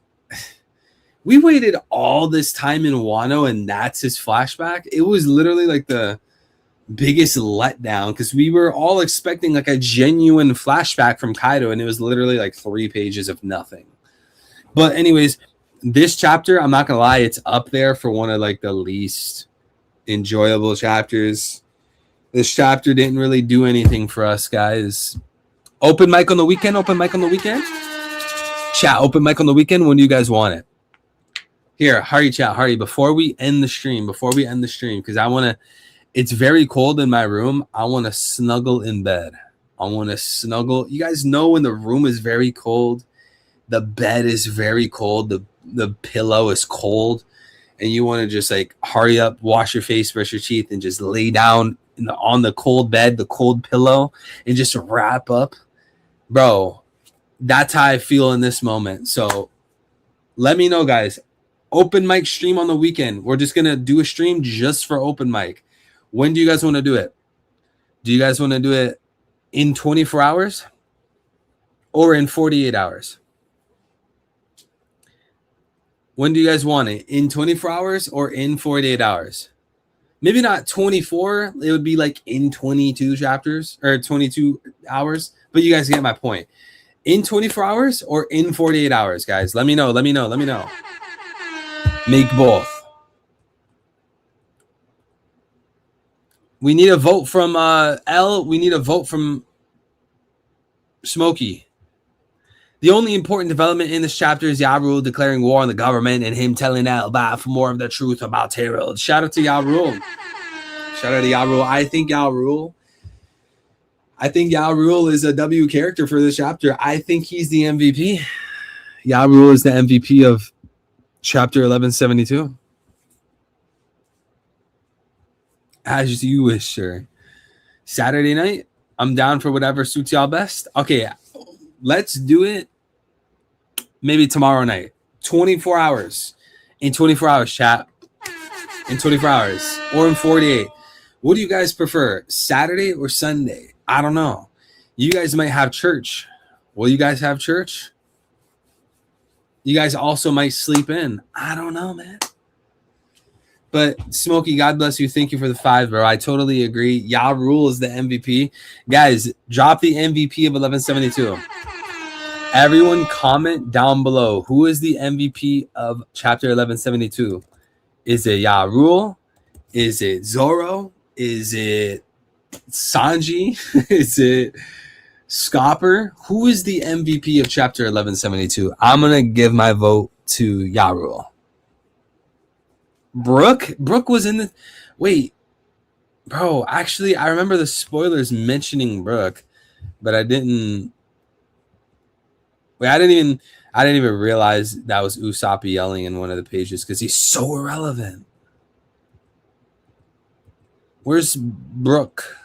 we waited all this time in Wano and that's his flashback. It was literally like the biggest letdown because we were all expecting like a genuine flashback from Kaido, and it was literally like 3 pages of nothing. But anyways, this chapter, I'm not gonna lie, it's up there for one of like the least enjoyable chapters. This chapter didn't really do anything for us, guys. Open mic on the weekend. Chat, open mic on the weekend. When do you guys want it? Here, hurry, chat, hurry. Before we end the stream, because I want to, it's very cold in my room. I want to snuggle in bed. You guys know when the room is very cold, the bed is very cold, the pillow is cold, and you want to just like hurry up, wash your face, brush your teeth, and just lay down on the cold bed, the cold pillow, and just wrap up. Bro, that's how I feel in this moment. So let me know, guys. Open mic stream on the weekend. We're just going to do a stream just for open mic. When do you guys want to do it? Do you guys want to do it in 24 hours or in 48 hours? When do you guys want it? In 24 hours or in 48 hours? Maybe not 24. It would be like in 22 chapters or 22 hours. But you guys get my point. In 24 hours or in 48 hours, guys? Let me know. Make both. We need a vote from L. We need a vote from Smokey. The only important development in this chapter is Yarul declaring war on the government and him telling Albaf for more of the truth about Terrell. Shout out to Yarul. I think Yarul is a W character for this chapter. I think he's the MVP. Yah Rule is the MVP of chapter 1172. As you wish, sir. Saturday night, I'm down for whatever suits y'all best. Okay, let's do it maybe tomorrow night. 24 hours. In 24 hours, chat. In 24 hours. Or in 48. What do you guys prefer? Saturday or Sunday? I don't know. You guys might have church. Will you guys have church? You guys also might sleep in. I don't know, man. But Smokey, God bless you. Thank you for the 5, bro. I totally agree. Yah Rule is the MVP. Guys, drop the MVP of 1172. Everyone comment down below. Who is the MVP of chapter 1172? Is it Yah Rule? Is it Zoro? Is it Sanji? Is it Scopper? Who is the MVP of chapter 1172? I'm going to give my vote to Yah Rule. Brooke was in the... Wait. Bro, actually, I remember the spoilers mentioning Brooke, but I didn't... Wait, I didn't even realize that was Usopp yelling in one of the pages because he's so irrelevant. Where's Brooke?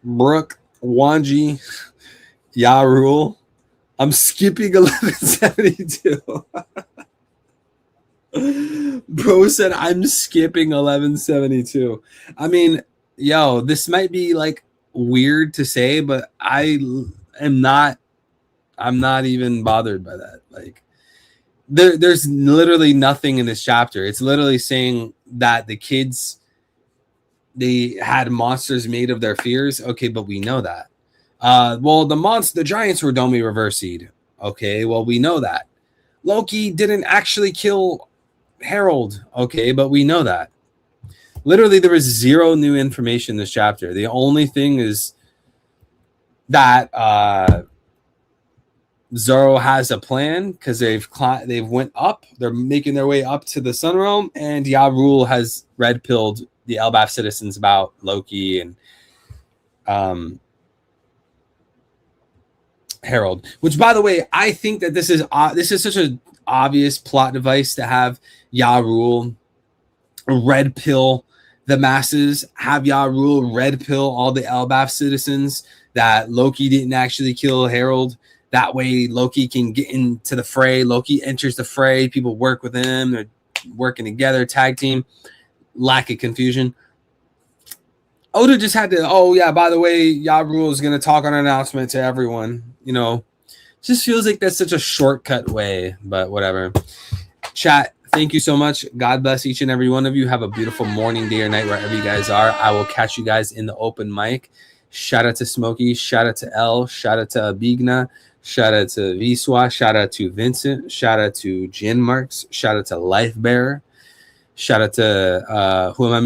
Brooke, Wanji, Yah Rule. I'm skipping 1172. Bro said I'm skipping 1172. I mean, yo, this might be like weird to say, but I'm not even bothered by that. Like there's literally nothing in this chapter. It's literally saying that the kids, they had monsters made of their fears. Okay, but we know that. Well, the giants were Domi Reversied. Okay, well, we know that. Loki didn't actually kill Harold. Okay, but we know that. Literally, there was zero new information in this chapter. The only thing is that Zoro has a plan because they've went up. They're making their way up to the Sun Realm, and Yah Rule has red pilled the Elbaf citizens about Loki and Harold. Which, by the way, I think that this is such an obvious plot device to have Yah Rule red pill the masses, have Yah Rule red pill all the Elbaf citizens that Loki didn't actually kill Harold. That way Loki can get into the fray. Loki enters the fray. People work with him. They're working together, tag team. Lack of confusion. Oda just had to, oh, yeah, by the way, Yah Rule is going to talk on an announcement to everyone. You know, just feels like that's such a shortcut way, but whatever. Chat, thank you so much. God bless each and every one of you. Have a beautiful morning, day, or night, wherever you guys are. I will catch you guys in the open mic. Shout out to Smokey. Shout out to L. Shout out to Abigna. Shout out to Viswa. Shout out to Vincent. Shout out to Jin Marks. Shout out to Life Bearer. Shout out to who am I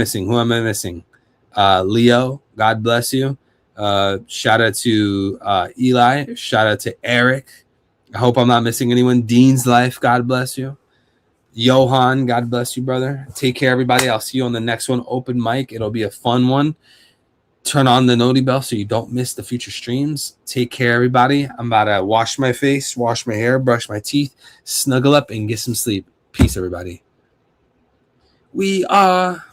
missing? Leo. God bless you. Shout out to Eli. Shout out to Eric. I hope I'm not missing anyone. Dean's Life. God bless you. Johan. God bless you, brother. Take care, everybody. I'll see you on the next one. Open mic. It'll be a fun one. Turn on the noti bell so you don't miss the future streams. Take care, everybody. I'm about to wash my face, wash my hair, brush my teeth, snuggle up, and get some sleep. Peace, everybody. We are